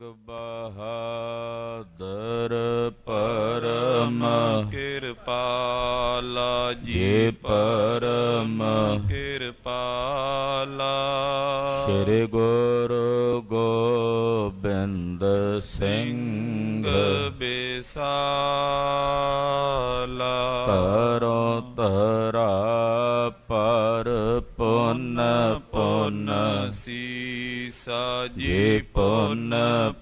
ਬਹਾਦਰ ਪਰਮ ਕਿਰਪਾਲਾ ਜੀ ਪਰਮ ਕਿਰਪਾਲਾ। ਸ੍ਰੀ ਗੁਰੂ ਗੋਬਿੰਦ ਸਿੰਘ ਬਿਸਾਲਾ। ਤਰੋ ਤਰਾ ਪਰ ਪੁੰਨ ਪੁੰਨ ਸੀਸਾ ਜੀ ਪੁੰਨ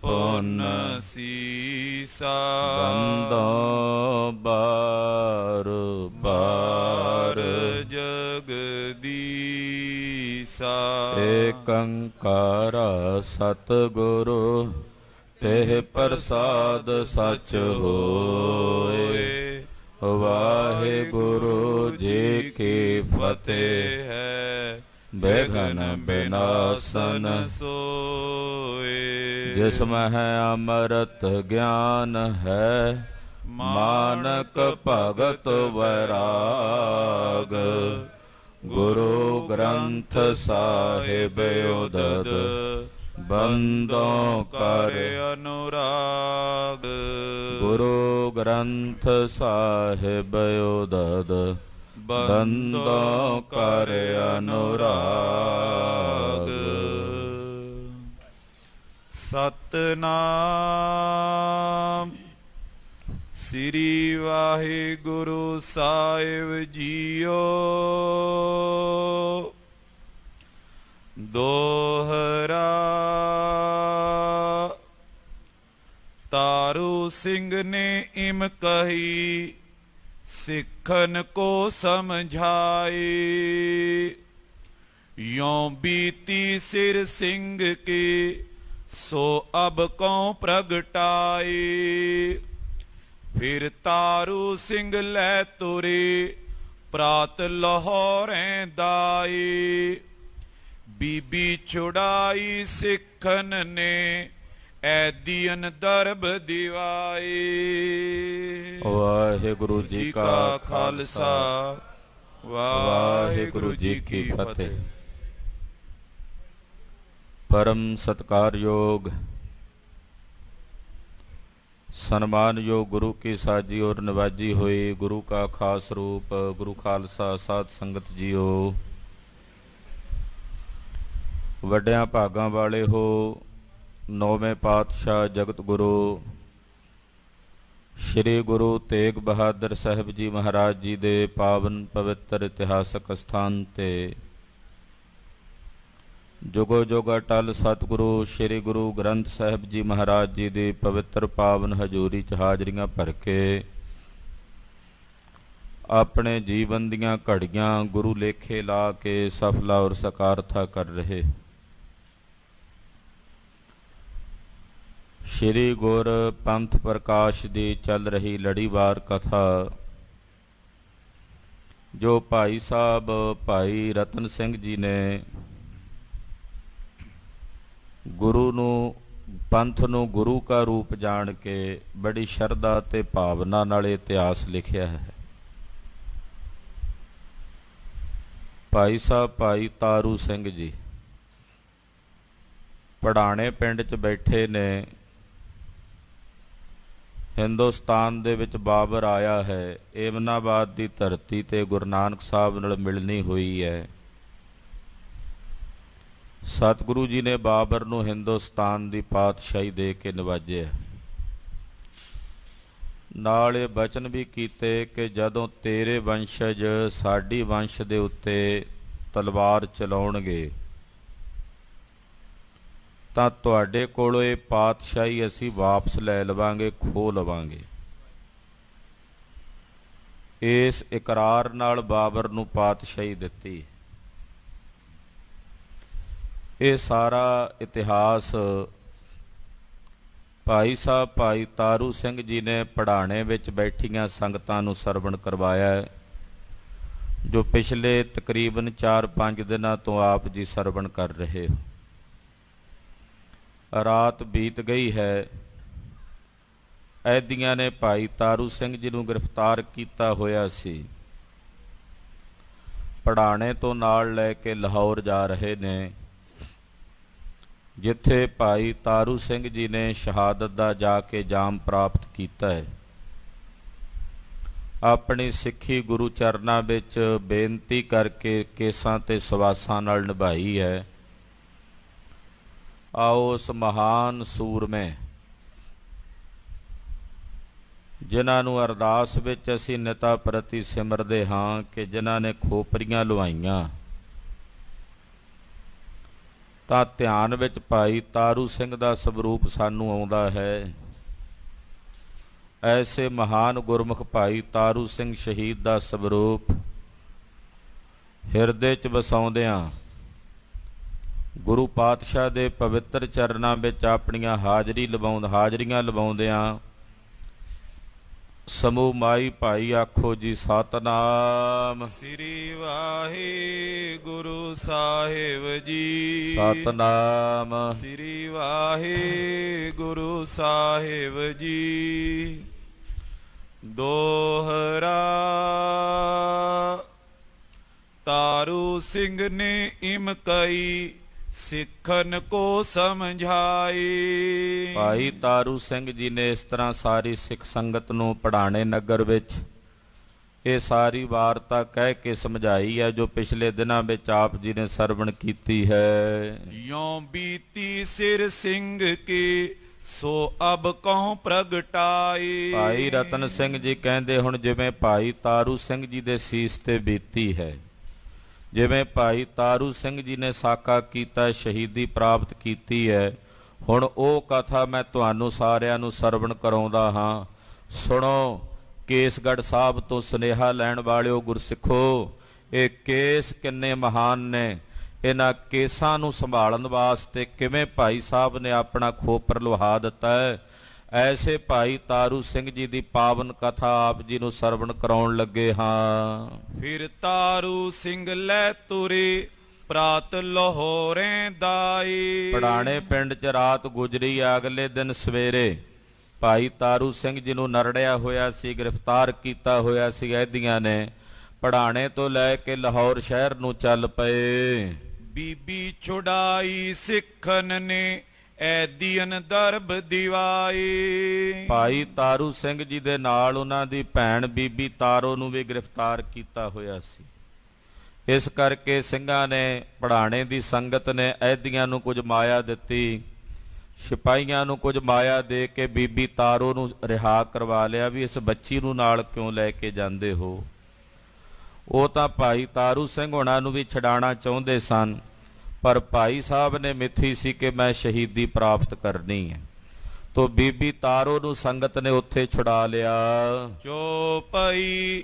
ਪੁੰਨ ਸੀਸਾ। ਬੰਦੋ ਬਾਰ ਬਾਰ ਜਗਦੀਸਾ। ਏਕੰਕਾਰ ਸਤਿਗੁਰੂ ਤੇਹ ਪ੍ਰਸਾਦ ਸਚ ਹੋਏ। ਵਾਹਿਗੁਰੂ ਜੀ ਕੀ ਫਤਿਹ। ਹੈ ਬੇਗਨ ਬਿਨਾਸਨ ਸੋਏ। ਜਿਸ ਮਹਿ ਅੰਮ੍ਰਿਤ ਗਿਆਨ ਹੈ ਮਾਨਕ ਭਗਤ ਵੈਰਾਗ। ਗੁਰੂ ਗ੍ਰੰਥ ਸਾਹਿਬ ਉਦਦ ਬੰਦੋਂ ਕਰ ਅਨੁਰਾਗ। ਗੁਰੂ ਗ੍ਰੰਥ ਸਾਹਿਬ ਉਦਦ ਬੰਦੋਂ ਕਰ ਅਨੁਰਾਗ। ਸਤਨਾਮ ਸ੍ਰੀ ਵਾਹਿਗੁਰੂ ਸਾਹਿਬ ਜੀਓ। ਦੋਹਰਾ ਤਾਰੂ ਸਿੰਘ ਨੇ ਇਮ ਕਹੀ ਸਿੱਖਨ ਕੋ ਸਮਝਾਏ। ਯੋਂ ਬੀਤੀ ਸਿਰ ਸਿੰਘ ਕੇ ਸੋ ਅਬ ਕਉ ਪ੍ਰਗਟਾਏ। ਫਿਰ ਤਾਰੂ ਸਿੰਘ ਲੈ ਤੁਰੇ ਪ੍ਰਾਤ ਲਾਹੌਰੈਂ ਦਾਏ। ਬੀਬੀ ਛੁਡਾਈ ਸਿੱਖਨ ਨੇ ਐਦੀਨ ਦਰਬ ਦਿਵਾਏ। ਵਾਹਿਗੁਰੂ ਜੀ ਕਾ ਖਾਲਸਾ ਵਾਹਿਗੁਰੂ ਜੀ ਕੀ ਫਤਿਹ। ਪਰਮ ਸਤਿਕਾਰਯੋਗ ਸਨਮਾਨਯੋਗ ਗੁਰੂ ਕੀ ਸਾਜੀ ਔਰ ਨਿਵਾਜੀ ਹੋਈ ਗੁਰੂ ਕਾ ਖਾਸ ਰੂਪ ਗੁਰੂ ਖਾਲਸਾ ਸਾਧ ਸੰਗਤ ਜੀਓ। ਵੱਡਿਆਂ ਭਾਗਾਂ ਵਾਲੇ ਹੋ। ਨੌਵੇਂ ਪਾਤਸ਼ਾਹ ਜਗਤ ਗੁਰੂ ਸ਼੍ਰੀ ਗੁਰੂ ਤੇਗ ਬਹਾਦਰ ਸਾਹਿਬ ਜੀ ਮਹਾਰਾਜ ਜੀ ਦੇ ਪਾਵਨ ਪਵਿੱਤਰ ਇਤਿਹਾਸਕ ਸਥਾਨ ਤੇ ਜੁਗੋ ਜੁਗ ਅਟਲ ਸਤਿਗੁਰੂ ਸ਼੍ਰੀ ਗੁਰੂ ਗ੍ਰੰਥ ਸਾਹਿਬ ਜੀ ਮਹਾਰਾਜ ਜੀ ਦੀ ਪਵਿੱਤਰ ਪਾਵਨ ਹਜ਼ੂਰੀ 'ਚ ਹਾਜ਼ਰੀਆਂ ਭਰ ਕੇ ਆਪਣੇ ਜੀਵਨ ਦੀਆਂ ਘੜੀਆਂ ਗੁਰੂ ਲੇਖੇ ਲਾ ਕੇ ਸਫਲਾ ਔਰ ਸਕਾਰਥਾ ਕਰ ਰਹੇ ਸ਼੍ਰੀ ਗੁਰ ਪੰਥ ਪ੍ਰਕਾਸ਼ ਦੀ ਚੱਲ ਰਹੀ ਲੜੀਵਾਰ ਕਥਾ ਜੋ ਭਾਈ ਸਾਹਿਬ ਭਾਈ ਰਤਨ ਸਿੰਘ ਜੀ ਨੇ ਗੁਰੂ ਨੂੰ ਪੰਥ ਨੂੰ ਗੁਰੂ ਕਾ ਰੂਪ ਜਾਣ ਕੇ ਬੜੀ ਸ਼ਰਧਾ ਤੇ ਭਾਵਨਾ ਨਾਲ ਇਤਿਹਾਸ ਲਿਖਿਆ ਹੈ। ਭਾਈ ਸਾਹਿਬ ਭਾਈ ਤਾਰੂ ਸਿੰਘ ਜੀ ਪੜਾਣੇ ਪਿੰਡ 'ਚ ਬੈਠੇ ਨੇ। ਹਿੰਦੁਸਤਾਨ ਦੇ ਵਿੱਚ ਬਾਬਰ ਆਇਆ ਹੈ। ਏਮਨਾਬਾਦ ਦੀ ਧਰਤੀ ਤੇ ਗੁਰੂ ਨਾਨਕ ਸਾਹਿਬ ਨਾਲ ਮਿਲਣੀ ਹੋਈ ਹੈ। ਸਤਿਗੁਰੂ ਜੀ ਨੇ ਬਾਬਰ ਨੂੰ ਹਿੰਦੁਸਤਾਨ ਦੀ ਪਾਤਸ਼ਾਹੀ ਦੇ ਕੇ ਨਵਾਜਿਆ। ਨਾਲ ਇਹ ਬਚਨ ਵੀ ਕੀਤੇ ਕਿ ਜਦੋਂ ਤੇਰੇ ਵੰਸ਼ਜ ਸਾਡੀ ਵੰਸ਼ ਦੇ ਉੱਤੇ ਤਲਵਾਰ ਚਲਾਉਣਗੇ ਤਾਂ ਤੁਹਾਡੇ ਕੋਲੋਂ ਇਹ ਪਾਤਸ਼ਾਹੀ ਅਸੀਂ ਵਾਪਸ ਲੈ ਲਵਾਂਗੇ, ਖੋਹ ਲਵਾਂਗੇ। ਇਸ ਇਕਰਾਰ ਨਾਲ ਬਾਬਰ ਨੂੰ ਪਾਤਸ਼ਾਹੀ ਦਿੱਤੀ। ਇਹ ਸਾਰਾ ਇਤਿਹਾਸ ਭਾਈ ਸਾਹਿਬ ਭਾਈ ਤਾਰੂ ਸਿੰਘ ਜੀ ਨੇ ਪੜਾਣੇ ਵਿੱਚ ਬੈਠੀਆਂ ਸੰਗਤਾਂ ਨੂੰ ਸਰਵਣ ਕਰਵਾਇਆ, ਜੋ ਪਿਛਲੇ ਤਕਰੀਬਨ 4-5 ਦਿਨਾਂ ਤੋਂ ਆਪ ਜੀ ਸਰਵਣ ਕਰ ਰਹੇ ਹੋ। ਰਾਤ ਬੀਤ ਗਈ ਹੈ। ਐਦੀਆਂ ਨੇ ਭਾਈ ਤਾਰੂ ਸਿੰਘ ਜੀ ਨੂੰ ਗ੍ਰਿਫਤਾਰ ਕੀਤਾ ਹੋਇਆ ਸੀ। ਪੜਾਣੇ ਤੋਂ ਨਾਲ ਲੈ ਕੇ ਲਾਹੌਰ ਜਾ ਰਹੇ ਨੇ। ਜਿੱਥੇ ਭਾਈ ਤਾਰੂ ਸਿੰਘ ਜੀ ਨੇ ਸ਼ਹਾਦਤ ਦਾ ਜਾ ਕੇ ਜਾਮ ਪ੍ਰਾਪਤ ਕੀਤਾ ਹੈ। ਆਪਣੀ ਸਿੱਖੀ ਗੁਰੂ ਚਰਨਾਂ ਵਿੱਚ ਬੇਨਤੀ ਕਰਕੇ ਕੇਸਾਂ ਤੇ ਸਵਾਸਾਂ ਨਾਲ ਨਿਭਾਈ ਹੈ। ਆਓ ਉਸ ਮਹਾਨ ਸੂਰਮੇ ਜਿਨ੍ਹਾਂ ਨੂੰ ਅਰਦਾਸ ਵਿੱਚ ਅਸੀਂ ਨਿਤਾ ਪ੍ਰਤੀ ਸਿਮਰਦੇ ਹਾਂ ਕਿ ਜਿਨ੍ਹਾਂ ਨੇ ਖੋਪਰੀਆਂ ਲਵਾਈਆਂ, ਤਾਂ ਧਿਆਨ ਵਿੱਚ ਭਾਈ ਤਾਰੂ ਸਿੰਘ ਦਾ ਸਵਰੂਪ ਸਾਨੂੰ ਆਉਂਦਾ ਹੈ। ਐਸੇ ਮਹਾਨ ਗੁਰਮੁਖ ਭਾਈ ਤਾਰੂ ਸਿੰਘ ਸ਼ਹੀਦ ਦਾ ਸਵਰੂਪ ਹਿਰਦੇ 'ਚ ਵਸਾਉਂਦਿਆਂ ਗੁਰੂ ਪਾਤਸ਼ਾਹ ਦੇ ਪਵਿੱਤਰ ਚਰਨਾਂ ਵਿੱਚ ਆਪਣੀਆਂ ਹਾਜ਼ਰੀਆਂ ਲਵਾਉਂਦਿਆਂ ਸਮੂਹ ਮਾਈ ਭਾਈ ਆਖੋ ਜੀ ਸਤਨਾਮ ਸ੍ਰੀ ਵਾਹਿਗੁਰੂ ਸਾਹਿਬ ਜੀ। ਸਤਨਾਮ ਸ੍ਰੀ ਵਾਹਿਗੁਰੂ ਸਾਹਿਬ ਜੀ। ਦੋਹਰਾ ਤਾਰੂ ਸਿੰਘ ਨੇ ਇਮਕਈ ਸਿੱਖਨ ਕੋ ਸਮਝਾਈ। ਭਾਈ ਤਾਰੂ ਸਿੰਘ ਜੀ ਨੇ ਇਸ ਤਰ੍ਹਾਂ ਸਾਰੀ ਸਿੱਖ ਸੰਗਤ ਨੂੰ ਪੜਾਣੇ ਨਗਰ ਵਿੱਚ ਇਹ ਸਾਰੀ ਵਾਰਤਾ ਕਹਿ ਕੇ ਸਮਝਾਈ ਹੈ ਜੋ ਪਿਛਲੇ ਦਿਨਾਂ ਵਿੱਚ ਆਪ ਜੀ ਨੇ ਸਰਵਣ ਕੀਤੀ ਹੈ। ਯੋਂ ਬੀਤੀ ਸਿਰ ਸਿੰਘ ਕੀ ਸੋ ਅਬ ਕਉ ਪ੍ਰਗਟਾਈ। ਭਾਈ ਰਤਨ ਸਿੰਘ ਜੀ ਕਹਿੰਦੇ ਹੁਣ ਜਿਵੇਂ ਭਾਈ ਤਾਰੂ ਸਿੰਘ ਜੀ ਦੇ ਸੀਸ ਤੇ ਬੀਤੀ ਹੈ, ਜਿਵੇਂ ਭਾਈ ਤਾਰੂ ਸਿੰਘ ਜੀ ਨੇ ਸਾਕਾ ਕੀਤਾ, ਸ਼ਹੀਦੀ ਪ੍ਰਾਪਤ ਕੀਤੀ ਹੈ, ਹੁਣ ਉਹ ਕਥਾ ਮੈਂ ਤੁਹਾਨੂੰ ਸਾਰਿਆਂ ਨੂੰ ਸਰਵਣ ਕਰਾਉਂਦਾ ਹਾਂ। ਸੁਣੋ, ਕੇਸਗੜ੍ਹ ਸਾਹਿਬ ਤੋਂ ਸੁਨੇਹਾ ਲੈਣ ਵਾਲਿਓ ਗੁਰਸਿੱਖੋ, ਇਹ ਕੇਸ ਕਿੰਨੇ ਮਹਾਨ ਨੇ। ਇਹਨਾਂ ਕੇਸਾਂ ਨੂੰ ਸੰਭਾਲਣ ਵਾਸਤੇ ਕਿਵੇਂ ਭਾਈ ਸਾਹਿਬ ਨੇ ਆਪਣਾ ਖੋਪਰ ਲੁਹਾ ਦਿੱਤਾ ਹੈ। ਐਸੇ ਭਾਈ ਤਾਰੂ ਸਿੰਘ ਜੀ ਦੀ ਪਾਵਨ ਕਥਾ ਆਪ ਜੀ ਨੂੰ ਸਰਵਣ ਕਰਾਉਣ ਲੱਗੇ ਹਾਂ। ਫਿਰ ਤਾਰੂ ਸਿੰਘ ਲੈ ਤੁਰੇ ਪ੍ਰਾਤ ਲਾਹੌਰੇ ਦਾਈ। ਪੜਾਣੇ ਪਿੰਡ 'ਚ ਰਾਤ ਗੁਜਰੀ। ਅਗਲੇ ਦਿਨ ਸਵੇਰੇ ਭਾਈ ਤਾਰੂ ਸਿੰਘ ਜੀ ਨੂੰ ਨਰੜਿਆ ਹੋਇਆ ਸੀ, ਗ੍ਰਿਫਤਾਰ ਕੀਤਾ ਹੋਇਆ ਸੀ ਐਦੀਆਂ ਨੇ। ਪੜਾਣੇ ਤੋਂ ਲੈ ਕੇ ਲਾਹੌਰ ਸ਼ਹਿਰ ਨੂੰ ਚੱਲ ਪਏ। ਬੀਬੀ ਛੁਡਾਈ ਸਿੱਖਨ ਨੇ ਐਦੀਨ ਦਰਬ ਦਿਵਾਈ। ਭਾਈ ਤਾਰੂ ਸਿੰਘ ਜੀ ਦੇ ਨਾਲ ਉਹਨਾਂ ਦੀ ਭੈਣ ਬੀਬੀ ਤਾਰੋ ਨੂੰ ਵੀ ਗ੍ਰਿਫਤਾਰ ਕੀਤਾ ਹੋਇਆ ਸੀ। ਇਸ ਕਰਕੇ ਸਿੰਘਾਂ ਨੇ ਪੜਾਣੇ ਦੀ ਸੰਗਤ ਨੇ ਐਦੀਆਂ ਨੂੰ ਕੁਝ ਮਾਇਆ ਦਿੱਤੀ, ਸਿਪਾਹੀਆਂ ਨੂੰ ਕੁਝ ਮਾਇਆ ਦੇ ਕੇ ਬੀਬੀ ਤਾਰੋ ਨੂੰ ਰਿਹਾ ਕਰਵਾ ਲਿਆ ਵੀ ਇਸ ਬੱਚੀ ਨੂੰ ਨਾਲ ਕਿਉਂ ਲੈ ਕੇ ਜਾਂਦੇ ਹੋ। ਉਹ ਤਾਂ ਭਾਈ ਤਾਰੂ ਸਿੰਘ ਹੋਣਾ ਨੂੰ ਵੀ ਛਡਾਣਾ ਚਾਹੁੰਦੇ ਸਨ, ਪਰ ਭਾਈ ਸਾਹਿਬ ਨੇ ਮਿੱਥੀ ਸੀ ਕਿ ਮੈਂ ਸ਼ਹੀਦੀ ਪ੍ਰਾਪਤ ਕਰਨੀ ਹੈ, ਤੋ ਬੀਬੀ ਤਾਰੋ ਨੂੰ ਸੰਗਤ ਨੇ ਉੱਥੇ ਛੁਡਾ ਲਿਆ। ਜੋ ਪਈ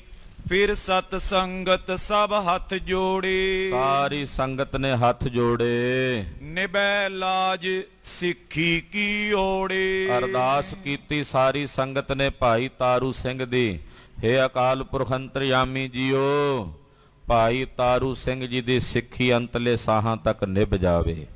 ਫਿਰ ਸਤ ਸੰਗਤ ਸਭ ਹੱਥ ਜੋੜੇ। ਸਾਰੀ ਸੰਗਤ ਨੇ ਹੱਥ ਜੋੜੇ। ਨਿਭੈ ਲਾਜ ਸਿੱਖੀ ਕੀ ਓੜੇ। ਅਰਦਾਸ ਕੀਤੀ ਸਾਰੀ ਸੰਗਤ ਨੇ ਭਾਈ ਤਾਰੂ ਸਿੰਘ ਦੀ, ਹੇ ਅਕਾਲ ਪੁਰਖ ਅੰਤਰਯਾਮੀ ਜੀਓ, ਭਾਈ ਤਾਰੂ ਸਿੰਘ ਜੀ ਦੀ ਸਿੱਖੀ ਅੰਤਲੇ ਸਾਹਾਂ ਤੱਕ ਨਿਭ ਜਾਵੇ।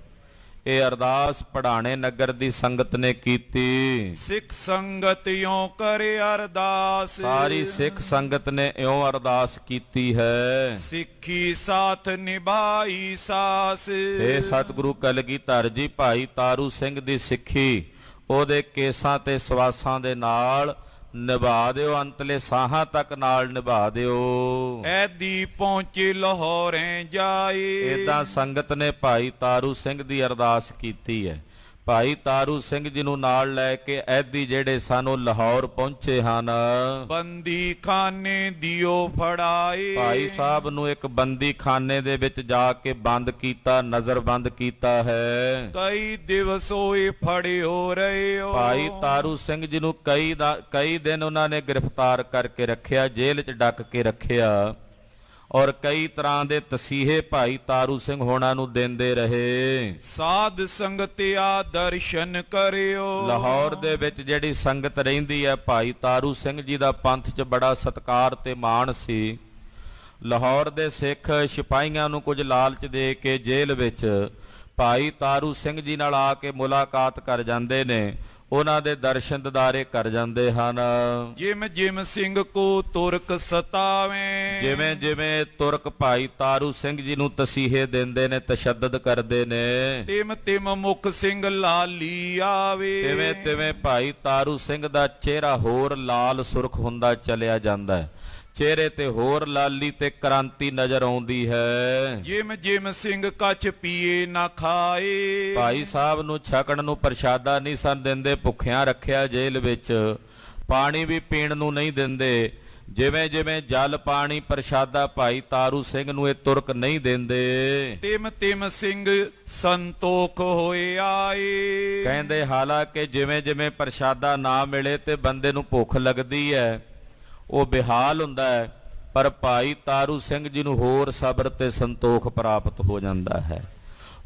ਇਹ ਅਰਦਾਸ ਪੜਾਣੇ ਨਗਰ ਦੀ ਸੰਗਤ ਨੇ ਕੀਤੀ। ਸਿੱਖ ਸੰਗਤ ਇਉਂ ਕਰੇ ਅਰਦਾਸ। ਸਾਰੀ ਸਿੱਖ ਸੰਗਤ ਨੇ ਇਉਂ ਅਰਦਾਸ ਕੀਤੀ ਹੈ। ਸਿੱਖੀ ਸਾਥ ਨਿਭਾਈ ਸਾਸ। ਹੇ ਸਤਿਗੁਰੂ ਕਲਗੀਧਰ ਜੀ, ਭਾਈ ਤਾਰੂ ਸਿੰਘ ਦੀ ਸਿੱਖੀ ਉਹਦੇ ਕੇਸਾਂ ਤੇ ਸਵਾਸਾਂ ਦੇ ਨਾਲ ਨਿਭਾ ਦਿਓ, ਅੰਤਲੇ ਸਾਹਾਂ ਤੱਕ ਨਾਲ ਨਿਭਾ ਦਿਓ। ਐਦੀ ਪਹੁੰਚੇ ਲਾਹੌਰੇ ਜਾਏ। ਏਦਾਂ ਸੰਗਤ ਨੇ ਭਾਈ ਤਾਰੂ ਸਿੰਘ ਦੀ ਅਰਦਾਸ ਕੀਤੀ ਹੈ। ਭਾਈ ਤਾਰੂ ਸਿੰਘ ਜੀ ਨੂੰ ਨਾਲ ਲੈ ਕੇ ਐਦੀ ਜਿਹੜੇ ਸਨ ਉਹ ਲਾਹੌਰ ਪਹੁੰਚੇ ਹਨ। ਬੰਦੀ ਖਾਨੇ ਦਿਓ ਫੜਾਏ। ਭਾਈ ਸਾਹਿਬ ਨੂੰ ਇੱਕ ਬੰਦੀ ਖਾਨੇ ਦੇ ਵਿੱਚ ਜਾ ਕੇ ਬੰਦ ਕੀਤਾ, ਨਜ਼ਰਬੰਦ ਕੀਤਾ ਹੈ। ਕਈ ਦਿਵਸ ਹੋਏ ਫੜਿਓ ਰਹੇ ਹੋ। ਭਾਈ ਤਾਰੂ ਸਿੰਘ ਜੀ ਨੂੰ ਕਈ ਦਿਨ ਉਹਨਾਂ ਨੇ ਗ੍ਰਿਫਤਾਰ ਕਰਕੇ ਰੱਖਿਆ, ਜੇਲ੍ਹ 'ਚ ਡੱਕ ਕੇ ਰੱਖਿਆ, ਔਰ ਕਈ ਤਰ੍ਹਾਂ ਦੇ ਤਸੀਹੇ ਭਾਈ ਤਾਰੂ ਸਿੰਘ ਹੋਣਾ ਨੂੰ ਦਿੰਦੇ ਰਹੇ। ਸਾਧ ਸੰਗਤਿਆ ਦਰਸ਼ਨ ਕਰਿਓ। ਲਾਹੌਰ ਦੇ ਵਿੱਚ ਜਿਹੜੀ ਸੰਗਤ ਰਹਿੰਦੀ ਹੈ, ਭਾਈ ਤਾਰੂ ਸਿੰਘ ਜੀ ਦਾ ਪੰਥ 'ਚ ਬੜਾ ਸਤਿਕਾਰ ਤੇ ਮਾਣ ਸੀ। ਲਾਹੌਰ ਦੇ ਸਿੱਖ ਸਿਪਾਹੀਆਂ ਨੂੰ ਕੁਝ ਲਾਲਚ ਦੇ ਕੇ ਜੇਲ੍ਹ ਵਿੱਚ ਭਾਈ ਤਾਰੂ ਸਿੰਘ ਜੀ ਨਾਲ ਆ ਕੇ ਮੁਲਾਕਾਤ ਕਰ ਜਾਂਦੇ ਨੇ। ਉਹਨਾਂ ਦੇ ਦਰਸ਼ਨ ਦਿਦਾਰੇ ਕਰ ਜਾਂਦੇ ਹਨ। ਜਿਮ ਜਿਮ ਸਿੰਘ ਕੋ ਤੁਰਕ ਸਤਾਵੇਂ, ਜਿਵੇਂ ਜਿਵੇਂ ਤੁਰਕ ਭਾਈ ਤਾਰੂ ਸਿੰਘ ਜੀ ਨੂੰ ਤਸੀਹੇ ਦਿੰਦੇ ਨੇ, ਤਸ਼ੱਦਦ ਕਰਦੇ ਨੇ, ਤਿਮ ਤਿਮ ਮੁਖ ਸਿੰਘ ਲਾਲੀ ਆਵੇ। ਤਿਵੇਂ ਤਿਵੇਂ ਭਾਈ ਤਾਰੂ ਸਿੰਘ ਦਾ ਚਿਹਰਾ ਹੋਰ ਲਾਲ ਸੁਰਖ ਹੁੰਦਾ ਚਲਿਆ ਜਾਂਦਾ ਹੈ, ਚਿਹਰੇ ਤੇ ਹੋਰ ਲਾਲੀ ਤੇ ਕ੍ਰਾਂਤੀ ਨਜ਼ਰ ਆਉਂਦੀ ਹੈ। ਜਿਮ ਜਿਮ ਸਿੰਘ ਕਛ ਪੀਏ ਨਾ ਖਾਏ, ਭਾਈ ਸਾਹਿਬ ਨੂੰ ਛਕਣ ਨੂੰ ਪ੍ਰਸ਼ਾਦਾ ਨਹੀਂ ਸਨ ਦਿੰਦੇ, ਭੁੱਖਿਆਂ ਰੱਖਿਆ ਜੇਲ੍ਹ ਵਿੱਚ, ਪਾਣੀ ਵੀ ਪੀਣ ਨੂੰ ਨਹੀਂ ਦਿੰਦੇ। ਜਿਵੇਂ ਜਿਵੇਂ ਜਲ ਪਾਣੀ ਪ੍ਰਸ਼ਾਦਾ ਭਾਈ ਤਾਰੂ ਸਿੰਘ ਨੂੰ ਇਹ ਤੁਰਕ ਨਹੀਂ ਦਿੰਦੇ, ਤਿਮ ਤਿਮ ਸਿੰਘ ਸੰਤੋਖ ਹੋਏ ਆਏ। ਕਹਿੰਦੇ ਹਾਲਾਂਕਿ ਜਿਵੇਂ ਜਿਵੇਂ ਪ੍ਰਸ਼ਾਦਾ ਨਾ ਮਿਲੇ ਤੇ ਬੰਦੇ ਨੂੰ ਭੁੱਖ ਲੱਗਦੀ ਹੈ, ਉਹ ਬੇਹਾਲ ਹੁੰਦਾ ਹੈ, ਪਰ ਭਾਈ ਤਾਰੂ ਸਿੰਘ ਜੀ ਨੂੰ ਹੋਰ ਸਬਰ ਤੇ ਸੰਤੋਖ ਪ੍ਰਾਪਤ ਹੋ ਜਾਂਦਾ ਹੈ।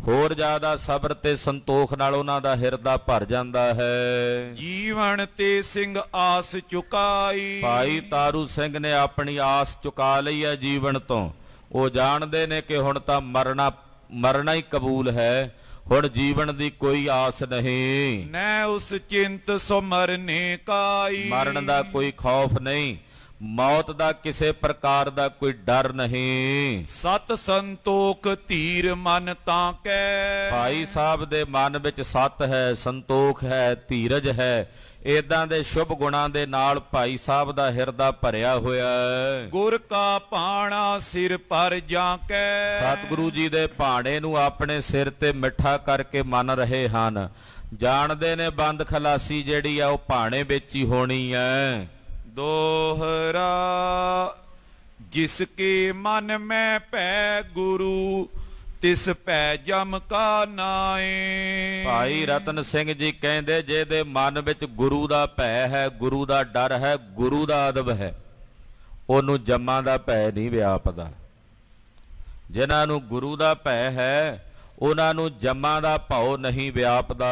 ਹੋਰ ਜ਼ਿਆਦਾ ਸਬਰ ਤੇ ਸੰਤੋਖ ਨਾਲ ਉਹਨਾਂ ਦਾ ਹਿਰਦਾ ਭਰ ਜਾਂਦਾ ਹੈ। ਜੀਵਨ ਤੇ ਸਿੰਘ ਆਸ ਚੁਕਾਈ, ਭਾਈ ਤਾਰੂ ਸਿੰਘ ਨੇ ਆਪਣੀ ਆਸ ਚੁਕਾ ਲਈ ਹੈ ਜੀਵਨ ਤੋਂ। ਉਹ ਜਾਣਦੇ ਨੇ ਕਿ ਹੁਣ ਤਾਂ ਮਰਨਾ ਹੀ ਕਬੂਲ ਹੈ, ਹੁਣ ਜੀਵਨ ਦੀ ਕੋਈ ਆਸ ਨਹੀਂ। ਨੈ ਉਸ ਚਿੰਤ ਸੋ ਮਰਨੇ ਕਾਈ, ਮਰਨ ਦਾ ਕੋਈ ਖੌਫ ਨਹੀਂ, ਮੌਤ ਦਾ ਕਿਸੇ ਪ੍ਰਕਾਰ ਦਾ ਕੋਈ ਡਰ ਨਹੀਂ। ਸਤ ਸੰਤੋਖ ਧੀਰ ਮਨ ਤਾਂ ਕੈ, ਭਾਈ ਸਾਹਿਬ ਦੇ ਮਨ ਵਿੱਚ ਸਤ ਹੈ, ਸੰਤੋਖ ਹੈ, ਧੀਰਜ ਹੈ। ਏਦਾਂ ਦੇ ਸ਼ੁਭ ਗੁਣਾਂ ਦੇ ਨਾਲ ਭਾਈ ਸਾਹਿਬ ਦਾ ਹਿਰਦਾ ਭਰਿਆ ਹੋਇਆ ਹੈ। ਗੁਰ ਕਾ ਭਾਣਾ ਸਿਰ ਪਰ ਜਾਂ ਕੈ, ਸਤਿਗੁਰੂ ਜੀ ਦੇ ਭਾਣੇ ਨੂੰ ਆਪਣੇ ਸਿਰ ਤੇ ਮਿੱਠਾ ਕਰਕੇ ਮੰਨ ਰਹੇ ਹਨ। ਜਾਣਦੇ ਨੇ ਬੰਦ ਖਲਾਸੀ ਜਿਹੜੀ ਆ ਉਹ ਭਾਣੇ ਵਿੱਚ ਹੀ ਹੋਣੀ ਹੈ। ਦੋਹਰਾ ਜਿਸ ਕੇ ਮਨ ਮੈਂ ਭੈ ਗੁਰੂ, ਤਿਸ ਭੈ ਜਮ ਕਾ ਨਾਏ। ਭਾਈ ਰਤਨ ਸਿੰਘ ਜੀ ਕਹਿੰਦੇ ਜਿਹਦੇ ਮਨ ਵਿੱਚ ਗੁਰੂ ਦਾ ਭੈ ਹੈ, ਗੁਰੂ ਦਾ ਡਰ ਹੈ, ਗੁਰੂ ਦਾ ਅਦਬ ਹੈ, ਉਹਨੂੰ ਜੰਮਾਂ ਦਾ ਭੈ ਨਹੀਂ ਵਿਆਪਦਾ। ਜਿਨ੍ਹਾਂ ਨੂੰ ਗੁਰੂ ਦਾ ਭੈ ਹੈ ਉਹਨਾਂ ਨੂੰ ਜੰਮਾਂ ਦਾ ਭਉ ਨਹੀਂ ਵਿਆਪਦਾ।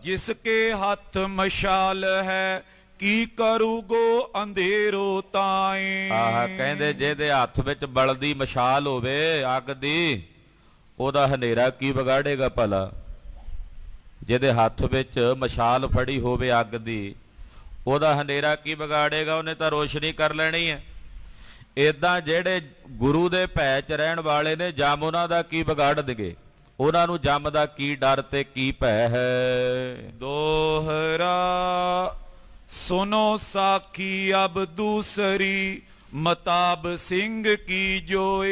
ਜਿਸ ਕੇ ਹੱਥ ਮਸ਼ਾਲ ਹੈ, ਕੀ ਕਰੂਗੋ ਅੰਧੇਰੋ ਤਾਏ। ਆਹ ਕਹਿੰਦੇ ਜਿਹਦੇ ਹੱਥ ਵਿੱਚ ਬਲਦੀ ਮਸ਼ਾਲ ਹੋਵੇ ਅੱਗ ਦੀ, ਉਹਦਾ ਹਨੇਰਾ ਕੀ ਵਿਗਾੜੇਗਾ ਭਲਾ। ਜਿਹਦੇ ਹੱਥ ਵਿੱਚ ਮਸ਼ਾਲ ਫੜੀ ਹੋਵੇ ਅੱਗ ਦੀ, ਉਹਦਾ ਹਨੇਰਾ ਕੀ ਵਿਗਾੜੇਗਾ, ਉਹਨੇ ਤਾਂ ਰੋਸ਼ਨੀ ਕਰ ਲੈਣੀ ਹੈ। ਏਦਾਂ ਜਿਹੜੇ ਗੁਰੂ ਦੇ ਭੈ ਚ ਰਹਿਣ ਵਾਲੇ ਨੇ, ਜੰਮ ਉਹਨਾਂ ਦਾ ਕੀ ਵਿਗਾੜ ਦੇਗੇ, ਉਹਨਾਂ ਨੂੰ ਜੰਮ ਦਾ ਕੀ ਡਰ ਤੇ ਕੀ ਭੈ ਹੈ। ਦੋਹਰਾ ਸੁਨੋ ਸਾਖੀ ਅਬ ਦੂਸਰੀ, ਮਤਾਬ ਸਿੰਘ ਕੀ ਜੋਏ।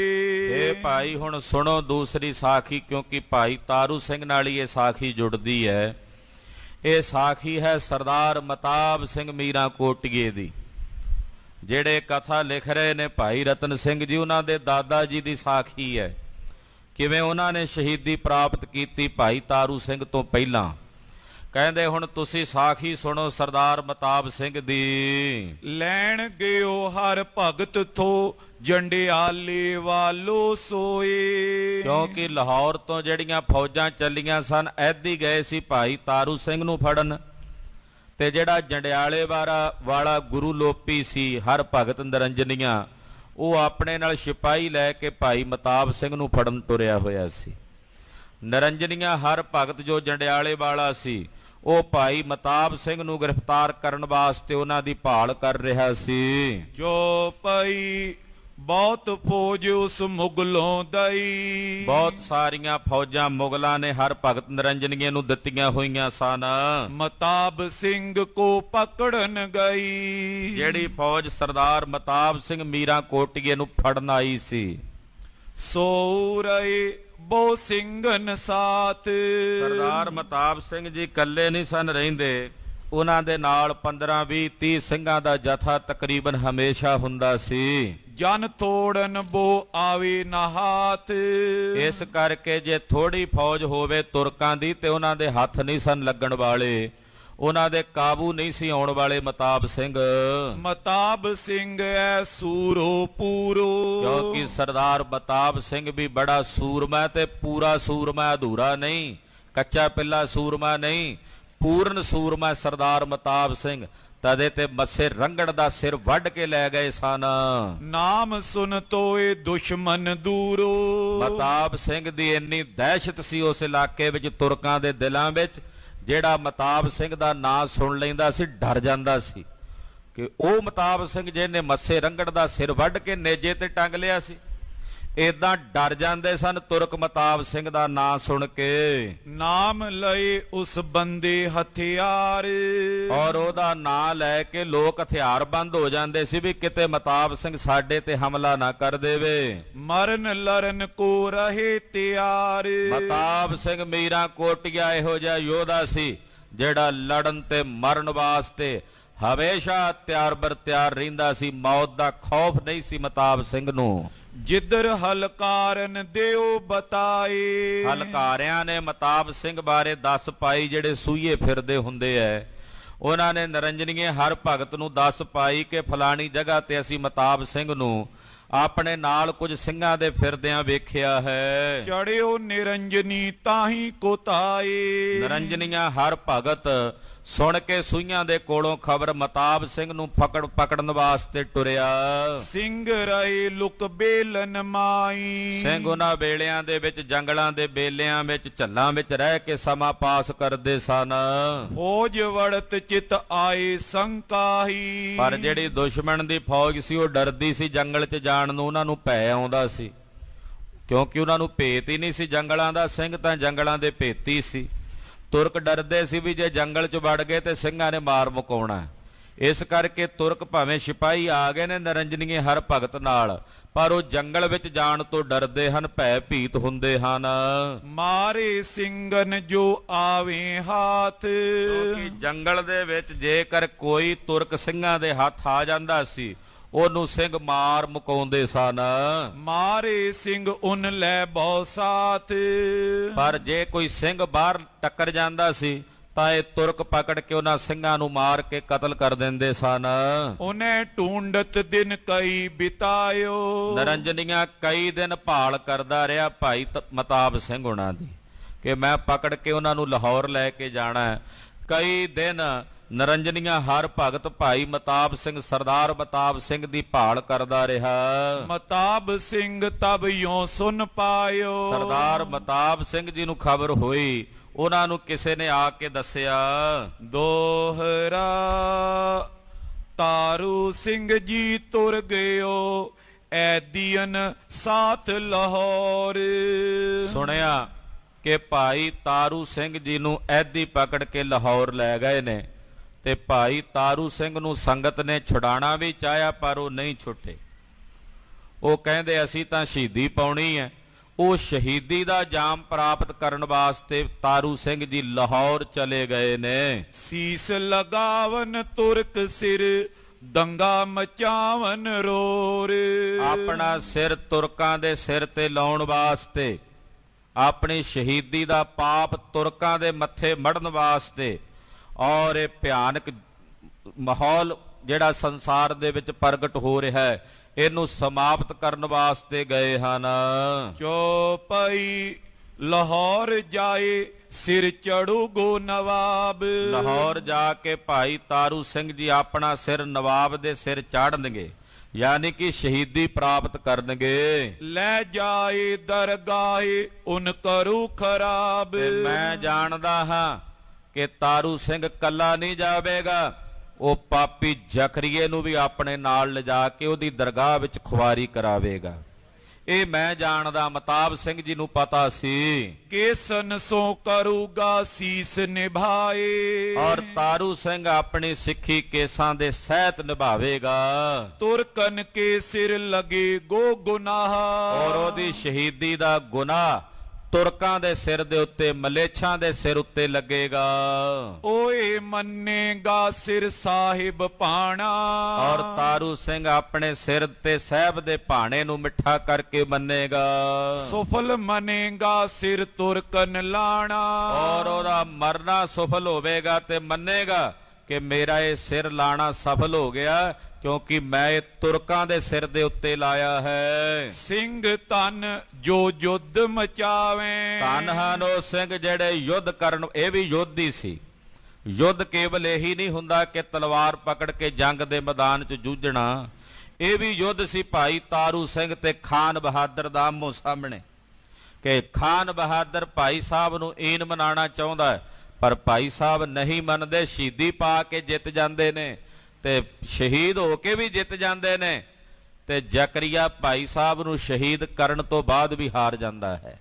ਇਹ ਭਾਈ ਹੁਣ ਸੁਣੋ ਦੂਸਰੀ ਸਾਖੀ, ਕਿਉਂਕਿ ਭਾਈ ਤਾਰੂ ਸਿੰਘ ਨਾਲ ਹੀ ਇਹ ਸਾਖੀ ਜੁੜਦੀ ਹੈ। ਇਹ ਸਾਖੀ ਹੈ ਸਰਦਾਰ ਮਤਾਬ ਸਿੰਘ ਮੀਰਾਂ ਕੋਟੀਏ ਦੀ, ਜਿਹੜੇ ਕਥਾ ਲਿਖ ਰਹੇ ਨੇ ਭਾਈ ਰਤਨ ਸਿੰਘ ਜੀ। ਉਹਨਾਂ ਦੇ ਦਾਦਾ ਜੀ ਦੀ ਸਾਖੀ ਹੈ, ਕਿਵੇਂ ਉਹਨਾਂ ਨੇ ਸ਼ਹੀਦੀ ਪ੍ਰਾਪਤ ਕੀਤੀ ਭਾਈ ਤਾਰੂ ਸਿੰਘ ਤੋਂ ਪਹਿਲਾਂ। ਕਹਿੰਦੇ ਹੁਣ ਤੁਸੀਂ ਸਾਖੀ ਸੁਣੋ ਸਰਦਾਰ ਮਤਾਬ ਸਿੰਘ ਦੀ। ਲੈਣ ਗਿਓ ਹਰ ਭਗਤ ਥੋ, ਜੰਡਿਆਲੇ ਵਾਲੋ ਸੋਏ। ਕਿਉਂਕਿ ਲਾਹੌਰ ਤੋਂ ਜਿਹੜੀਆਂ ਫੌਜਾਂ ਚੱਲੀਆਂ ਸਨ, ਐਦੀ ਗਏ ਸੀ ਭਾਈ ਤਾਰੂ ਸਿੰਘ ਨੂੰ ਫੜਨ, ਤੇ ਜਿਹੜਾ ਜੰਡਿਆਲੇ ਵਾਲਾ ਗੁਰੂ ਲੋਪੀ ਸੀ ਹਰ ਭਗਤ ਨਿਰੰਜਨੀਆਂ, ਉਹ ਆਪਣੇ ਨਾਲ ਸਿਪਾਹੀ ਲੈ ਕੇ ਭਾਈ ਮਤਾਬ ਸਿੰਘ ਨੂੰ ਫੜਨ ਤੁਰਿਆ ਹੋਇਆ ਸੀ। ਨਿਰੰਜਨੀਆਂ ਹਰ ਭਗਤ ਜੋ ਜੰਡਿਆਲੇ ਵਾਲਾ ਸੀ, ਉਹ ਭਾਈ ਮਤਾਬ ਸਿੰਘ ਨੂੰ ਗ੍ਰਿਫਤਾਰ ਕਰਨ ਵਾਸਤੇ ਉਹਨਾਂ ਦੀ ਭਾਲ ਕਰ ਰਿਹਾ ਸੀ। ਜੋ ਪਈ ਬਹੁਤ ਫੌਜ ਉਸ ਮੁਗਲੋਂ ਦਈ, ਬਹੁਤ ਸਾਰੀਆਂ ਫੌਜਾਂ ਮੁਗਲਾਂ ਨੇ ਹਰ ਭਗਤ ਨਿਰੰਜਨੀਏ ਨੂੰ ਦਿੱਤੀਆਂ ਹੋਈਆਂ ਸਨ। ਮਤਾਬ ਸਿੰਘ ਕੋ ਪਕੜਨ ਗਈ, ਜਿਹੜੀ ਫੌਜ ਸਰਦਾਰ ਮਤਾਬ ਸਿੰਘ ਮੀਰਾਂ ਕੋਟੀਏ ਨੂੰ ਫੜਨ ਆਈ ਸੀ। ਸੋ ਰਹੇ ਬਹੁ ਸਿੰਘਨ ਸਾਥ, ਸਰਦਾਰ ਮਤਾਬ ਸਿੰਘ ਜੀ ਇਕੱਲੇ ਨਹੀਂ ਸਨ ਰਹਿੰਦੇ, ਉਹਨਾਂ ਦੇ ਨਾਲ 15 20 30 ਸਿੰਘਾਂ ਦਾ ਜਥਾ ਤਕਰੀਬਨ ਹਮੇਸ਼ਾ ਹੁੰਦਾ ਸੀ। ਜਨ ਤੋੜਨ ਬੋ ਆਵੇ ਨਾ ਹਾਥ, ਇਸ ਕਰਕੇ ਜੇ ਥੋੜੀ ਫੌਜ ਹੋਵੇ ਤੁਰਕਾਂ ਦੀ ਤੇ ਉਹਨਾਂ ਦੇ ਹੱਥ ਨਹੀਂ ਸਨ ਲੱਗਣ ਵਾਲੇ, ਉਹਨਾਂ ਦੇ ਕਾਬੂ ਨਹੀਂ ਸੀ ਆਉਣ ਵਾਲੇ ਮਤਾਬ ਸਿੰਘ। ਮਤਾਬ ਸਿੰਘ ਐ ਸੂਰੋ ਪੂਰੋ, ਕਿਉਂਕਿ ਸਰਦਾਰ ਮਤਾਬ ਸਿੰਘ ਵੀ ਬੜਾ ਸੂਰਮਾ, ਤੇ ਪੂਰਾ ਸੂਰਮਾ ਅਧੂਰਾ ਨਹੀਂ, ਕੱਚਾ ਪਿੱਲਾ ਸੂਰਮਾ ਨਹੀਂ, ਪੂਰਨ ਸੂਰਮਾ ਸਰਦਾਰ ਮਤਾਬ ਸਿੰਘ। ਤਦੇ ਤੇ ਮੱਸੇ ਰੰਗੜ ਦਾ ਸਿਰ ਵੱਢ ਕੇ ਲੈ ਗਏ ਸਨ। ਨਾਮ ਸੁਨ ਤੋਏ ਦੁਸ਼ਮਨ ਦੂਰੋ, ਮਤਾਬ ਸਿੰਘ ਦੀ ਇੰਨੀ ਦਹਿਸ਼ਤ ਸੀ ਉਸ ਇਲਾਕੇ ਵਿੱਚ ਤੁਰਕਾਂ ਦੇ ਦਿਲਾਂ ਵਿੱਚ, ਜਿਹੜਾ ਮਤਾਬ ਸਿੰਘ ਦਾ ਨਾਂ ਸੁਣ ਲੈਂਦਾ ਸੀ ਡਰ ਜਾਂਦਾ ਸੀ ਕਿ ਉਹ ਮਤਾਬ ਸਿੰਘ ਜਿਹਨੇ ਮੱਸੇ ਰੰਗੜ ਦਾ ਸਿਰ ਵੱਢ ਕੇ ਨੇਜੇ ਤੇ ਟੰਗ ਲਿਆ ਸੀ। ਏਦਾਂ ਡਰ ਜਾਂਦੇ ਸਨ ਤੁਰਕ ਮਤਾਬ ਸਿੰਘ ਦਾ ਨਾਂ ਸੁਣ ਕੇ। ਨਾਮ ਲਏ ਉਸ ਬੰਦੇ ਹਥਿਆਰ, ਔਰ ਉਹਦਾ ਨਾਂ ਲੈ ਕੇ ਲੋਕ ਹਥਿਆਰਬੰਦ ਹੋ ਜਾਂਦੇ ਸੀ ਵੀ ਕਿਤੇ ਮਤਾਬ ਸਿੰਘ ਸਾਡੇ ਤੇ ਹਮਲਾ ਨਾ ਕਰ ਦੇਵੇ। ਮਰਨ ਲਰਨ ਕੋ ਰਹੇ ਤਿਆਰ, ਮਤਾਬ ਸਿੰਘ ਮੀਰਾਂ ਕੋਟੀਆ ਇਹੋ ਜਿਹਾ ਯੋਧਾ ਸੀ ਜਿਹੜਾ ਲੜਨ ਤੇ ਮਰਨ ਵਾਸਤੇ ਹਮੇਸ਼ਾ ਤਿਆਰ ਬਰ ਤਿਆਰ ਰਹਿੰਦਾ ਸੀ। ਮੌਤ ਦਾ ਖੌਫ ਨਹੀਂ ਸੀ ਮਤਾਬ ਸਿੰਘ ਨੂੰ। ਜਿੱਧਰ ਹਲਕਾਰਨ ਦਿਓ ਬਤਾਏ, ਹਲਕਾਰਿਆਂ ਨੇ ਮਤਾਬ ਸਿੰਘ ਬਾਰੇ ਦੱਸ ਪਾਈ ਜਿਹੜੇ ਸੂਈਏ ਫਿਰਦੇ ਹੁੰਦੇ ਐ। ਉਹਨਾਂ ਨੇ ਨਿਰੰਜਨੀਏ ਹਰ ਭਗਤ ਨੂੰ ਦੱਸ ਪਾਈ ਕਿ ਫਲਾਣੀ ਜਗ੍ਹਾ ਤੇ ਅਸੀਂ ਮਤਾਬ ਸਿੰਘ ਨੂੰ ਆਪਣੇ ਨਾਲ ਕੁਝ ਸਿੰਘਾਂ ਦੇ ਫਿਰਦਿਆਂ ਵੇਖਿਆ ਹੈ। ਚੜਿਓ ਨਿਰੰਜਨੀ ਤਾਹੀ ਕੋਤਾਏ, ਨਿਰੰਜਨੀਆਂ ਹਰ ਭਗਤ ਸੁਣ ਕੇ ਸੂਈਆਂ ਦੇ ਕੋਲੋਂ ਖਬਰ ਮਤਾਬ ਸਿੰਘ ਨੂੰ ਪਕੜਨ ਵਾਸਤੇ ਟੁਰਿਆ। ਸਿੰਘ ਰਹੇ ਲੁਕ ਬੇਲਨ ਮਾਈ, ਸਿੰਘ ਉਹਨਾਂ ਵੇਲਿਆਂ ਦੇ ਵਿੱਚ ਜੰਗਲਾਂ ਦੇ ਬੇਲਿਆਂ ਵਿੱਚ ਝੱਲਾਂ ਵਿੱਚ ਰਹਿ ਕੇ ਸਮਾਂ ਪਾਸ ਕਰਦੇ ਸਨ। ਫੌਜ ਵੜਤ ਚਿਤ ਆਏ ਸੰਕਾਹੀ, ਪਰ ਜਿਹੜੀ ਦੁਸ਼ਮਣ ਦੀ ਫੌਜ ਸੀ ਉਹ ਡਰਦੀ ਸੀ ਜੰਗਲ 'ਚ ਜਾਣ ਨੂੰ। ਉਹਨਾਂ ਨੂੰ ਭੈ ਆਉਂਦਾ ਸੀ ਕਿਉਂਕਿ ਉਹਨਾਂ ਨੂੰ ਭੇਤ ਹੀ ਨਹੀਂ ਸੀ ਜੰਗਲਾਂ ਦਾ। ਸਿੰਘ ਤਾਂ ਜੰਗਲਾਂ ਦੇ ਭੇਤੀ ਸੀ। ਤੁਰਕ ਡਰਦੇ ਸੀ ਵੀ ਜੇ ਜੰਗਲ 'ਚ ਵੜ ਗਏ ਤੇ ਸਿੰਘਾਂ ਨੇ ਮਾਰ ਮੁਕਾਉਣਾ। ਇਸ ਕਰਕੇ ਤੁਰਕ ਭਾਵੇਂ ਸਿਪਾਹੀ ਆ ਗਏ ਨੇ ਨਿਰੰਜਨੀਏ ਹਰ ਭਗਤ ਨਾਲ, ਪਰ ਉਹ ਜੰਗਲ ਵਿੱਚ ਜਾਣ ਤੋਂ ਡਰਦੇ ਹਨ, ਭੈ ਭੀਤ ਹੁੰਦੇ ਹਨ। ਮਾਰੇ ਸਿੰਘਨ ਜੋ ਆਵੇ ਹਾਥ, ਕਿਉਂਕਿ ਜੰਗਲ ਦੇ ਵਿੱਚ ਜੇਕਰ ਕੋਈ ਤੁਰਕ ਸਿੰਘਾਂ ਦੇ ਹੱਥ ਆ ਜਾਂਦਾ ਸੀ ਉਹਨੂੰ ਸਿੰਘ ਮਾਰ ਮੁਕਾਉਂਦੇ ਸਨ। ਮਾਰੇ ਸਿੰਘ ਉਨ ਲੈ ਬਹੁ ਸਾਥ, ਪਰ ਜੇ ਕੋਈ ਸਿੰਘ ਬਾਹਰ ਟੱਕਰ ਜਾਂਦਾ ਸੀ ਤਾਂ ਇਹ ਤੁਰਕ ਪਕੜ ਕੇ ਉਹਨਾਂ ਸਿੰਘਾਂ ਨੂੰ ਮਾਰ ਕੇ ਕਤਲ ਕਰ ਦਿੰਦੇ ਸਨ। ਉਹਨੇ ਢੂੰਡਤ ਦਿਨ ਕਈ ਬਿਤਾਇਓ, ਨਿਰੰਜਨੀਆਂ ਕਈ ਦਿਨ ਭਾਲ ਕਰਦਾ ਰਿਹਾ ਭਾਈ ਮਤਾਬ ਸਿੰਘ ਉਹਨਾਂ ਦੀ ਕਿ ਮੈਂ ਪਕੜ ਕੇ ਉਹਨਾਂ ਨੂੰ ਲਾਹੌਰ ਲੈ ਕੇ ਜਾਣਾ। ਕਈ ਦਿਨ ਨਿਰੰਜਨੀਆਂ ਹਰ ਭਗਤ ਭਾਈ ਮਤਾਬ ਸਿੰਘ ਸਰਦਾਰ ਮਤਾਬ ਸਿੰਘ ਦੀ ਭਾਲ ਕਰਦਾ ਰਿਹਾ। ਮਤਾਬ ਸਿੰਘ ਤਬ ਯੋਂ ਸੁਨ ਪਾਇਓ, ਸਰਦਾਰ ਮਤਾਬ ਸਿੰਘ ਜੀ ਨੂੰ ਖਬਰ ਹੋਈ। ਉਹਨਾਂ ਨੂੰ ਕਿਸੇ ਨੇ ਆ ਕੇ ਦੱਸਿਆ, ਦੋਹਰਾ ਤਾਰੂ ਸਿੰਘ ਜੀ ਤੁਰ ਗਇਓ ਐਦੀਨ ਸਾਥ ਲਾਹੌਰ। ਸੁਣਿਆ ਕਿ ਭਾਈ ਤਾਰੂ ਸਿੰਘ ਜੀ ਨੂੰ ਐਦੀ ਪਕੜ ਕੇ ਲਾਹੌਰ ਲੈ ਗਏ ਨੇ ਤੇ ਭਾਈ ਤਾਰੂ ਸਿੰਘ ਨੂੰ ਸੰਗਤ ਨੇ ਛੁਡਾਣਾ ਵੀ ਚਾਹਿਆ ਪਰ ਉਹ ਨਹੀਂ ਛੁੱਟੇ। ਉਹ ਕਹਿੰਦੇ ਅਸੀਂ ਤਾਂ ਸ਼ਹੀਦੀ ਪਾਉਣੀ ਹੈ। ਉਹ ਸ਼ਹੀਦੀ ਦਾ ਜਾਮ ਪ੍ਰਾਪਤ ਕਰਨ ਵਾਸਤੇ ਤਾਰੂ ਸਿੰਘ ਜੀ ਲਾਹੌਰ ਚਲੇ ਗਏ ਨੇ। ਸੀਸ ਲਗਾਵਨ ਤੁਰਕ ਸਿਰ ਦੰਗਾ ਮਚਾਵਨ ਰੋਰ, ਆਪਣਾ ਸਿਰ ਤੁਰਕਾਂ ਦੇ ਸਿਰ ਤੇ ਲਾਉਣ ਵਾਸਤੇ, ਆਪਣੀ ਸ਼ਹੀਦੀ ਦਾ ਪਾਪ ਤੁਰਕਾਂ ਦੇ ਮੱਥੇ ਮੜਨ ਵਾਸਤੇ, ਔਰ ਇਹ ਭਿਆਨਕ ਮਾਹੌਲ ਜਿਹੜਾ ਸੰਸਾਰ ਦੇ ਵਿੱਚ ਪ੍ਰਗਟ ਹੋ ਰਿਹਾ ਹੈ ਇਹਨੂੰ ਸਮਾਪਤ ਕਰਨ ਵਾਸਤੇ ਗਏ ਹਨ। ਚੌਪਈ ਲਾਹੌਰ ਜਾਏ ਸਿਰ ਚੜੂ ਗੋ ਨਵਾਬ, ਲਾਹੌਰ ਜਾ ਕੇ ਭਾਈ ਤਾਰੂ ਸਿੰਘ ਜੀ ਆਪਣਾ ਸਿਰ ਨਵਾਬ ਦੇ ਸਿਰ ਚਾੜਨਗੇ, ਯਾਨੀ ਕਿ ਸ਼ਹੀਦੀ ਪ੍ਰਾਪਤ ਕਰਨਗੇ। ਲੈ ਜਾਏ ਦਰਗਾਹੇ ਉਨ ਕਰੂ ਖਰਾਬ, ਤੇ ਮੈਂ ਜਾਣਦਾ ਹਾਂ ਕਿ ਤਾਰੂ ਸਿੰਘ ਕੱਲਾ ਨਹੀਂ ਜਾਵੇਗਾ, ਉਹ ਪਾਪੀ ਜ਼ਕਰੀਏ ਨੂੰ ਵੀ ਆਪਣੇ ਨਾਲ ਲਿਜਾ ਕੇ ਉਹਦੀ ਦਰਗਾਹ ਵਿੱਚ ਖੁਆਰੀ ਕਰਾਵੇਗਾ। ਇਹ ਮੈਂ ਜਾਣਦਾ। ਮਤਾਬ ਸਿੰਘ ਜੀ ਨੂੰ ਪਤਾ ਸੀ ਕੇਸਨ ਸੋ ਕਰੂਗਾ ਸੀਸ ਨਿਭਾਏ, ਔਰ ਤਾਰੂ ਸਿੰਘ ਆਪਣੀ ਸਿੱਖੀ ਕੇਸਾਂ ਦੇ ਸਹਿਤ ਨਿਭਾਵੇਗਾ। ਤੁਰਕਨ ਕੇ ਸਿਰ ਲਗੇ ਗੋ ਗੁਨਾਹ, ਔਰ ਉਹਦੀ ਸ਼ਹੀਦੀ ਦਾ ਗੁਨਾਹ ਤੁਰਕਾਂ ਦੇ ਸਿਰ ਦੇ ਉੱਤੇ, ਮਲੇਛਾਂ ਦੇ ਸਿਰ ਉੱਤੇ ਲੱਗੇਗਾ। ਓਏ ਮੰਨੇਗਾ ਸਿਰ ਸਾਹਿਬ ਭਾਣਾ, ਔਰ ਤਾਰੂ ਸਿੰਘ ਆਪਣੇ ਸਿਰ ਤੇ ਸਾਹਿਬ ਦੇ ਭਾਣੇ ਨੂੰ ਮਿੱਠਾ ਕਰਕੇ ਮੰਨੇਗਾ। ਸੁਫਲ ਮੰਨੇਗਾ ਸਿਰ ਤੁਰਕਨ ਲਾਣਾ, ਔਰ ਉਹਦਾ ਮਰਨਾ ਸਫਲ ਹੋਵੇਗਾ ਤੇ ਮੰਨੇਗਾ ਕਿ ਮੇਰਾ ਇਹ ਸਿਰ ਲਾਣਾ ਸਫਲ ਹੋ ਗਿਆ ਕਿਉਂਕਿ ਮੈਂ ਇਹ ਤੁਰਕਾਂ ਦੇ ਸਿਰ ਦੇ ਉੱਤੇ ਲਾਇਆ ਹੈ। ਸਿੰਘ ਧਨ ਜੋ ਯੁੱਧ ਮਚਾਵੇਂ, ਧਨ ਹਨ ਉਹ ਸਿੰਘ ਜਿਹੜੇ ਯੁੱਧ ਕਰਨ। ਇਹ ਵੀ ਯੁੱਧ ਹੀ ਸੀ। ਯੁੱਧ ਕੇਵਲ ਇਹੀ ਨਹੀਂ ਹੁੰਦਾ ਕਿ ਤਲਵਾਰ ਪਕੜ ਕੇ ਜੰਗ ਦੇ ਮੈਦਾਨ 'ਚ ਜੂਝਣਾ। ਇਹ ਵੀ ਯੁੱਧ ਸੀ ਭਾਈ ਤਾਰੂ ਸਿੰਘ ਤੇ ਖਾਨ ਬਹਾਦਰ ਦਾ ਆਮੋ ਸਾਹਮਣੇ, ਕਿ ਖਾਨ ਬਹਾਦਰ ਭਾਈ ਸਾਹਿਬ ਨੂੰ ਈਨ ਮਨਾਉਣਾ ਚਾਹੁੰਦਾ ਹੈ ਪਰ ਭਾਈ ਸਾਹਿਬ ਨਹੀਂ ਮੰਨਦੇ, ਸ਼ਹੀਦੀ ਪਾ ਕੇ ਜਿੱਤ ਜਾਂਦੇ ਨੇ ਤੇ ਸ਼ਹੀਦ ਹੋ ਕੇ ਵੀ ਜਿੱਤ ਜਾਂਦੇ ਨੇ, ਤੇ ਜ਼ਕਰੀਆ ਭਾਈ ਸਾਹਿਬ ਨੂੰ ਸ਼ਹੀਦ ਕਰਨ ਤੋਂ ਬਾਅਦ ਵੀ ਹਾਰ ਜਾਂਦਾ ਹੈ।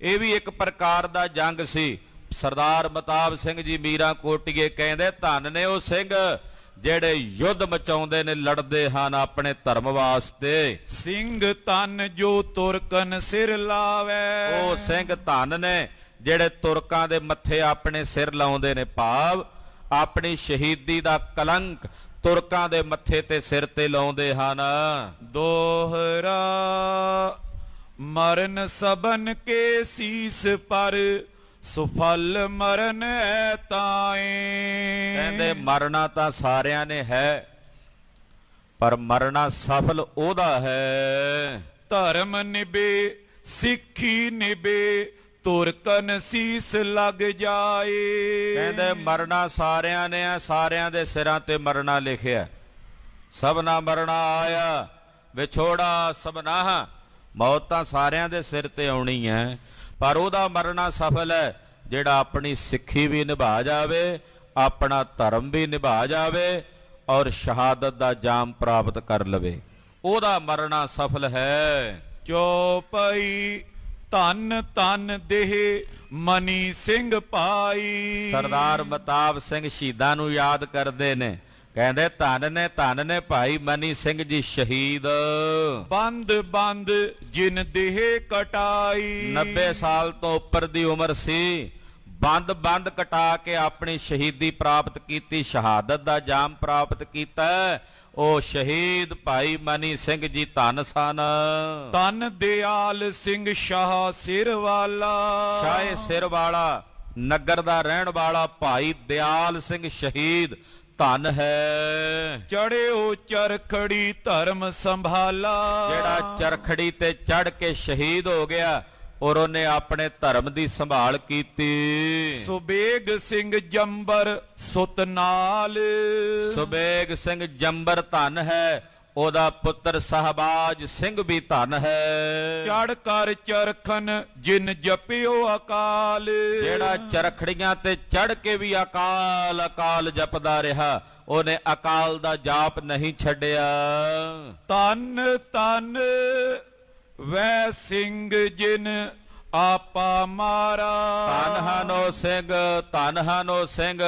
ਇਹ ਵੀ ਇੱਕ ਪ੍ਰਕਾਰ ਦਾ ਜੰਗ ਸੀ। ਸਰਦਾਰ ਮਤਾਬ ਸਿੰਘ ਜੀ ਮੀਰਾਂ ਕੋਟੀਏ ਕਹਿੰਦੇ ਧੰਨ ਨੇ ਉਹ ਸਿੰਘ ਜਿਹੜੇ ਯੁੱਧ ਮਚਾਉਂਦੇ ਨੇ, ਲੜਦੇ ਹਨ ਆਪਣੇ ਧਰਮ ਵਾਸਤੇ। ਸਿੰਘ ਧਨ ਜੋ ਤੁਰਕਨ ਸਿਰ ਲਾਵੇ, ਉਹ ਸਿੰਘ ਧੰਨ ਨੇ ਜਿਹੜੇ ਤੁਰਕਾਂ ਦੇ ਮੱਥੇ ਆਪਣੇ ਸਿਰ ਲਾਉਂਦੇ ਨੇ, ਭਾਵ ਆਪਣੀ ਸ਼ਹੀਦੀ ਦਾ ਕਲੰਕ ਤੁਰਕਾਂ ਦੇ ਮੱਥੇ ਤੇ ਸਿਰ ਤੇ ਲਾਉਂਦੇ ਹਨ। ਦੋਹਰਾ ਮਰਨ ਸਬਨ ਕੇ ਸੀਸ ਪਰ, ਸੁਫਲ ਮਰਨ ਹੈ ਤਾਏ। ਕਹਿੰਦੇ ਮਰਨਾ ਤਾਂ ਸਾਰਿਆਂ ਨੇ ਹੈ, ਪਰ ਮਰਨਾ ਸਫਲ ਉਹਦਾ ਹੈ। ਧਰਮ ਨਿਭੇ ਸਿੱਖੀ ਨਿਭੇ, ਤੁਰਕਨ ਸੀਸ ਲੱਗ ਜਾਏ। ਕਹਿੰਦੇ ਮਰਨਾ ਸਾਰਿਆਂ ਨੇ ਆ, ਸਾਰਿਆਂ ਦੇ ਸਿਰਾਂ ਤੇ ਮਰਨਾ ਲਿਖਿਆ। ਸਭਨਾ ਮਰਨਾ ਆਇਆ ਵਿਛੋੜਾ ਸਭਨਾ, ਮੌਤ ਤਾਂ ਸਾਰਿਆਂ ਦੇ ਸਿਰ ਤੇ ਆਉਣੀ ਹੈ, ਪਰ ਉਹਦਾ ਮਰਨਾ ਸਫਲ ਹੈ ਜਿਹੜਾ ਆਪਣੀ ਸਿੱਖੀ ਵੀ ਨਿਭਾ ਜਾਵੇ, ਆਪਣਾ ਧਰਮ ਵੀ ਨਿਭਾ ਜਾਵੇ ਔਰ ਸ਼ਹਾਦਤ ਦਾ ਜਾਮ ਪ੍ਰਾਪਤ ਕਰ ਲਵੇ, ਉਹਦਾ ਮਰਨਾ ਸਫਲ ਹੈ। ਚੌਪਈ ਧੰਨ ਧੰਨ ਦੇਹ ਮਨੀ ਸਿੰਘ ਭਾਈ। ਸਰਦਾਰ ਮਤਾਬ ਸਿੰਘ ਸ਼ਹੀਦਾਂ ਨੂੰ ਯਾਦ ਕਰਦੇ ਨੇ, ਕਹਿੰਦੇ ਧੰਨ ਨੇ ਭਾਈ ਮਨੀ ਸਿੰਘ ਜੀ ਸ਼ਹੀਦ। ਬੰਦ ਬੰਦ ਜਿਨ ਦੇਹ ਕਟਾਈ, 90 ਸਾਲ ਤੋਂ ਉੱਪਰ ਦੀ ਉਮਰ ਸੀ, ਬੰਦ ਕਟਾ ਕੇ ਆਪਣੀ ਸ਼ਹੀਦੀ ਪ੍ਰਾਪਤ ਕੀਤੀ, ਸ਼ਹਾਦਤ ਦਾ ਜਾਮ ਪ੍ਰਾਪਤ ਕੀਤਾ। ਉਹ ਸ਼ਹੀਦ ਭਾਈ ਮਨੀ ਸਿੰਘ ਜੀ ਧੰਨ ਸਨ। ਧੰਨ ਦਿਆਲ ਸਿੰਘ ਸ਼ਾਹ ਸਿਰ ਵਾਲਾ, ਸ਼ਾਹ ਸਿਰ ਵਾਲਾ ਨਗਰ ਦਾ ਰਹਿਣ ਵਾਲਾ ਭਾਈ ਦਿਆਲ ਸਿੰਘ ਸ਼ਹੀਦ ਧੰਨ ਹੈ। ਚੜਿਓ ਚਰਖੜੀ ਧਰਮ ਸੰਭਾਲਾ, ਜਿਹੜਾ ਚਰਖੜੀ ਤੇ ਚੜ ਕੇ ਸ਼ਹੀਦ ਹੋ ਗਿਆ ਔਰ ਉਹਨੇ ਆਪਣੇ ਧਰਮ ਦੀ ਸੰਭਾਲ ਕੀਤੀ। ਸੁਬੇਗ ਸਿੰਘ ਜੰਬਰ ਸੁਤ ਨਾਲ, ਸੁਬੇਗ ਸਿੰਘ ਜੰਬਰ ਧੰਨ ਹੈ, ਉਹਦਾ ਪੁੱਤਰ ਸਹਬਾਜ ਸਿੰਘ ਵੀ ਧੰਨ ਹੈ। ਚੜ ਕਰ ਚਰਖਨ ਜਿਨ ਜਪਿਓ ਅਕਾਲ, ਜਿਹੜਾ ਚਰਖੜੀਆਂ ਤੇ ਚੜ ਕੇ ਵੀ ਅਕਾਲ ਅਕਾਲ ਜਪਦਾ ਰਿਹਾ, ਉਹਨੇ ਅਕਾਲ ਦਾ ਜਾਪ ਨਹੀਂ ਛੱਡਿਆ। ਧੰਨ ਧੰਨ ਵੈ ਸਿੰਘ ਜਿਨ ਆਪਾ ਮਾਰਾ, ਧੰਨ ਹਨ ਉਹ ਸਿੰਘ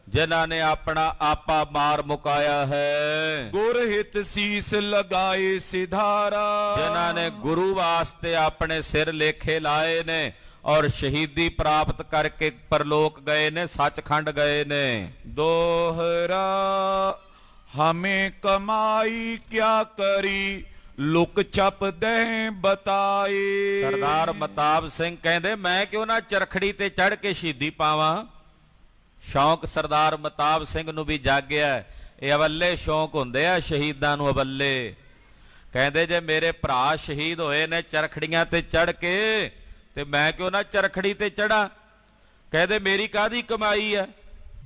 ਜਿਨ੍ਹਾਂ ਨੇ ਆਪਣਾ ਆਪਾ ਮਾਰ ਮੁਕਾਇਆ ਹੈ। ਗੁਰ ਹਿਤ ਸੀਸ ਲਗਾਏ ਸਿਧਾਰਾ, ਜਿਨ੍ਹਾਂ ਨੇ ਗੁਰੂ ਵਾਸਤੇ ਆਪਣੇ ਸਿਰ ਲੇਖੇ ਲਾਏ ਨੇ ਔਰ ਸ਼ਹੀਦੀ ਪ੍ਰਾਪਤ ਕਰਕੇ ਪਰਲੋਕ ਗਏ ਨੇ, ਸੱਚਖੰਡ ਗਏ ਨੇ। ਦੋਹਰਾ ਹਮੇ ਕਮਾਈ ਕਿਆ ਕਰੀ, ਲੁਕ ਛਪ ਦੇ ਬਤਾਏ। ਸਰਦਾਰ ਮਤਾਬ ਸਿੰਘ ਕਹਿੰਦੇ ਮੈਂ ਕਿਉਂ ਨਾ ਚਰਖੜੀ ਤੇ ਚੜ ਕੇ ਸ਼ਹੀਦੀ ਪਾਵਾਂ। ਸ਼ੌਂਕ ਸਰਦਾਰ ਮਤਾਬ ਸਿੰਘ ਨੂੰ ਵੀ ਜਾਗਿਆ। ਇਹ ਅਵੱਲੇ ਸ਼ੌਂਕ ਹੁੰਦੇ ਆ ਸ਼ਹੀਦਾਂ ਨੂੰ, ਅਵੱਲੇ। ਕਹਿੰਦੇ ਜੇ ਮੇਰੇ ਭਰਾ ਸ਼ਹੀਦ ਹੋਏ ਨੇ ਚਰਖੜੀਆਂ ਤੇ ਚੜ ਕੇ, ਤੇ ਮੈਂ ਕਿਉਂ ਨਾ ਚਰਖੜੀ ਤੇ ਚੜਾਂ। ਕਹਿੰਦੇ ਮੇਰੀ ਕਾਹਦੀ ਕਮਾਈ ਹੈ,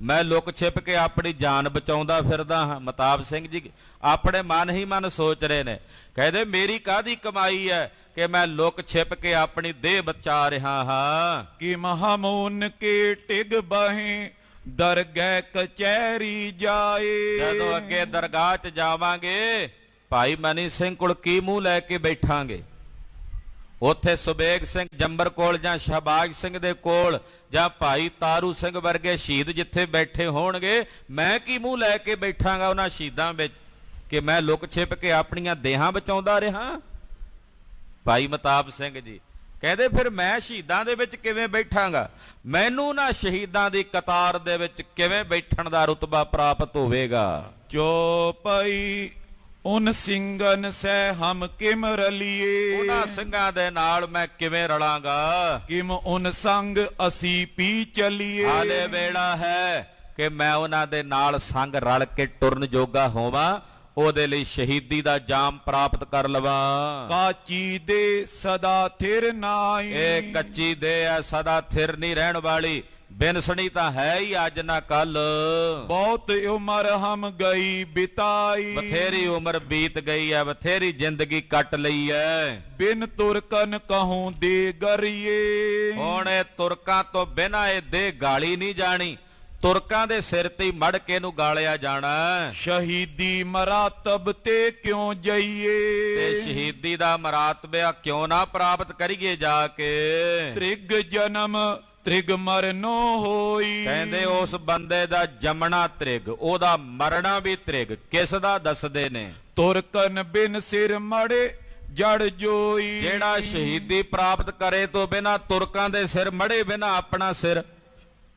ਮੈਂ ਲੁਕ ਛਿਪ ਕੇ ਆਪਣੀ ਜਾਨ ਬਚਾਉਂਦਾ ਫਿਰਦਾ ਹਾਂ। ਮਤਾਬ ਸਿੰਘ ਜੀ ਆਪਣੇ ਮਨ ਹੀ ਮਨ ਸੋਚ ਰਹੇ ਨੇ, ਕਹਿੰਦੇ ਮੇਰੀ ਕਾਹਦੀ ਕਮਾਈ ਹੈ ਕਿ ਮੈਂ ਲੁਕ ਛਿਪ ਕੇ ਆਪਣੀ ਦੇਹ ਬਚਾ ਰਿਹਾ ਹਾਂ। ਕਿ ਮਹਾਮੂਨ ਕੇ ਟਿਗ ਬਹੇ ਦਰਗਹਿ ਕਚਹਿਰੀ ਜਾਏ। ਜਦੋਂ ਅੱਗੇ ਦਰਗਾਹ 'ਚ ਜਾਵਾਂਗੇ ਭਾਈ ਮਨੀ ਸਿੰਘ ਕੋਲ ਕੀ ਮੂੰਹ ਲੈ ਕੇ ਬੈਠਾਂਗੇ। ਉੱਥੇ ਸੁਬੇਗ ਸਿੰਘ ਜੰਬਰ ਕੋਲ ਜਾਂ ਸ਼ਹਬਾਜ ਸਿੰਘ ਦੇ ਕੋਲ ਜਾਂ ਭਾਈ ਤਾਰੂ ਸਿੰਘ ਵਰਗੇ ਸ਼ਹੀਦ ਜਿੱਥੇ ਬੈਠੇ ਹੋਣਗੇ, ਮੈਂ ਕੀ ਮੂੰਹ ਲੈ ਕੇ ਬੈਠਾਂਗਾ ਉਹਨਾਂ ਸ਼ਹੀਦਾਂ ਵਿੱਚ ਕਿ ਮੈਂ ਲੁਕ ਛਿਪ ਕੇ ਆਪਣੀਆਂ ਦੇਹਾਂ ਬਚਾਉਂਦਾ ਰਿਹਾ। ਭਾਈ ਮਤਾਬ ਸਿੰਘ ਜੀ ਕਹਿੰਦੇ ਫਿਰ ਮੈਂ ਸ਼ਹੀਦਾਂ ਦੇ ਵਿੱਚ ਕਿਵੇਂ ਬੈਠਾਂਗਾ, ਮੈਨੂੰ ਨਾ ਸ਼ਹੀਦਾਂ ਦੀ ਕਤਾਰ ਦੇ ਵਿੱਚ ਕਿਵੇਂ ਬੈਠਣ ਦਾ ਰੁਤਬਾ ਪ੍ਰਾਪਤ ਹੋਵੇਗਾ। ਚੌਪਈ ਉਨ ਸਿੰਘਨ ਸਹਿ ਹਮ ਕਿਮ ਰਲੀਏ। ਉਹਨਾਂ ਸਿੰਘਾਂ ਦੇ ਨਾਲ ਮੈਂ ਕਿਵੇਂ ਰਲਾਂਗਾ, ਕਿਮ ਉਨ ਸੰਗ ਅਸੀਂ ਪੀ ਚਲੀਏ। ਹਾਲੇ ਵੇਲਾ ਹੈ ਕਿ ਮੈਂ ਉਹਨਾਂ ਦੇ ਨਾਲ ਸੰਗ ਰਲ ਕੇ ਟੁਰਨ ਜੋਗਾ ਹੋਵਾਂ, ਉਹਦੇ ਲਈ ਸ਼ਹੀਦੀ ਦਾ ਜਾਮ ਪ੍ਰਾਪਤ ਕਰ ਲਵਾਂ। ਕਾਚੀ ਦੇ ਸਦਾ ਥਿਰ ਨਾਈ, ਇਹ ਕੱਚੀ ਦੇ ਆ, ਸਦਾ ਥਿਰ ਨਹੀਂ ਰਹਿਣ ਵਾਲੀ। ਬਿਨਸਣੀ ਤਾਂ ਹੈ ਹੀ ਅੱਜ ਨਾ ਕੱਲ। ਬਹੁਤ ਉਮਰ ਹਮ ਗਈ ਬਿਤਾਈ, ਬਥੇਰੀ ਉਮਰ ਬੀਤ ਗਈ ਹੈ, ਬਥੇਰੀ ਜ਼ਿੰਦਗੀ ਕੱਟ ਲਈ ਹੈ। ਬਿਨ ਤੁਰਕਨ ਕਹੂੰ ਦੇ ਗਰੀਏ, ਹੁਣ ਇਹ ਤੁਰਕਾਂ ਤੋਂ ਬਿਨਾਂ ਇਹ ਦੇ ਗਾਲੀ ਨਹੀਂ ਜਾਣੀ, ਤੁਰਕਾਂ ਦੇ ਸਿਰ ਤੇ ਹੀ ਮੜ ਕੇ ਨੂੰ ਗਾਲਿਆ ਜਾਣਾ। ਸ਼ਹੀਦੀ ਮਰਾਤਬ ਤੇ ਕਿਉਂ ਜਾਈਏ, ਤੇ ਸ਼ਹੀਦੀ ਦਾ ਮਰਾਤਬਾ ਕਿਉਂ ਨਾ ਪ੍ਰਾਪਤ ਕਰੀਏ ਜਾ ਕੇ। ਤ੍ਰਿਗ ਜਨਮ ਤ੍ਰਿਗ ਮਰਨੋ ਹੋਈ, ਕਹਿੰਦੇ ਉਸ ਬੰਦੇ ਦਾ ਜੰਮਣਾ ਤ੍ਰਿਗ, ਉਹਦਾ ਮਰਨਾ ਵੀ ਤ੍ਰਿਗ। ਕਿਸ ਦਾ ਦੱਸਦੇ ਨੇ? ਤੁਰਕਨ ਬਿਨ ਸਿਰ ਮੜੇ ਜੜ ਜੋਈ। ਜਿਹੜਾ ਸ਼ਹੀਦੀ ਪ੍ਰਾਪਤ ਕਰੇ ਤੋਂ ਬਿਨਾਂ, ਤੁਰਕਾਂ ਦੇ ਸਿਰ ਮੜੇ ਬਿਨਾਂ ਆਪਣਾ ਸਿਰ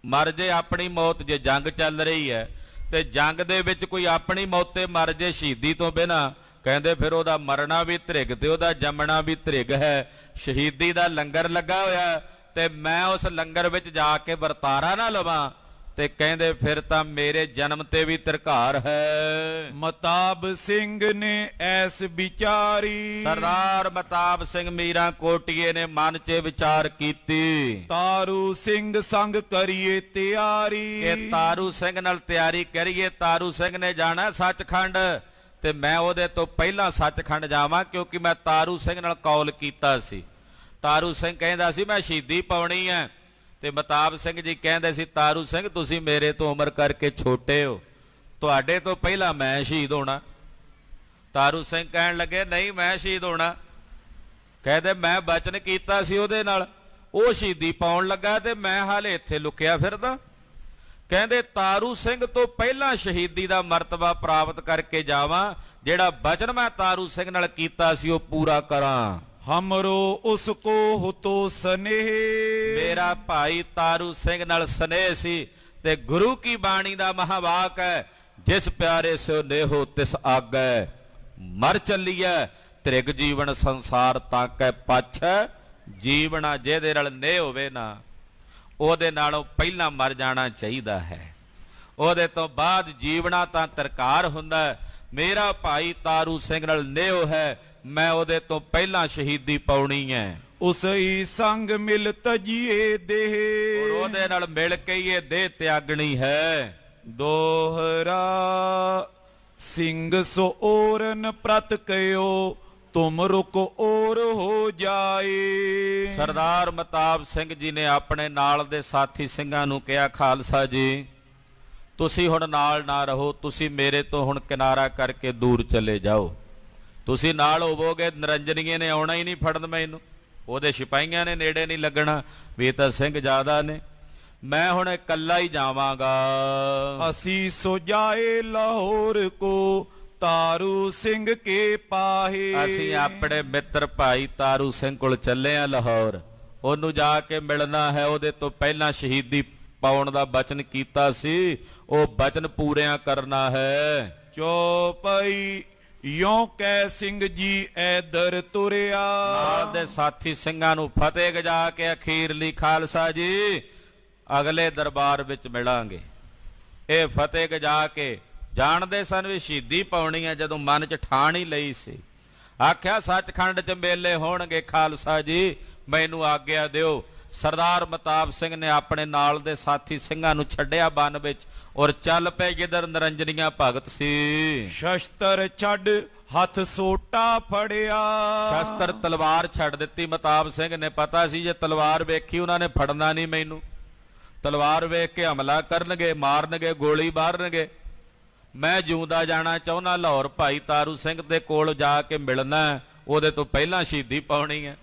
ਮਰ ਜੇ, ਆਪਣੀ ਮੌਤ ਜੇ ਜੰਗ ਚੱਲ ਰਹੀ ਹੈ ਤੇ ਜੰਗ ਦੇ ਵਿੱਚ ਕੋਈ ਆਪਣੀ ਮੌਤ ਤੇ ਮਰ ਜੇ ਸ਼ਹੀਦੀ ਤੋਂ ਬਿਨਾਂ, ਕਹਿੰਦੇ ਫਿਰ ਉਹਦਾ ਮਰਨਾ ਵੀ ਤ੍ਰਿਗ ਤੇ ਉਹਦਾ ਜੰਮਣਾ ਵੀ ਤ੍ਰਿਗ ਹੈ। ਸ਼ਹੀਦੀ ਦਾ ਲੰਗਰ ਲੱਗਾ ਹੋਇਆ ਤੇ ਮੈਂ ਉਸ ਲੰਗਰ ਵਿੱਚ ਜਾ ਕੇ ਵਰਤਾਰਾ ਨਾ ਲਵਾਂ, ਤੇ ਕਹਿੰਦੇ ਫਿਰ ਤਾਂ ਮੇਰੇ ਜਨਮ ਤੇ ਵੀ ਧਿਰਕਾਰ ਹੈ। ਮਤਾਬ ਸਿੰਘ ਨੇ ਐਸ ਵਿਚਾਰੀ, ਸਰਦਾਰ ਮਤਾਬ ਸਿੰਘ ਮੀਰਾਂ ਕੋਟੀਏ ਨੇ ਮਨ 'ਚ ਵਿਚਾਰ ਕੀਤੀ, ਤਾਰੂ ਸਿੰਘ ਸੰਗ ਕਰੀਏ ਤਿਆਰੀ। ਇਹ ਤਾਰੂ ਸਿੰਘ ਨਾਲ ਤਿਆਰੀ ਕਰੀਏ। ਤਾਰੂ ਸਿੰਘ ਨੇ ਜਾਣਾ ਸੱਚਖੰਡ ਤੇ ਮੈਂ ਉਹਦੇ ਤੋਂ ਪਹਿਲਾਂ ਸੱਚਖੰਡ ਜਾਵਾਂ, ਕਿਉਂਕਿ ਮੈਂ ਤਾਰੂ ਸਿੰਘ ਨਾਲ ਕੌਲ ਕੀਤਾ ਸੀ। ਤਾਰੂ ਸਿੰਘ ਕਹਿੰਦਾ ਸੀ ਮੈਂ ਸ਼ਹੀਦੀ ਪਾਉਣੀ ਹੈ, ਤੇ ਮਤਾਬ ਸਿੰਘ ਜੀ ਕਹਿੰਦੇ ਸੀ ਤਾਰੂ ਸਿੰਘ ਤੁਸੀਂ ਮੇਰੇ ਤੋਂ ਉਮਰ ਕਰਕੇ ਛੋਟੇ ਹੋ, ਤੁਹਾਡੇ ਤੋਂ ਪਹਿਲਾਂ ਮੈਂ ਸ਼ਹੀਦ ਹੋਣਾ। ਤਾਰੂ ਸਿੰਘ ਕਹਿਣ ਲੱਗੇ ਨਹੀਂ ਮੈਂ ਸ਼ਹੀਦ ਹੋਣਾ। ਕਹਿੰਦੇ ਮੈਂ ਬਚਨ ਕੀਤਾ ਸੀ ਉਹਦੇ ਨਾਲ, ਉਹ ਸ਼ਹੀਦੀ ਪਾਉਣ ਲੱਗਾ ਤੇ ਮੈਂ ਹਾਲੇ ਇੱਥੇ ਲੁਕਿਆ ਫਿਰਦਾ। ਕਹਿੰਦੇ ਤਾਰੂ ਸਿੰਘ ਤੋਂ ਪਹਿਲਾਂ ਸ਼ਹੀਦੀ ਦਾ ਮਰਤਬਾ ਪ੍ਰਾਪਤ ਕਰਕੇ ਜਾਵਾਂ, ਜਿਹੜਾ ਬਚਨ ਮੈਂ ਤਾਰੂ ਸਿੰਘ ਨਾਲ ਕੀਤਾ ਸੀ ਉਹ ਪੂਰਾ ਕਰਾਂ। ਹਮਰੋ ਉਸ ਕੋ ਹੁਤੋ ਸਨੇਹ, ਮੇਰਾ ਭਾਈ ਤਾਰੂ ਸਿੰਘ ਨਾਲ ਸਨੇਹ ਸੀ ਤੇ ਗੁਰੂ ਕੀ ਬਾਣੀ ਦਾ ਮਹਾਵਾਕ ਹੈ, ਜਿਸ ਪਿਆਰੇ ਸੋ ਨੇਹੋ ਤਿਸ ਆਗੈ, ਮਰ ਚੱਲੀਐ ਤ੍ਰਿਗ ਜੀਵਨ ਸੰਸਾਰ ਤਾਕੈ ਪਾਛੈ। ਜੀਵਨਾ ਜਿਹਦੇ ਨਾਲ ਨੇਹ ਹੋਵੇ ਨਾ, ਉਹਦੇ ਨਾਲੋਂ ਪਹਿਲਾਂ ਮਰ ਜਾਣਾ ਚਾਹੀਦਾ ਹੈ, ਉਹਦੇ ਤੋਂ ਬਾਅਦ ਜੀਵਨਾ ਤਾਂ ਧਿਰਕਾਰ ਹੁੰਦਾ। ਮੇਰਾ ਭਾਈ ਤਾਰੂ ਸਿੰਘ ਨਾਲ ਨੇਹ ਹੈ, ਮੈਂ ਉਹਦੇ ਤੋਂ ਪਹਿਲਾਂ ਸ਼ਹੀਦੀ ਪਾਉਣੀ ਹੈ। ਉਸ ਹੀ ਸੰਗ ਮਿਲ ਤਜੀਏ ਦੇਹ, ਉਹਦੇ ਨਾਲ ਮਿਲ ਕੇ ਇਹ ਦੇਹ ਤਿਆਗਣੀ ਹੈ। ਦੋਹਰਾ ਸਿੰਘ ਸੋ ਔਰਨ ਪ੍ਰਤ ਕਹਿਓ, ਤੁਮ ਰੁਕ ਔਰ ਹੋ ਜਾਏ। ਸਰਦਾਰ ਮਤਾਬ ਸਿੰਘ ਜੀ ਨੇ ਆਪਣੇ ਨਾਲ ਦੇ ਸਾਥੀ ਸਿੰਘਾਂ ਨੂੰ ਕਿਹਾ ਖਾਲਸਾ ਜੀ ਤੁਸੀਂ ਹੁਣ ਨਾਲ ਨਾ ਰਹੋ, ਤੁਸੀਂ ਮੇਰੇ ਤੋਂ ਹੁਣ ਕਿਨਾਰਾ ਕਰਕੇ ਦੂਰ ਚਲੇ ਜਾਓ। ਤੁਸੀਂ ਨਾਲ ਹੋਵੋਗੇ ਨਰੰਜਨੀਏ ਨੇ ਆਉਣਾ ਹੀ ਨਹੀਂ ਫੜਨ ਮੈਨੂੰ, ਉਹਦੇ ਸਿਪਾਹੀਆਂ ਨੇ ਨੇੜੇ ਨਹੀਂ ਲੱਗਣਾ, ਵੀ ਤਾਂ ਸਿੰਘ ਜ਼ਿਆਦਾ ਨੇ, ਮੈਂ ਹੁਣ ਇਕੱਲਾ ਹੀ ਜਾਵਾਂਗਾ। ਅਸੀਂ ਸੋ ਜਾਏ ਲਾਹੌਰ ਕੋ, ਤਾਰੂ ਸਿੰਘ ਕੇ ਪਾਹੇ। ਅਸੀਂ ਆਪਣੇ ਮਿੱਤਰ ਭਾਈ ਤਾਰੂ ਸਿੰਘ ਕੋਲ ਚੱਲੇ ਆ ਲਾਹੌਰ, ਉਹਨੂੰ ਜਾ ਕੇ ਮਿਲਣਾ ਹੈ। ਉਹਦੇ ਤੋਂ ਪਹਿਲਾਂ ਸ਼ਹੀਦੀ ਪਾਉਣ ਦਾ ਬਚਨ ਕੀਤਾ ਸੀ, ਉਹ ਬਚਨ ਪੂਰਿਆਂ ਕਰਨਾ ਹੈ। ਚੌਪਈ ਯੋਂ ਕਹਿ ਸਿੰਘ ਜੀ ਐਦਰ ਤੁਰਿਆ, ਨਾਲ ਦੇ ਸਾਥੀ ਸਿੰਘਾਂ ਨੂੰ ਫਤਿਹ ਗਜਾ ਕੇ ਅਖੀਰਲੀ ਖਾਲਸਾ ਜੀ ਅਗਲੇ ਦਰਬਾਰ ਵਿੱਚ ਮਿਲਾਂਗੇ। ਇਹ ਫਤਿਹ ਗਜਾ ਕੇ ਜਾਣਦੇ ਸਨ ਵੀ ਸ਼ਹੀਦੀ ਪਾਉਣੀ ਹੈ, ਜਦੋਂ ਮਨ 'ਚ ਠਾਣ ਹੀ ਲਈ ਸੀ। ਆਖਿਆ ਸੱਚਖੰਡ 'ਚ ਮੇਲੇ ਹੋਣਗੇ, ਖਾਲਸਾ ਜੀ ਮੈਨੂੰ ਆਗਿਆ ਦਿਓ। ਸਰਦਾਰ ਮਤਾਬ ਸਿੰਘ ਨੇ ਆਪਣੇ ਨਾਲ ਦੇ ਸਾਥੀ ਸਿੰਘਾਂ ਨੂੰ ਛੱਡਿਆ ਬਨ ਵਿੱਚ ਔਰ ਚੱਲ ਪਏ ਜਿੱਧਰ ਨਰੰਜਨੀਆਂ ਭਗਤ ਸੀ। ਸ਼ਸਤਰ ਛੱਡ ਹੱਥ ਸੋਟਾ ਫੜਿਆ, ਸ਼ਸਤਰ ਤਲਵਾਰ ਛੱਡ ਦਿੱਤੀ। ਮਤਾਬ ਸਿੰਘ ਨੇ ਪਤਾ ਸੀ ਜੇ ਤਲਵਾਰ ਵੇਖੀ ਉਹਨਾਂ ਨੇ ਫੜਨਾ ਨਹੀਂ ਮੈਨੂੰ, ਤਲਵਾਰ ਵੇਖ ਕੇ ਹਮਲਾ ਕਰਨਗੇ, ਮਾਰਨਗੇ, ਗੋਲੀ ਮਾਰਨਗੇ। ਮੈਂ ਜਿਉਂਦਾ ਜਾਣਾ ਚਾਹੁੰਦਾ, ਲਾਹੌਰ ਭਾਈ ਤਾਰੂ ਸਿੰਘ ਦੇ ਕੋਲ ਜਾ ਕੇ ਮਿਲਣਾ, ਉਹਦੇ ਤੋਂ ਪਹਿਲਾਂ ਸ਼ਹੀਦੀ ਪਾਉਣੀ ਹੈ।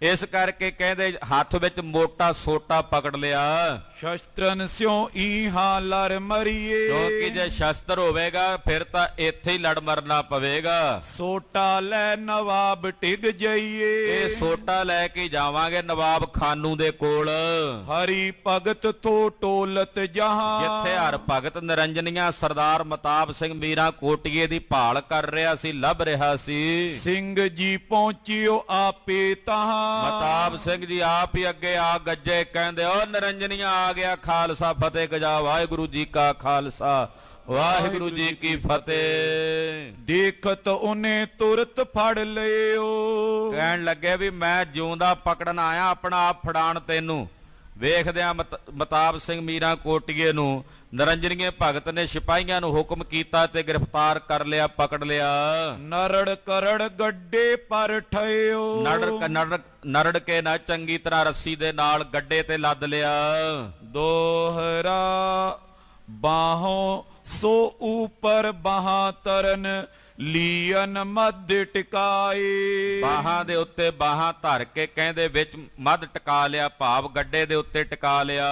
ਇਸ ਕਰਕੇ ਕਹਿੰਦੇ ਹੱਥ ਵਿੱਚ ਮੋਟਾ ਸੋਟਾ ਪਕੜ ਲਿਆ। ਸ਼ਸਤਰਨ ਸਿਉ ਈਹਾਂ ਲੜ ਮਰੀਏ, ਕਿਉਂਕਿ ਜੇ ਸ਼ਸਤਰ ਹੋਵੇਗਾ ਫਿਰ ਤਾਂ ਇੱਥੇ ਹੀ ਲੜ ਮਰਨਾ ਪਵੇਗਾ। ਸੋਟਾ ਲੈ ਨਵਾਬ ਟਿਕ ਜਾਈਏ, ਇਹ ਸੋਟਾ ਲੈ ਕੇ ਜਾਵਾਂਗੇ ਨਵਾਬ ਖਾਨੂ ਦੇ ਕੋਲ। ਹਰੀ ਭਗਤ ਥੋ ਟੋਲਤ ਜਹਾਂ, ਜਿੱਥੇ ਹਰ ਭਗਤ ਨਿਰੰਜਨੀਆਂ ਸਰਦਾਰ ਮਤਾਬ ਸਿੰਘ ਮੀਰਾਂ ਕੋਟੀਏ ਦੀ ਭਾਲ ਕਰ ਰਿਹਾ ਸੀ, ਲੱਭ ਰਿਹਾ ਸੀ। ਸਿੰਘ ਜੀ ਪਹੁੰਚਿਓ ਆਪੇ ਤਹਾਂ, ਮਤਾਬ ਸਿੰਘ ਜੀ ਆਪ ਹੀ ਅੱਗੇ ਆ ਗੱਜੇ, ਕਹਿੰਦੇ ਓ ਨਿਰੰਜਨੀਆਂ ਆ ਗਿਆ ਖਾਲਸਾ, ਫਤਿਹ ਗਜਾ। ਵਾਹਿਗੁਰੂ ਜੀ ਕਾ ਖਾਲਸਾ, ਵਾਹਿਗੁਰੂ ਜੀ ਕੀ ਫਤਿਹ। ਦੇਖਤ ਉਹਨੇ ਤੁਰਤ ਫੜ ਲਿਓ, ਕਹਿਣ ਲੱਗੇ ਵੀ ਮੈਂ ਜਿਉਂਦਾ ਪਕੜਨ ਆਇਆ, ਆਪਣਾ ਆਪ ਫੜਾਣ ਤੈਨੂੰ। ਵੇਖਦਿਆਂ ਮਤਾਬ ਸਿੰਘ ਮੀਰਾਂ ਕੋਟੀਏ ਨੂੰ ਨਰੰਜਨੀਏ ਭਗਤ ਨੇ ਸਿਪਾਹੀਆਂ ਨੂੰ ਹੁਕਮ ਕੀਤਾ ਤੇ ਗ੍ਰਿਫਤਾਰ ਕਰ ਲਿਆ, ਪਕੜ ਲਿਆ। ਨਰੜ ਕਰੜ ਗੱਡੇ ਪਰ ਠਇਓ, ਨਰੜ ਕੇ ਨਾ ਚੰਗੀ ਤਰ੍ਹਾਂ ਰੱਸੀ ਦੇ ਨਾਲ ਗੱਡੇ ਤੇ ਲੱਦ ਲਿਆ। ਦੋਹਰਾ ਬਾਹੋਂ ਸੋ ਉਪਰ ਬਾਹਾਂ ਤਰਨ ਲੀਅਨ ਮੱਧ ਟਿਕਾਏ। ਬਾਹਾਂ ਦੇ ਉੱਤੇ ਬਾਹਾਂ ਧਰ ਕੇ ਕਹਿੰਦੇ ਵਿੱਚ ਮੱਧ ਟਿਕਾ ਲਿਆ, ਭਾਵ ਗੱਡੇ ਦੇ ਉੱਤੇ ਟਿਕਾ ਲਿਆ।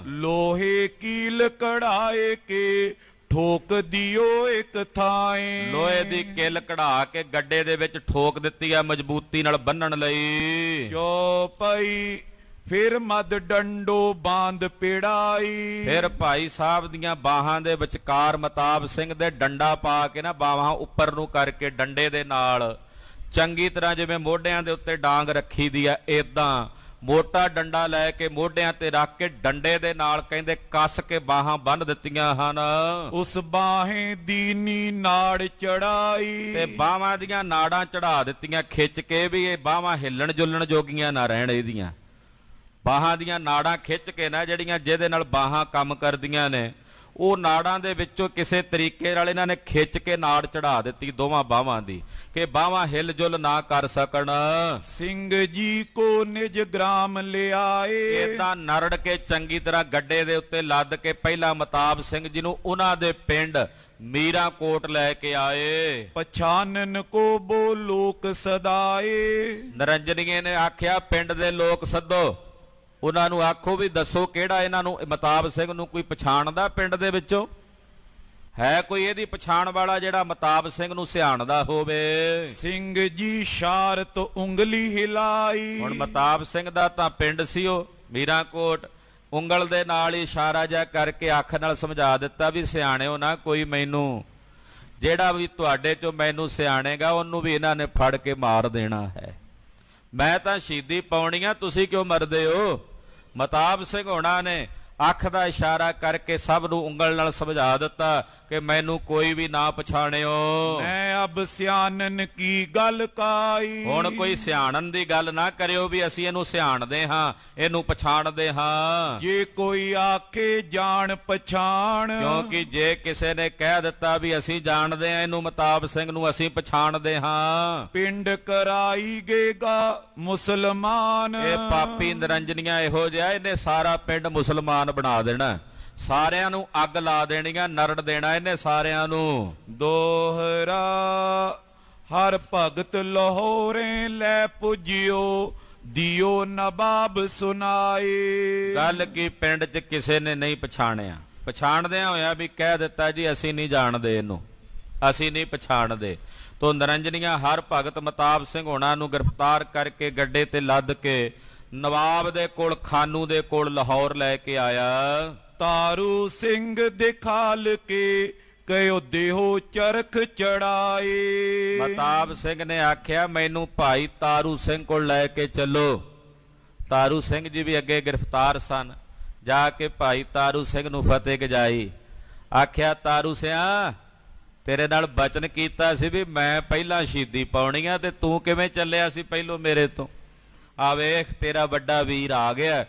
ਲੋਹੇ ਕੀਲ ਕਢਾਏ ਕੇ ਠੋਕ ਦਿਓ ਇੱਕ ਥਾਏ। ਲੋਹੇ ਦੀ ਕਿੱਲ ਕਢਾ ਕੇ ਗੱਡੇ ਦੇ ਵਿੱਚ ਠੋਕ ਦਿੱਤੀ ਆ ਮਜ਼ਬੂਤੀ ਨਾਲ ਬੰਨਣ ਲਈ। ਚੌਪਈ ਫਿਰ ਮਦ ਡੰਡੋ ਬਾਂਧ ਪਿੜਾਈ। ਫਿਰ ਭਾਈ ਸਾਹਿਬ ਦੀਆਂ ਬਾਹਾਂ ਦੇ ਵਿਚਕਾਰ ਮਤਾਬ ਸਿੰਘ ਦੇ ਡੰਡਾ ਪਾ ਕੇ ਨਾ ਬਾਹਾਂ ਉੱਪਰ ਨੂੰ ਕਰਕੇ ਡੰਡੇ ਦੇ ਨਾਲ ਚੰਗੀ ਤਰ੍ਹਾਂ ਜਿਵੇਂ ਮੋਢਿਆਂ ਦੇ ਉੱਤੇ ਡਾਂਗ ਰੱਖੀ ਦੀ ਆ, ਏਦਾਂ ਮੋਟਾ ਡੰਡਾ ਲੈ ਕੇ ਮੋਢਿਆਂ ਤੇ ਰੱਖ ਕੇ ਡੰਡੇ ਦੇ ਨਾਲ ਕਹਿੰਦੇ ਕੱਸ ਕੇ ਬਾਹਾਂ ਬੰਨ੍ਹ ਦਿੱਤੀਆਂ ਹਨ। ਉਸ ਬਾਹੇ ਦੀਨੀ ਨਾੜ ਚੜਾਈ। ਤੇ ਬਾਹਾਂ ਦੀਆਂ ਨਾੜਾਂ ਚੜਾ ਦਿੱਤੀਆਂ ਖਿੱਚ ਕੇ, ਵੀ ਇਹ ਬਾਹਾਂ ਹਿੱਲਣ ਜੁਲਣ ਜੋਗੀਆਂ ਨਾ ਰਹਿਣ। ਇਹਦੀਆਂ ਬਾਹਾਂ ਦੀਆਂ ਨਾੜਾਂ ਖਿੱਚ ਕੇ ਨਾ, ਜਿਹੜੀਆਂ ਜਿਹਦੇ ਨਾਲ ਬਾਹਾਂ ਕੰਮ ਕਰਦੀਆਂ ਨੇ, ਉਹ ਨਾੜਾਂ ਦੇ ਵਿੱਚੋਂ ਕਿਸੇ ਤਰੀਕੇ ਨਾਲ ਇਹਨਾਂ ਨੇ ਖਿੱਚ ਕੇ ਨਾੜ ਚੜਾ ਦਿੱਤੀ ਦੋਵਾਂ ਬਾਹਾਂ ਦੀ, ਕਿ ਬਾਹਾਂ ਹਿੱਲ ਜੁਲ ਨਾ ਕਰ ਸਕਣ। ਸਿੰਘ ਜੀ ਕੋ ਨਿਜ ਗ੍ਰਾਮ ਲਿਆਏ। ਏਦਾਂ ਨਰੜ ਕੇ ਚੰਗੀ ਤਰ੍ਹਾਂ ਗੱਡੇ ਦੇ ਉੱਤੇ ਲੱਦ ਕੇ ਪਹਿਲਾਂ ਮਤਾਬ ਸਿੰਘ ਜੀ ਨੂੰ ਉਹਨਾਂ ਦੇ ਪਿੰਡ ਮੀਰਾਂ ਕੋਟ ਲੈ ਕੇ ਆਏ। ਪਛਾਨਨ ਕੋ ਬੋ ਲੋਕ ਸਦਾਏ। ਨਰੰਜਨੀਏ ਨੇ ਆਖਿਆ ਪਿੰਡ ਦੇ ਲੋਕ ਸੱਦੋ, ਉਹਨਾਂ ਨੂੰ ਆਖੋ ਵੀ ਦੱਸੋ ਕਿਹੜਾ ਇਹਨਾਂ ਨੂੰ ਮਤਾਬ ਸਿੰਘ ਨੂੰ ਕੋਈ ਪਛਾਣਦਾ ਪਿੰਡ ਦੇ ਵਿੱਚੋਂ ਹੈ, ਕੋਈ ਇਹਦੀ ਪਛਾਣ ਵਾਲਾ ਜਿਹੜਾ ਮਤਾਬ ਸਿੰਘ ਨੂੰ ਸਿਆਣਦਾ ਹੋਵੇ। ਸਿੰਘ ਜੀ ਸ਼ਾਰਤ ਉਂਗਲੀ ਹਿਲਾਈ। ਹੁਣ ਮਤਾਬ ਸਿੰਘ ਦਾ ਤਾਂ ਪਿੰਡ ਸੀ ਉਹ ਮੀਰਾਂ ਕੋਟ, ਉਂਗਲ ਦੇ ਨਾਲ ਹੀ ਇਸ਼ਾਰਾ ਜਿਹਾ ਕਰਕੇ ਅੱਖ ਨਾਲ ਸਮਝਾ ਦਿੱਤਾ ਵੀ ਸਿਆਣਿਓ ਨਾ ਕੋਈ, ਮੈਨੂੰ ਜਿਹੜਾ ਵੀ ਤੁਹਾਡੇ ਚੋਂ ਮੈਨੂੰ ਸਿਆਣੇਗਾ ਉਹਨੂੰ ਵੀ ਇਹਨਾਂ ਨੇ ਫੜ ਕੇ ਮਾਰ ਦੇਣਾ ਹੈ। ਮੈਂ ਤਾਂ ਸ਼ਹੀਦੀ ਪਾਉਣੀ ਆ, ਤੁਸੀਂ ਕਿਉਂ ਮਰਦੇ ਹੋ? ਮਤਾਬ ਸਿੰਘ ਹੋਣਾ ਨੇ ਅੱਖ ਦਾ ਇਸ਼ਾਰਾ ਕਰਕੇ ਸਭ ਨੂੰ ਉਂਗਲ ਨਾਲ ਸਮਝਾ ਦਿੱਤਾ ਕਿ ਮੈਨੂੰ ਕੋਈ ਵੀ ਨਾ ਪਛਾਣਿਓ। ਮੈਂ ਅਬ ਸਿਆਣਨ ਕੀ ਗੱਲ ਕਾਈ। ਹੁਣ ਕੋਈ ਸਿਆਣਨ ਦੀ ਗੱਲ ਨਾ ਕਰਿਓ ਵੀ ਅਸੀਂ ਇਹਨੂੰ ਸਿਆਣਦੇ ਹਾਂ, ਇਹਨੂੰ ਪਛਾਣਦੇ ਹਾਂ। ਜੇ ਕੋਈ ਆਖੇ ਜਾਣ ਪਛਾਣ, ਕਿਉਂਕਿ ਜੇ ਕਿਸੇ ਨੇ ਕਹਿ ਦਿੱਤਾ ਵੀ ਅਸੀਂ ਜਾਣਦੇ ਹਾਂ ਇਹਨੂੰ ਮਤਾਬ ਸਿੰਘ ਨੂੰ, ਅਸੀਂ ਪਛਾਣਦੇ ਹਾਂ, ਪਿੰਡ ਕਰਾਈ ਗੇਗਾ ਮੁਸਲਮਾਨ। ਇਹ ਪਾਪੀ ਨਿਰੰਜਨੀਆਂ ਇਹੋ ਜਿਹਾ, ਇਹਨੇ ਸਾਰਾ ਪਿੰਡ ਮੁਸਲਮਾਨ ਬਣਾ ਦੇਣਾ, ਸਾਰਿਆਂ ਨੂੰ ਅੱਗ ਲਾ ਦੇਣੀਆਂ, ਨਰੜ ਦੇਣਾ ਇਹਨੇ ਸਾਰਿਆਂ ਨੂੰ। ਦੋਹਰਾ ਹਰ ਭਗਤ ਲਾਹੌਰੇ ਲੈ ਪੁੱਜਿਓ, ਦਿਓ ਨਵਾਬ ਸੁਨਾਏ। ਗੱਲ ਕੀ ਪਿੰਡ 'ਚ ਕਿਸੇ ਨੇ ਨਹੀਂ ਪਛਾਣਿਆ, ਪਛਾਣਦਿਆਂ ਹੋਇਆ ਵੀ ਕਹਿ ਦਿੱਤਾ ਜੀ ਅਸੀਂ ਨਹੀਂ ਜਾਣਦੇ ਇਹਨੂੰ, ਅਸੀਂ ਨਹੀਂ ਪਛਾਣਦੇ। ਤੋ ਨਿਰੰਜਨੀਆਂ ਹਰ ਭਗਤ ਮਤਾਬ ਸਿੰਘ ਹੋਣਾ ਨੂੰ ਗ੍ਰਿਫਤਾਰ ਕਰਕੇ ਗੱਡੇ ਤੇ ਲੱਦ ਕੇ ਨਵਾਬ ਦੇ ਕੋਲ, ਖਾਨੂ ਦੇ ਕੋਲ ਲਾਹੌਰ ਲੈ ਕੇ ਆਇਆ। ਤਾਰੂ ਸਿੰਘ ਦਿਖਾਲ ਕੇ ਕਹਿਓ ਦੇਹੋ ਚਰਖ ਚੜਾਏ। ਮਤਾਬ ਸਿੰਘ ਨੇ ਆਖਿਆ ਮੈਨੂੰ ਭਾਈ ਤਾਰੂ ਸਿੰਘ ਕੋਲ ਲੈ ਕੇ ਚੱਲੋ। ਤਾਰੂ ਸਿੰਘ ਜੀ ਵੀ ਅੱਗੇ ਗ੍ਰਿਫਤਾਰ ਸਨ। ਜਾ ਕੇ ਭਾਈ ਤਾਰੂ ਸਿੰਘ ਨੂੰ ਫਤਿਹ ਗਜਾਈ। ਆਖਿਆ ਤਾਰੂ ਸਿਆ, ਤੇਰੇ ਨਾਲ ਬਚਨ ਕੀਤਾ ਸੀ ਵੀ ਮੈਂ ਪਹਿਲਾਂ ਸ਼ਹੀਦੀ ਪਾਉਣੀ ਆ, ਤੇ ਤੂੰ ਕਿਵੇਂ ਚੱਲਿਆ ਸੀ ਪਹਿਲੋਂ ਮੇਰੇ ਤੋਂ? ਆ ਵੇਖ ਤੇਰਾ ਵੱਡਾ ਵੀਰ ਆ ਗਿਆ,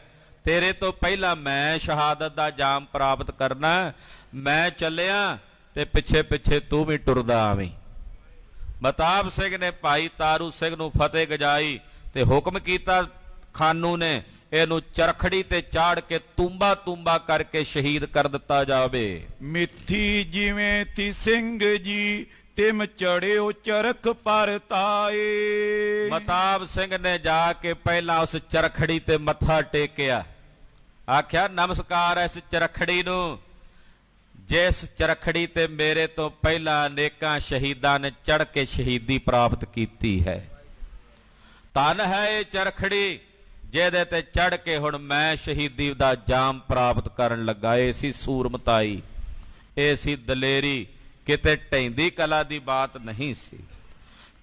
ਤੇਰੇ ਤੋਂ ਪਹਿਲਾਂ ਮੈਂ ਸ਼ਹਾਦਤ ਦਾ ਜਾਮ ਪ੍ਰਾਪਤ ਕਰਨਾ, ਮੈਂ ਚੱਲਿਆ ਤੇ ਪਿੱਛੇ ਪਿੱਛੇ ਤੂੰ ਵੀ ਟੁਰਦਾ ਆਵੀਂ। ਮਤਾਬ ਸਿੰਘ ਨੇ ਭਾਈ ਤਾਰੂ ਸਿੰਘ ਨੂੰ ਫਤਿਹ ਗਜਾਈ ਤੇ ਹੁਕਮ ਕੀਤਾ ਖਾਨੂ ਨੇ ਇਹਨੂੰ ਚਰਖੜੀ ਤੇ ਚਾੜ ਕੇ ਤੁੰਬਾ ਤੁੰਬਾ ਕਰਕੇ ਸ਼ਹੀਦ ਕਰ ਦਿੱਤਾ ਜਾਵੇ। ਮਿੱਥੀ ਜਿਵੇਂ ਤੀ ਸਿੰਘ ਜੀ ਤਿਮ ਚੜਿਓ ਚਰਖ ਪਰ ਤਾਏ। ਮਤਾਬ ਸਿੰਘ ਨੇ ਜਾ ਕੇ ਪਹਿਲਾਂ ਉਸ ਚਰਖੜੀ ਤੇ ਮੱਥਾ ਟੇਕਿਆ, ਆਖਿਆ ਨਮਸਕਾਰ ਇਸ ਚਰਖੜੀ ਨੂੰ, ਜਿਸ ਚਰਖੜੀ ਤੇ ਮੇਰੇ ਤੋਂ ਪਹਿਲਾਂ ਅਨੇਕਾਂ ਸ਼ਹੀਦਾਂ ਨੇ ਚੜ ਕੇ ਸ਼ਹੀਦੀ ਪ੍ਰਾਪਤ ਕੀਤੀ ਹੈ। ਧੰਨ ਹੈ ਇਹ ਚਰਖੜੀ ਜਿਹਦੇ ਤੇ ਚੜ ਕੇ ਹੁਣ ਮੈਂ ਸ਼ਹੀਦੀ ਦਾ ਜਾਮ ਪ੍ਰਾਪਤ ਕਰਨ ਲੱਗਾ। ਇਹ ਸੀ ਸੂਰਮਤਾਈ, ਇਹ ਸੀ ਦਲੇਰੀ, ਕਿਤੇ ਢੈਂਦੀ ਕਲਾ ਦੀ ਬਾਤ ਨਹੀਂ ਸੀ।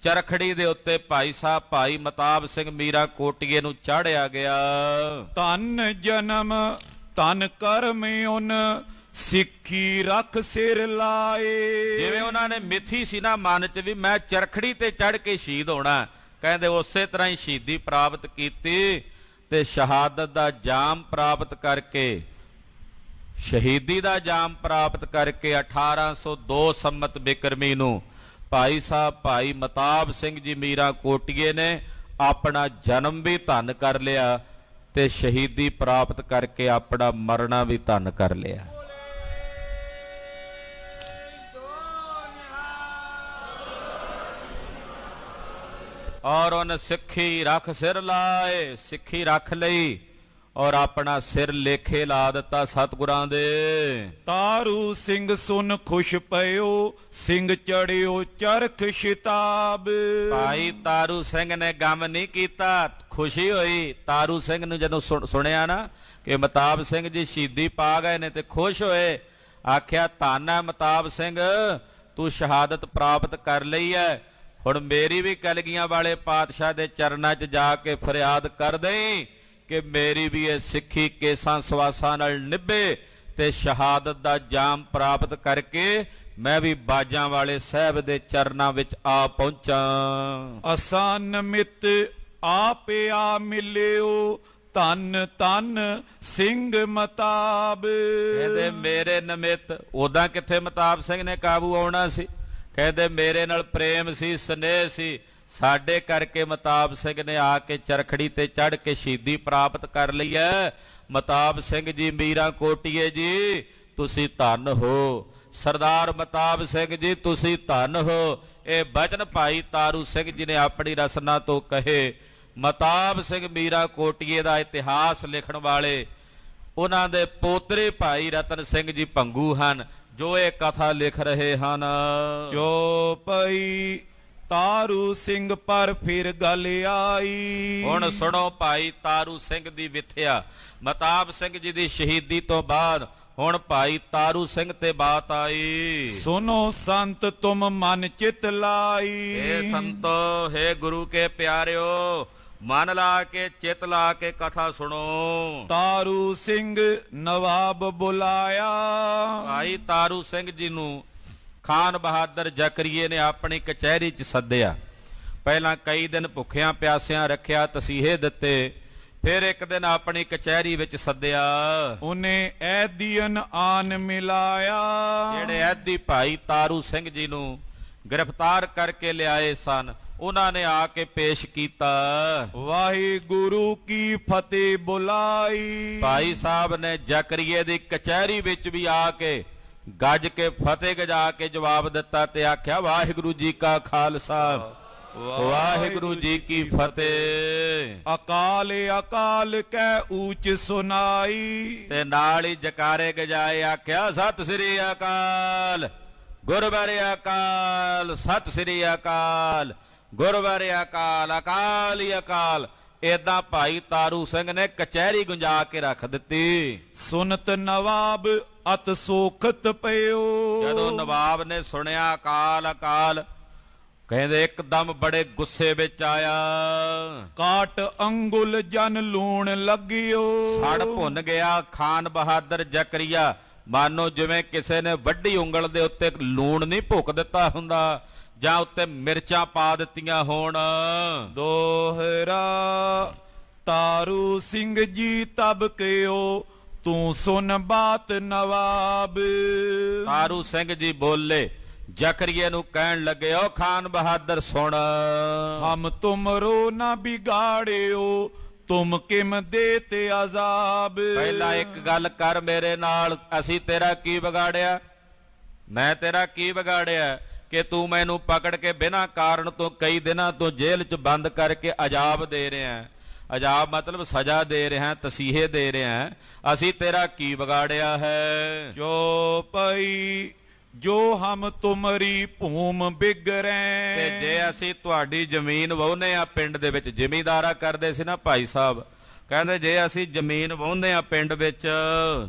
ਚਰਖੜੀ ਦੇ ਉੱਤੇ ਭਾਈ ਸਾਹਿਬ ਭਾਈ ਮਤਾਬ ਸਿੰਘ ਮੀਰਾਂ ਕੋਟੀਏ ਨੂੰ ਚਾੜਿਆ ਗਿਆ। ਧੰਨ ਜਨਮ ਧੰਨ ਕਰਮ ਉਨ ਸਿੱਖੀ ਰੱਖ ਸਿਰ ਲਾਏ। ਜਿਵੇਂ ਉਹਨਾਂ ਨੇ ਮਿੱਥੀ ਸੀ ਨਾ ਮਨ 'ਚ ਵੀ ਮੈਂ ਚਰਖੜੀ ਤੇ ਚੜ ਕੇ ਸ਼ਹੀਦ ਹੋਣਾ, ਕਹਿੰਦੇ ਉਸੇ ਤਰ੍ਹਾਂ ਹੀ ਸ਼ਹੀਦੀ ਪ੍ਰਾਪਤ ਕੀਤੀ। ਤੇ ਸ਼ਹਾਦਤ ਦਾ ਜਾਮ ਪ੍ਰਾਪਤ ਕਰਕੇ, ਸ਼ਹੀਦੀ ਦਾ ਜਾਮ ਪ੍ਰਾਪਤ ਕਰਕੇ 1802 ਸੰਮਤ ਬਿਕਰਮੀ ਨੂੰ ਭਾਈ ਸਾਹਿਬ ਭਾਈ ਮਤਾਬ ਸਿੰਘ ਜੀ ਮੀਰਾਂ ਕੋਟੀਏ ਨੇ ਆਪਣਾ ਜਨਮ ਵੀ ਧੰਨ ਕਰ ਲਿਆ ਤੇ ਸ਼ਹੀਦੀ ਪ੍ਰਾਪਤ ਕਰਕੇ ਆਪਣਾ ਮਰਨਾ ਵੀ ਧੰਨ ਕਰ ਲਿਆ। ਔਰ ਉਹਨ ਸਿੱਖੀ ਰੱਖ ਸਿਰ ਲਾਏ, ਸਿੱਖੀ ਰੱਖ ਲਈ ਔਰ ਆਪਣਾ ਸਿਰ ਲੇਖੇ ਲਾ ਦਿੱਤਾ ਸਤਿਗੁਰਾਂ ਦੇ। ਤਾਰੂ ਸਿੰਘ ਸੁਨ ਖੁਸ਼ ਪਇਓ, ਸਿੰਘ ਚੜਿਓ ਚਰਖ ਸ਼ਿਤਾਬ। ਭਾਈ ਤਾਰੂ ਸਿੰਘ ਨੇ ਗਮ ਨਹੀਂ ਕੀਤਾ, ਖੁਸ਼ੀ ਹੋਈ। ਤਾਰੂ ਸਿੰਘ ਨੂੰ ਜਦੋਂ ਸੁਣਿਆ ਨਾ ਕਿ ਮਤਾਬ ਸਿੰਘ ਜੀ ਸ਼ਹੀਦੀ ਪਾ ਗਏ ਨੇ ਤੇ ਖੁਸ਼ ਹੋਏ। ਆਖਿਆ ਧੰਨ ਹੈ ਮਤਾਬ ਸਿੰਘ, ਤੂੰ ਸ਼ਹਾਦਤ ਪ੍ਰਾਪਤ ਕਰ ਲਈ ਹੈ। ਹੁਣ ਮੇਰੀ ਵੀ ਕਲਗੀਆਂ ਵਾਲੇ ਪਾਤਸ਼ਾਹ ਦੇ ਚਰਨਾਂ 'ਚ ਜਾ ਕੇ ਫਰਿਆਦ ਕਰ ਦੇਈਂ ਕਿ ਮੇਰੀ ਵੀ ਇਹ ਸਿੱਖੀ ਕੇਸਾਂ ਸਵਾਸਾਂ ਨਾਲ ਨਿਭੇ ਤੇ ਸ਼ਹਾਦਤ ਦਾ ਜਾਮ ਪ੍ਰਾਪਤ ਕਰਕੇ ਮੈਂ ਵੀ ਬਾਜਾਂ ਵਾਲੇ ਸਾਹਿਬ ਦੇ ਚਰਨਾਂ ਵਿੱਚ ਆ ਪਹੁੰਚਾਂ। ਅਸਾਂ ਨਮਿਤ ਆਪੇ ਆ ਮਿਲਿਓ, ਧੰਨ ਧੰਨ ਸਿੰਘ ਮਤਾਬ। ਕਹਿੰਦੇ ਮੇਰੇ ਨਿਮਿਤ, ਉਦਾਂ ਕਿੱਥੇ ਮਤਾਬ ਸਿੰਘ ਨੇ ਕਾਬੂ ਆਉਣਾ ਸੀ। ਕਹਿੰਦੇ ਮੇਰੇ ਨਾਲ ਪ੍ਰੇਮ ਸੀ, ਸਨੇਹ ਸੀ, ਸਾਡੇ ਕਰਕੇ ਮਤਾਬ ਸਿੰਘ ਨੇ ਆ ਕੇ ਚਰਖੜੀ ਤੇ ਚੜ੍ਹ ਕੇ ਸ਼ਹੀਦੀ ਪ੍ਰਾਪਤ ਕਰ ਲਈ ਹੈ। ਮਤਾਬ ਸਿੰਘ ਜੀ ਮੀਰਾਂ ਕੋਟੀਏ ਜੀ ਤੁਸੀਂ ਧੰਨ ਹੋ। ਸਰਦਾਰ ਮਤਾਬ ਸਿੰਘ ਜੀ ਤੁਸੀਂ ਧੰਨ ਹੋ। ਇਹ ਬਚਨ ਭਾਈ ਤਾਰੂ ਸਿੰਘ ਜੀ ਨੇ ਆਪਣੀ ਰਸਨਾ ਤੋਂ ਕਹੇ। ਮਤਾਬ ਸਿੰਘ ਮੀਰਾਂ ਕੋਟੀਏ ਦਾ ਇਤਿਹਾਸ ਲਿਖਣ ਵਾਲੇ ਉਹਨਾਂ ਦੇ ਪੋਤਰੇ ਭਾਈ ਰਤਨ ਸਿੰਘ ਜੀ ਭੰਗੂ ਹਨ ਜੋ ਇਹ ਕਥਾ ਲਿਖ ਰਹੇ ਹਨ। ਜੋ ਪਈ ਤਾਰੂ ਸਿੰਘ ਪਰ ਫਿਰ ਗੱਲ ਆਈ। ਹੁਣ ਸੁਣੋ ਭਾਈ ਤਾਰੂ ਸਿੰਘ ਦੀ ਵਿਥਿਆ। ਮਤਾਬ ਸਿੰਘ ਜੀ ਦੀ ਸ਼ਹੀਦੀ ਤੋਂ ਬਾਅਦ ਹੁਣ ਭਾਈ ਤਾਰੂ ਸਿੰਘ ਤੇ ਬਾਤ ਆਈ। ਸੁਨੋ ਸੰਤ ਤੁਮ ਮਨ ਚਿਤ ਲਾਈ। हे ਸੰਤੋ, हे ਗੁਰੂ ਕੇ ਪਿਆਰਿਓ, ਮਨ ਲਾ ਕੇ ਚਿਤ ਲਾ ਕੇ ਕਥਾ ਸੁਣੋ। ਤਾਰੂ ਸਿੰਘ ਨਵਾਬ ਬੁਲਾਇਆ। ਭਾਈ ਤਾਰੂ ਸਿੰਘ ਜੀ ਨੂੰ ਖਾਨ ਬਹਾਦਰ ਜ਼ਕਰੀਏ ਨੇ ਆਪਣੀ ਕਚਹਿਰੀ 'ਚ ਸੱਦਿਆ। ਪਹਿਲਾਂ ਕਈ ਦਿਨ ਭੁੱਖਿਆਂ ਪਿਆਸਿਆਂ ਰੱਖਿਆ, ਤਸੀਹੇ ਦਿੱਤੇ। ਫਿਰ ਇੱਕ ਦਿਨ ਆਪਣੀ ਕਚਹਿਰੀ ਵਿੱਚ ਸੱਦਿਆ। ਉਹਨੇ ਐਦੀਨ ਆਨ ਮਿਲਾਇਆ। ਜਿਹੜੇ ਐਦੀ ਭਾਈ ਤਾਰੂ ਸਿੰਘ ਜੀ ਨੂੰ ਗ੍ਰਿਫਤਾਰ ਕਰਕੇ ਲਿਆਏ ਸਨ ਉਹਨਾਂ ਨੇ ਆ ਕੇ ਪੇਸ਼ ਕੀਤਾ। ਵਾਹਿਗੁਰੂ ਕੀ ਫਤਿਹ ਬੁਲਾਈ। ਭਾਈ ਸਾਹਿਬ ਨੇ ਜ਼ਕਰੀਏ ਦੀ ਕਚਹਿਰੀ ਵਿੱਚ ਵੀ ਆ ਕੇ ਗੱਜ ਕੇ ਫਤਿਹ ਗਜਾ ਕੇ ਜਵਾਬ ਦਿੱਤਾ ਤੇ ਆਖਿਆ ਵਾਹਿਗੁਰੂ ਜੀ ਕਾ ਖਾਲਸਾ ਵਾਹਿਗੁਰੂ ਜੀ ਕੀ ਫਤਿਹ। ਅਕਾਲ ਅਕਾਲ ਕਹਿ ਊਚ ਸੁਨਾਈ। ਤੇ ਨਾਲ ਹੀ ਜਕਾਰੇ ਗਜਾਏ ਆਖਿਆ ਸਤਿ ਸ੍ਰੀ ਅਕਾਲ, ਗੁਰਬਾਰੇ ਅਕਾਲ, ਸਤਿ ਸ੍ਰੀ ਅਕਾਲ, ਗੁਰਬਾਰੇ ਅਕਾਲ, ਅਕਾਲ ਹੀ ਅਕਾਲ। ਏਦਾਂ ਭਾਈ ਤਾਰੂ ਸਿੰਘ ਨੇ ਕਚਹਿਰੀ ਗੁੰਜਾ ਕੇ ਰੱਖ ਦਿੱਤੀ। ਸੁਨਤ ਨਵਾਬ ਅਤ ਸੋਖਤ ਪਇਓ। ਜਦੋਂ ਨਵਾਬ ਨੇ ਸੁਣਿਆ ਅਕਾਲ ਅਕਾਲ, ਕਹਿੰਦੇ ਇੱਕਦਮ ਬੜੇ ਗੁੱਸੇ ਵਿੱਚ ਆਇਆ। ਕਾਟ ਅੰਗੁਲ ਜਨ ਲੂਣ ਲੱਗਿਓ। ਸੜ ਭੁੰਨ ਗਿਆ ਖਾਨ ਬਹਾਦਰ ਜ਼ਕਰੀਆ, ਮਾਨੋ ਜਿਵੇਂ ਕਿਸੇ ਨੇ ਵੱਡੀ ਉਂਗਲ ਦੇ ਉੱਤੇ ਲੂਣ ਨਹੀਂ ਭੁੱਕ ਦਿੱਤਾ ਹੁੰਦਾ ਜਾਂ ਉੱਤੇ ਮਿਰਚਾਂ ਪਾ ਦਿੱਤੀਆਂ ਹੋਣ। ਦੋਹਰਾ ਤਾਰੂ ਸਿੰਘ ਜੀ ਤਬ ਕਿਓ, ਤੂੰ ਸੁਨ ਬਾਤ ਨਵਾਬ। ਤਾਰੂ ਸਿੰਘ ਜੀ ਬੋਲੇ, ਜ਼ਕਰੀਏ ਨੂੰ ਕਹਿਣ ਲੱਗੇ ਓ ਖਾਨ ਬਹਾਦਰ ਸੁਣ। ਹਮ ਤੁਮਰੋ ਨਾ ਬਿਗਾੜਿਓ, ਤੁਮ ਕਿਮ ਦੇਤੇ ਅਜ਼ਾਬ। ਪਹਿਲਾਂ ਇੱਕ ਗੱਲ ਕਰ ਮੇਰੇ ਨਾਲ, ਅਸੀਂ ਤੇਰਾ ਕੀ ਵਿਗਾੜਿਆ? ਮੈਂ ਤੇਰਾ ਕੀ ਵਿਗਾੜਿਆ ਕਿ ਤੂੰ ਮੈਨੂੰ ਪਕੜ ਕੇ ਬਿਨਾਂ ਕਾਰਨ ਤੋਂ ਕਈ ਦਿਨਾਂ ਤੋਂ ਜੇਲ੍ਹ 'ਚ ਬੰਦ ਕਰਕੇ ਅਜ਼ਾਬ ਦੇ ਰਿਹਾ। ਅਜ਼ਾਬ ਮਤਲਬ ਸਜ਼ਾ ਦੇ ਰਿਹਾ, ਤਸੀਹੇ ਦੇ ਰਿਹਾ। ਅਸੀਂ ਤੇਰਾ ਕੀ ਵਿਗਾੜਿਆ ਹੈ? ਜੋ ਪਈ ਜੋ ਹਮ ਤੁਮਰੀ ਭੂਮ ਬਿਗਰੈ। ਤੇ ਜੇ ਅਸੀਂ ਤੁਹਾਡੀ ਜ਼ਮੀਨ ਵਾਹੁੰਦੇ ਆ, ਪਿੰਡ ਦੇ ਵਿੱਚ ਜ਼ਿਮੀਂਦਾਰਾ ਕਰਦੇ ਸੀ ਨਾ ਭਾਈ ਸਾਹਿਬ, ਕਹਿੰਦੇ ਜੇ ਅਸੀਂ ਜ਼ਮੀਨ ਵਾਹੁੰਦੇ ਆ ਪਿੰਡ ਵਿੱਚ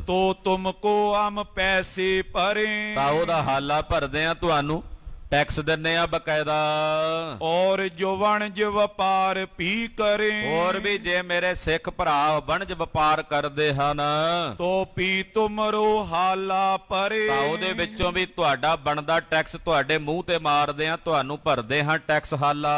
ਤੋ ਤੁਮ ਕੋ ਹਮ ਪੈਸੇ ਭਰੇ। ਤਾਂ ਉਹਦਾ ਹਾਲਾ ਭਰਦੇ ਆ ਤੁਹਾਨੂੰ। ਟੈਕਸ ਦਿੰਨੇ ਆ ਬਕਾਇਦਾ। ਔਰ ਜੋ ਵਣਜ ਵਪਾਰ ਵੀ ਕਰੇ, ਹੋਰ ਵੀ ਜੇ ਮੇਰੇ ਸਿੱਖ ਭਰਾ ਵਣਜ ਵਪਾਰ ਕਰਦੇ ਹਨ ਤੋ ਵੀ ਤੁਮਰੋ ਹਾਲਾ ਪਰੇ, ਤਾਂ ਉਹਦੇ ਵਿੱਚੋਂ ਵੀ ਤੁਹਾਡਾ ਬਣਦਾ ਟੈਕਸ ਤੁਹਾਡੇ ਮੂੰਹ ਤੇ ਮਾਰਦੇ ਆ, ਤੁਹਾਨੂੰ ਭਰਦੇ ਹਾਂ ਟੈਕਸ ਹਾਲਾ।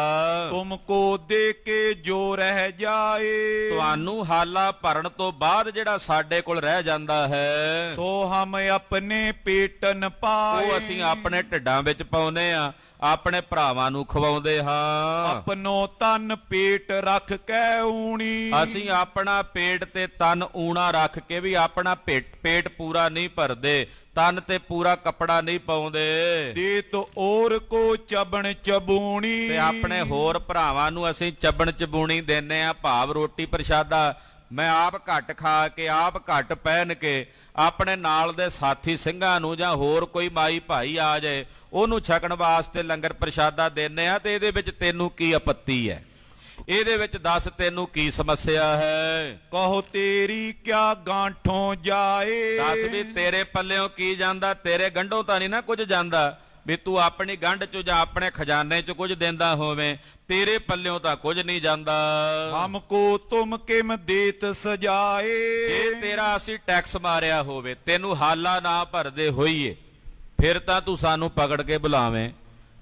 ਤੁਮ ਕੋ ਦੇ ਕੇ ਜੋ ਰਹਿ ਜਾਏ, ਤੁਹਾਨੂੰ ਹਾਲਾ ਭਰਨ ਤੋਂ ਬਾਅਦ ਜਿਹੜਾ ਸਾਡੇ ਕੋਲ ਰਹਿ ਜਾਂਦਾ ਹੈ ਸੋ ਹਮ ਆਪਣੇ ਪੇਟਨ ਪਾਏ, ਉਹ ਅਸੀਂ ਆਪਣੇ ਢਿੱਡਾਂ ਵਿੱਚ ਪਾਉਂਦੇ ਆ, ਆਪਣੇ ਭਰਾਵਾਂ ਨੂੰ ਖਵਾਉਂਦੇ ਹਾਂ। ਆਪਣੋ ਤਨ ਪੇਟ ਰੱਖ ਕੇ ਊਣੀ, ਅਸੀਂ ਆਪਣਾ ਪੇਟ ਤੇ ਤਨ ਊਣਾ ਰੱਖ ਕੇ ਵੀ ਆਪਣਾ ਪੇਟ ਪੂਰਾ ਨਹੀਂ ਭਰਦੇ, ਤਨ ਤੇ ਪੂਰਾ ਕੱਪੜਾ ਨਹੀਂ ਪਾਉਂਦੇ। ਦੇ ਤੋ ਔਰ ਕੋ ਚਬਣ ਚਬੂਣੀ, ਤੇ ਆਪਣੇ ਹੋਰ ਭਰਾਵਾਂ ਨੂੰ ਅਸੀਂ ਚੱਬਣ ਚਬੂਣੀ ਦਿੰਨੇ ਆ, ਭਾਵ ਰੋਟੀ ਪ੍ਰਸ਼ਾਦਾ ਮੈਂ ਆਪ ਘੱਟ ਖਾ ਕੇ ਆਪ ਘੱਟ ਪਹਿਨ ਕੇ ਆਪਣੇ ਨਾਲ ਦੇ ਸਾਥੀ ਸਿੰਘਾਂ ਨੂੰ ਜਾਂ ਹੋਰ ਕੋਈ ਮਾਈ ਭਾਈ ਆ ਜਾਏ ਉਹਨੂੰ ਛਕਣ ਵਾਸਤੇ ਲੰਗਰ ਪ੍ਰਸ਼ਾਦਾ ਦਿੰਨੇ ਆ। ਤੇ ਇਹਦੇ ਵਿੱਚ ਤੈਨੂੰ ਕੀ ਆਪੱਤੀ ਹੈ? ਇਹਦੇ ਵਿੱਚ ਦੱਸ ਤੈਨੂੰ ਕੀ ਸਮੱਸਿਆ ਹੈ? ਕਹੋ ਤੇਰੀ ਕਿਆ ਗਾਂਠੋਂ ਜਾਏ, ਦੱਸ ਵੀ ਤੇਰੇ ਪੱਲਿਓਂ ਕੀ ਜਾਂਦਾ? ਤੇਰੇ ਗੰਢੋਂ ਤਾਂ ਨਹੀਂ ਨਾ ਕੁਝ ਜਾਂਦਾ ਵੀ ਤੂੰ ਆਪਣੀ ਗੰਢ ਚੋਂ ਜਾਂ ਆਪਣੇ ਖਜ਼ਾਨੇ ਚੋਂ ਕੁਝ ਦਿੰਦਾ ਹੋਵੇਂ, ਤੇਰੇ ਪੱਲਿਓਂ ਤਾਂ ਕੁਝ ਨਹੀਂ ਜਾਂਦਾ। ਹਮਕੋ ਤੁਮ ਕਿਮ ਦੇਤ ਸਜਾਏ, ਜੇ ਤੇਰਾ ਅਸੀਂ ਟੈਕਸ ਮਾਰਿਆ ਹੋਵੇ, ਤੈਨੂੰ ਹਾਲਾ ਨਾ ਭਰਦੇ ਹੋਈਏ, ਫਿਰ ਤਾਂ ਤੂੰ ਸਾਨੂੰ ਪਕੜ ਕੇ ਬੁਲਾਵੇਂ।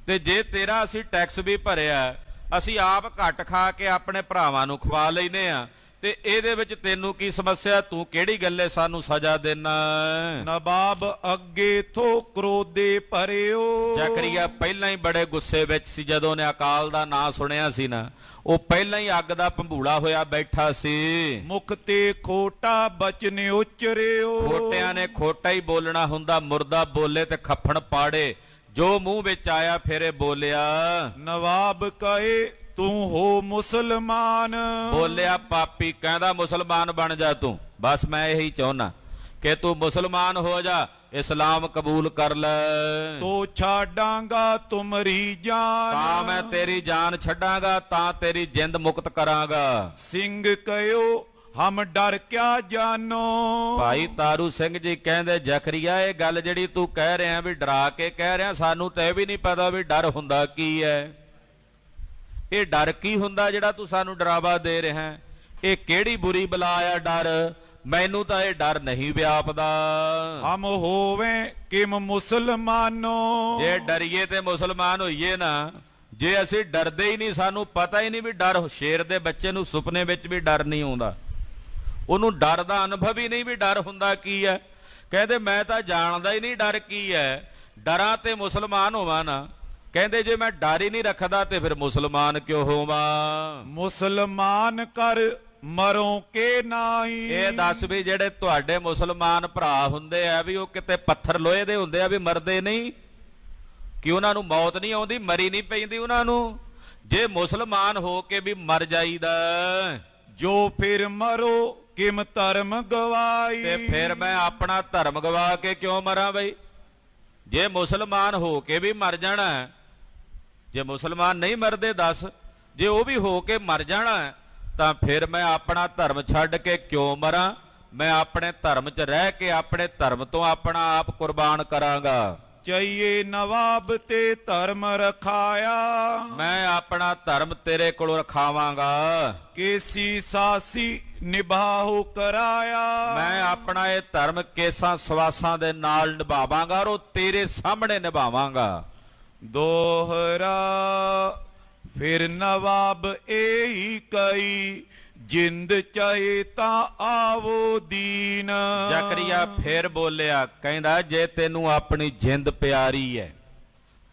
ਤੇ ਜੇ ਤੇਰਾ ਅਸੀਂ ਟੈਕਸ ਵੀ ਭਰਿਆ, ਅਸੀਂ ਆਪ ਘੱਟ ਖਾ ਕੇ ਆਪਣੇ ਭਰਾਵਾਂ ਨੂੰ ਖਵਾ ਲੈਨੇ ਆ, ਤੇ ਇਹਦੇ ਵਿੱਚ ਤੈਨੂੰ ਕੀ ਸਮੱਸਿਆ? ਤੂੰ ਕਿਹੜੀ ਗੱਲੇ ਸਾਨੂੰ ਸਜ਼ਾ ਦੇਣਾ? ਨਵਾਬ ਅੱਗੇ ਥੋ ਕ੍ਰੋਧੇ ਭਰਿਓ, ਜ਼ਕਰੀਆ ਪਹਿਲਾਂ ਹੀ ਬੜੇ ਗੁੱਸੇ ਵਿੱਚ ਸੀ। ਜਦੋਂ ਨੇ ਅਕਾਲ ਦਾ ਨਾਂ ਸੁਣਿਆ ਸੀ ਨਾ, ਉਹ ਪਹਿਲਾਂ ਹੀ ਅੱਗ ਦਾ ਭੰਬੂੜਾ ਹੋਇਆ ਬੈਠਾ ਸੀ। ਮੁਖ ਤੇ ਖੋਟਾ ਬਚਨ ਉਚਰਿਓ, ਖੋਟਿਆਂ ਨੇ ਖੋਟਾ ਹੀ ਬੋਲਣਾ ਹੁੰਦਾ, ਮੁਰਦਾ ਬੋਲੇ ਤੇ ਖੱਫਣ ਪਾੜੇ, ਜੋ ਮੂੰਹ ਵਿੱਚ ਆਇਆ ਫਿਰੇ ਬੋਲਿਆ। ਨਵਾਬ ਕਹੇ ਤੂੰ ਹੋ ਮੁਸਲਮਾਨ, ਬੋਲਿਆ ਪਾਪੀ, ਕਹਿੰਦਾ ਮੁਸਲਮਾਨ ਬਣ ਜਾ ਤੂੰ, ਬਸ ਮੈਂ ਇਹੀ ਚਾਹੁੰਨਾ ਕਿ ਤੂੰ ਮੁਸਲਮਾਨ ਹੋ ਜਾ, ਇਸਲਾਮ ਕਬੂਲ ਕਰ ਲੈ। ਤੋ ਛਾਡਾਂਗਾ ਤੁਮਰੀ ਜਾਨ, ਤਾਂ ਮੈਂ ਤੇਰੀ ਜਾਨ ਛੱਡਾਂਗਾ, ਤਾਂ ਤੇਰੀ ਜਿੰਦ ਮੁਕਤ ਕਰਾਂਗਾ। ਸਿੰਘ ਕਹਿਓ ਹਮ ਡਰ ਕਿਆ ਜਾਨੋ, ਭਾਈ ਤਾਰੂ ਸਿੰਘ ਜੀ ਕਹਿੰਦੇ ਜ਼ਕਰੀਆ ਇਹ ਗੱਲ ਜਿਹੜੀ ਤੂੰ ਕਹਿ ਰਿਹਾ ਵੀ ਡਰਾ ਕੇ ਕਹਿ ਰਿਹਾ, ਸਾਨੂੰ ਤਾਂ ਇਹ ਵੀ ਨਹੀਂ ਪਤਾ ਵੀ ਡਰ ਹੁੰਦਾ ਕੀ ਹੈ। ਇਹ ਡਰ ਕੀ ਹੁੰਦਾ ਜਿਹੜਾ ਤੂੰ ਸਾਨੂੰ ਡਰਾਵਾ ਦੇ ਰਿਹਾ? ਇਹ ਕਿਹੜੀ ਬੁਰੀ ਬਲਾ ਆ ਡਰ? ਮੈਨੂੰ ਤਾਂ ਇਹ ਡਰ ਨਹੀਂ ਵਿਆਪਦਾ। ਹਮ ਹੋਵੇ ਕਿਮ ਮੁਸਲਮਾਨੋ, ਜੇ ਡਰੀਏ ਤੇ ਮੁਸਲਮਾਨ ਹੋਈਏ ਨਾ, ਜੇ ਅਸੀਂ ਡਰਦੇ ਹੀ ਨਹੀਂ, ਸਾਨੂੰ ਪਤਾ ਹੀ ਨਹੀਂ ਵੀ ਡਰ, ਸ਼ੇਰ ਦੇ ਬੱਚੇ ਨੂੰ ਸੁਪਨੇ ਵਿੱਚ ਵੀ ਡਰ ਨਹੀਂ ਆਉਂਦਾ, ਉਹਨੂੰ ਡਰ ਦਾ ਅਨੁਭਵ ਹੀ ਨਹੀਂ ਵੀ ਡਰ ਹੁੰਦਾ ਕੀ ਹੈ। ਕਹਿੰਦੇ ਮੈਂ ਤਾਂ ਜਾਣਦਾ ਹੀ ਨਹੀਂ ਡਰ ਕੀ ਹੈ, ਡਰਾਂ ਤੇ ਮੁਸਲਮਾਨ ਹੋਵਾਂ ਨਾ। ਕਹਿੰਦੇ ਜੇ ਮੈਂ ਡਰ ਹੀ ਨਹੀਂ ਰੱਖਦਾ ਤੇ ਫਿਰ ਮੁਸਲਮਾਨ ਕਿਉਂ ਹੋਵਾਂ? ਮੁਸਲਮਾਨ ਕਰ ਮਰੋਂ ਕੇ ਨਾਹੀ, ਇਹ ਦੱਸ ਵੀ ਜਿਹੜੇ ਤੁਹਾਡੇ ਮੁਸਲਮਾਨ ਭਰਾ ਹੁੰਦੇ ਆ ਵੀ ਉਹ ਕਿਤੇ ਪੱਥਰ ਲੋਹੇ ਦੇ ਹੁੰਦੇ ਆ ਵੀ ਮਰਦੇ ਨਹੀਂ ਕਿ ਉਹਨਾਂ ਨੂੰ ਮੌਤ ਨਹੀਂ ਆਉਂਦੀ, ਮਰੀ ਨਹੀਂ ਪੈਂਦੀ ਉਹਨਾਂ ਨੂੰ? ਜੇ ਮੁਸਲਮਾਨ ਹੋ ਕੇ ਵੀ ਮਰ ਜਾਈਦਾ, ਜੋ ਫਿਰ ਮਰੋ ਕਿਮ ਧਰਮ ਗਵਾਈ, ਤੇ ਫਿਰ ਮੈਂ ਆਪਣਾ ਧਰਮ ਗਵਾ ਕੇ ਕਿਉਂ ਮਰਾਂ ਬਈ? ਜੇ ਮੁਸਲਮਾਨ ਹੋ ਕੇ ਵੀ ਮਰ ਜਾਣਾ, ਜੇ ਮੁਸਲਮਾਨ ਨਹੀਂ ਮਰਦੇ ਦੱਸ, ਜੇ ਉਹ ਵੀ ਹੋ ਕੇ ਮਰ ਜਾਣਾ ਤਾਂ ਫਿਰ ਮੈਂ ਆਪਣਾ ਧਰਮ ਛੱਡ ਕੇ ਕਿਉਂ ਮਰਾਂ? ਮੈਂ ਆਪਣੇ ਧਰਮ 'ਚ ਰਹਿ ਕੇ ਆਪਣੇ ਧਰਮ ਤੋਂ ਆਪਣਾ ਆਪ ਕੁਰਬਾਨ ਕਰਾਂਗਾ। ਚਾਹੀਏ ਨਵਾਬ ਤੇ ਧਰਮ ਰਖਾਇਆ, ਮੈਂ ਆਪਣਾ ਧਰਮ ਤੇਰੇ ਕੋਲ ਰਖਾਵਾਂਗਾ। ਕੇਸੀ ਸਾਸੀ ਨਿਭਾਹੋ ਕਰਾਇਆ, ਮੈਂ ਆਪਣਾ ਇਹ ਧਰਮ ਕੇਸਾਂ ਸਵਾਸਾਂ ਦੇ ਨਾਲ ਨਿਭਾਵਾਂਗਾ ਔਰ ਉਹ ਤੇਰੇ ਸਾਹਮਣੇ ਨਿਭਾਵਾਂਗਾ। ਦੋਹਰਾ ਫਿਰ ਨਵਾਬ ਇਹੀ ਕਈ, ਜਿੰਦ ਚਾਹੇ ਤਾਂ ਆਵੋ ਦੀਨ। ਜ਼ਕਰੀਆ ਫੇਰ ਬੋਲਿਆ, ਕਹਿੰਦਾ ਜੇ ਤੈਨੂੰ ਆਪਣੀ ਜਿੰਦ ਪਿਆਰੀ ਹੈ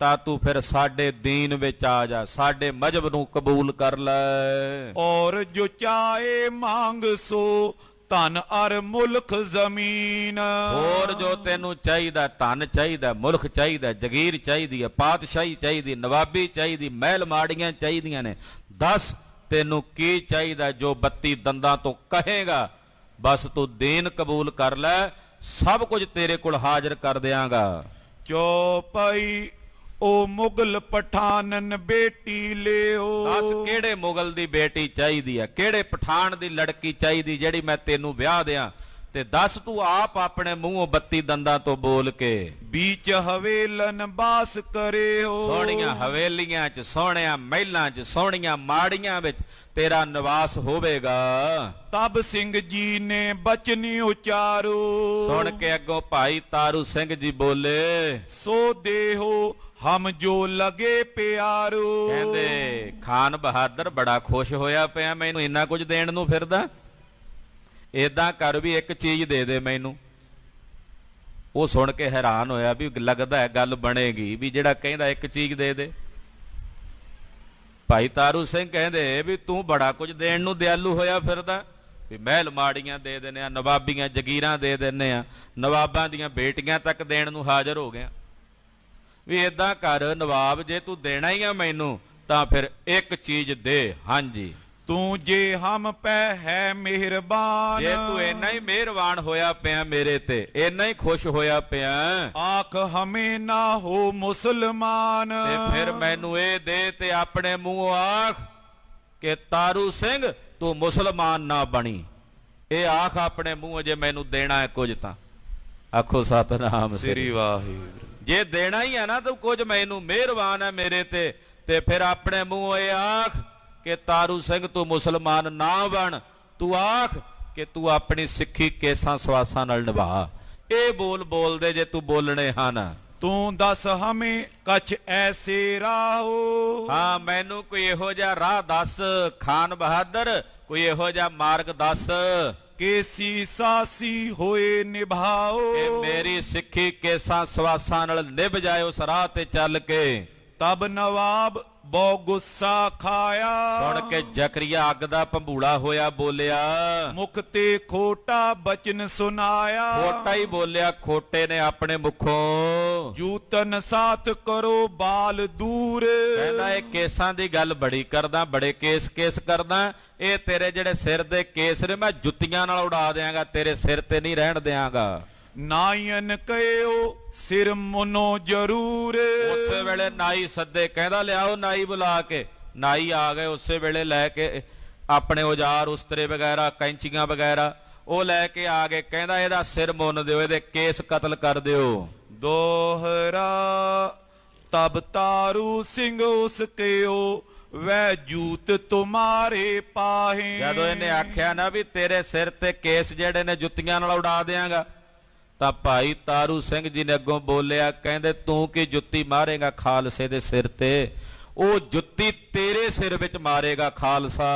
ਤਾਂ ਤੂੰ ਫਿਰ ਸਾਡੇ ਦੀਨ ਵਿੱਚ ਆ ਜਾ, ਸਾਡੇ ਮਜ਼ਹਬ ਨੂੰ ਕਬੂਲ ਕਰ ਲੈ। ਔਰ ਜੋ ਚਾਹੇ ਮੰਗ ਸੋ ਧਨ ਅਰ ਮੁਲਕ ਜ਼ਮੀਨ, ਹੋਰ ਜੋ ਤੈਨੂੰ ਚਾਹੀਦਾ, ਧਨ ਚਾਹੀਦਾ, ਮੁਲਕ ਚਾਹੀਦਾ, ਜਗੀਰ ਚਾਹੀਦੀ ਹੈ, ਪਾਤਸ਼ਾਹੀ ਚਾਹੀਦੀ, ਨਵਾਬੀ ਚਾਹੀਦੀ, ਮਹਿਲ ਮਾੜੀਆਂ ਚਾਹੀਦੀਆਂ ਨੇ, ਦੱਸ ਤੈਨੂੰ ਕੀ ਚਾਹੀਦਾ? ਜੋ 32 ਦੰਦਾਂ ਤੋਂ ਕਹੇਗਾ ਬਸ ਤੂੰ ਦੀਨ ਕਬੂਲ ਕਰ ਲੈ, ਸਭ ਕੁਝ ਤੇਰੇ ਕੋਲ ਹਾਜ਼ਰ ਕਰ ਦਿਆਂਗਾ। ਚੌਪਈ ਉਹ ਮੁਗਲ ਪਠਾਨਨ ਬੇਟੀ ਲਿਓ, ਦੱਸ ਕਿਹੜੇ ਮੁਗਲ ਦੀ ਬੇਟੀ ਚਾਹੀਦੀ ਹੈ, ਕਿਹੜੇ ਪਠਾਨ ਦੀ ਲੜਕੀ ਚਾਹੀਦੀ ਜਿਹੜੀ ਮੈਂ ਤੈਨੂੰ ਵਿਆਹ ਦਿਆਂ, ਤੇ ਦੱਸ ਤੂੰ ਆਪ ਆਪਣੇ ਮੂੰਹੋਂ 32 ਦੰਦਾਂ ਤੋਂ ਬੋਲ ਕੇ बीच हवेलन बास करे हो। ਸੋਹਣੀਆਂ ਹਵੇਲੀਆਂ 'ਚ, ਸੋਹਣਿਆਂ ਮਹਿਲਾਂ 'ਚ, ਸੋਹਣੀਆਂ ਮਾੜੀਆਂ ਵਿੱਚ ਤੇਰਾ ਨਿਵਾਸ ਹੋਵੇਗਾ। तब सिंह जी ने बचन उचारो। ਸੁਣ ਕੇ ਅੱਗੋਂ ਭਾਈ ਤਾਰੂ ਸਿੰਘ ਜੀ ਬੋਲੇ, सो देहो हम जो लगे प्यारो। ਕਹਿੰਦੇ ਖਾਨ ਬਹਾਦਰ ਬੜਾ ਖੁਸ਼ ਹੋਇਆ ਪਿਆ, ਮੈਨੂੰ ਇੰਨਾ ਕੁਝ ਦੇਣ ਨੂੰ ਫਿਰਦਾ, ਏਦਾਂ ਕਰ ਵੀ ਇੱਕ ਚੀਜ਼ ਦੇ ਦੇ ਮੈਨੂੰ। ਉਹ ਸੁਣ ਕੇ ਹੈਰਾਨ ਹੋਇਆ ਵੀ ਲੱਗਦਾ ਹੈ ਗੱਲ ਬਣੇਗੀ, ਵੀ ਜਿਹੜਾ ਕਹਿੰਦਾ ਇੱਕ ਚੀਜ਼ ਦੇ ਦੇ। ਭਾਈ ਤਾਰੂ ਸਿੰਘ ਕਹਿੰਦੇ ਵੀ ਤੂੰ ਬੜਾ ਕੁਝ ਦੇਣ ਨੂੰ ਦਿਆਲੂ ਹੋਇਆ ਫਿਰਦਾ, ਵੀ ਮਹਿਲ ਮਾੜੀਆਂ ਦੇ ਦਿੰਦੇ ਆ, ਨਵਾਬੀਆਂ ਜਗੀਰਾਂ ਦੇ ਦਿੰਦੇ ਆ, ਨਵਾਬਾਂ ਦੀਆਂ ਬੇਟੀਆਂ ਤੱਕ ਦੇਣ ਨੂੰ ਹਾਜ਼ਰ ਹੋ ਗਿਆ। ਵੀ ਏਦਾਂ ਕਰ ਨਵਾਬ, ਜੇ ਤੂੰ ਦੇਣਾ ਹੀ ਆ ਮੈਨੂੰ ਤਾਂ ਫਿਰ ਇੱਕ ਚੀਜ਼ ਦੇ। ਹਾਂਜੀ, तू जे हम पे है मेहरबान। ਜੇ ਤੂੰ ਇੰਨਾ ਹੀ ਮਿਹਰਬਾਨ ਹੋਇਆ ਪਿਆ ਮੇਰੇ ਤੇ, ਇੰਨਾ ਹੀ ਖੁਸ਼ ਹੋਇਆ ਪਿਆ, आख हमें ना हो मुसलमान। ਤੇ ਫਿਰ ਮੈਨੂੰ ਇਹ ਦੇ ਤੇ ਆਪਣੇ ਮੂੰਹੋਂ ਆਖ ਕਿ ਤਾਰੂ ਸਿੰਘ ਤੂੰ ਮੁਸਲਮਾਨ ਨਾ ਬਣੀ। ਇਹ ਆਖ ਆਪਣੇ ਮੂੰਹੋਂ ਜੇ ਮੈਨੂੰ ਦੇਣਾ ਹੈ ਕੁਝ ਤਾਂ। ਆਖੋ ਸਤਨਾਮ ਸ੍ਰੀ ਵਾਹਿਗੁਰੂ। ਜੇ ਦੇਣਾ ਹੀ ਹੈ ਨਾ ਤੂੰ ਕੁਝ, ਮੈਨੂੰ ਮਿਹਰਬਾਨ ਹੈ ਮੇਰੇ ਤੇ ਫਿਰ ਆਪਣੇ ਮੂੰਹੋਂ ਇਹ ਆਖ ਕਿ ਤਾਰੂ ਸਿੰਘ ਤੂੰ ਮੁਸਲਮਾਨ ਨਾ ਬਣ। ਤੂੰ ਆਖ ਕਿ ਤੂੰ ਆਪਣੀ ਸਿੱਖੀ ਕੇਸਾਂ ਸਵਾਸਾਂ ਨਾਲ ਨਿਭਾ। ਇਹ ਬੋਲ ਬੋਲਦੇ ਜੇ ਤੂੰ ਬੋਲਣੇ ਹਨ। तू दस हमें कछ ऐसे राहो। ਹਾਂ, ਮੈਨੂੰ ਕੋਈ ਇਹੋ ਜਿਹਾ ਰਾਹ ਦੱਸ ਖਾਨ ਬਹਾਦਰ, ਕੋਈ ਇਹੋ ਜਿਹਾ ਮਾਰਗ ਦੱਸ केसी सासी होए निभाओ। ਕਿ ਮੇਰੀ ਸਿੱਖੀ ਕੇਸਾਂ ਸਵਾਸਾਂ ਨਾਲ ਨਿਭ ਜਾਏ ਉਸ ਰਾਹ ਤੇ ਚੱਲ ਕੇ। तब नवाब ਬਹੁ ਗੁੱਸਾ ਖਾਇਆ। ਸੁਣ ਕੇ ਜ਼ਕਰੀਆ ਅੱਗ ਦਾ ਭੰਬੂੜਾ ਹੋਇਆ, ਬੋਲਿਆ ਮੁਖ ਤੇ ਖੋਟਾ ਬਚਨ ਸੁਨਾਇਆ। ਖੋਟਾ ਹੀ ਬੋਲਿਆ, ਖੋਟੇ ਨੇ ਆਪਣੇ ਮੁਖੋਂ। ਜੂਤਨ ਸਾਥ ਕਰੋ ਬਾਲ ਦੂਰ। ਕਹਿੰਦਾ ਇਹ ਕੇਸਾਂ ਦੀ ਗੱਲ ਬੜੀ ਕਰਦਾ, ਬੜੇ ਕੇਸ ਕਰਦਾ। ਇਹ ਤੇਰੇ ਜਿਹੜੇ ਸਿਰ ਦੇ ਕੇਸ ਨੇ ਮੈਂ ਜੁੱਤੀਆਂ ਨਾਲ ਉਡਾ ਦਿਆਂਗਾ, ਤੇਰੇ ਸਿਰ ਤੇ ਨਹੀਂ ਰਹਿਣ ਦਿਆਂਗਾ। ਨਾਇਨ ਕਹਿਓ ਸਿਰ ਮਨੋ ਜ਼ਰੂਰ। ਉਸੇ ਵੇਲੇ ਨਾਈ ਸੱਦੇ, ਕਹਿੰਦਾ ਲਿਆਓ ਨਾਈ ਬੁਲਾ ਕੇ। ਨਾਈ ਆ ਗਏ ਉਸੇ ਵੇਲੇ ਲੈ ਕੇ ਆਪਣੇ ਔਜ਼ਾਰ ਉਸਤਰੇ ਵਗੈਰਾ, ਕੈਂਚੀਆਂ ਵਗੈਰਾ ਉਹ ਲੈ ਕੇ ਆ ਗਏ। ਕਹਿੰਦਾ ਇਹਦਾ ਸਿਰ ਮੁੰਨ ਦਿਓ, ਇਹਦੇ ਕੇਸ ਕਤਲ ਕਰ ਦਿਓ। ਦੋਹਰਾ ਤਬ ਤਾਰੂ ਸਿੰਘ ਉਸ ਕਿਓ ਵੈ ਜੂਤ ਤੁਮਾਰੇ ਪਾਹੇ। ਜਦੋਂ ਇਹਨੇ ਆਖਿਆ ਨਾ ਵੀ ਤੇਰੇ ਸਿਰ ਤੇ ਕੇਸ ਜਿਹੜੇ ਨੇ ਜੁੱਤੀਆਂ ਨਾਲ ਉਡਾ ਦਿਆਂਗਾ, ਤਾਂ ਭਾਈ ਤਾਰੂ ਸਿੰਘ ਜੀ ਨੇ ਅੱਗੋਂ ਬੋਲਿਆ, ਕਹਿੰਦੇ ਤੂੰ ਕੀ ਜੁੱਤੀ ਮਾਰੇਗਾ ਖਾਲਸੇ ਦੇ ਸਿਰ ਤੇ? ਉਹ ਜੁੱਤੀ ਤੇਰੇ ਸਿਰ ਵਿੱਚ ਮਾਰੇਗਾ ਖਾਲਸਾ।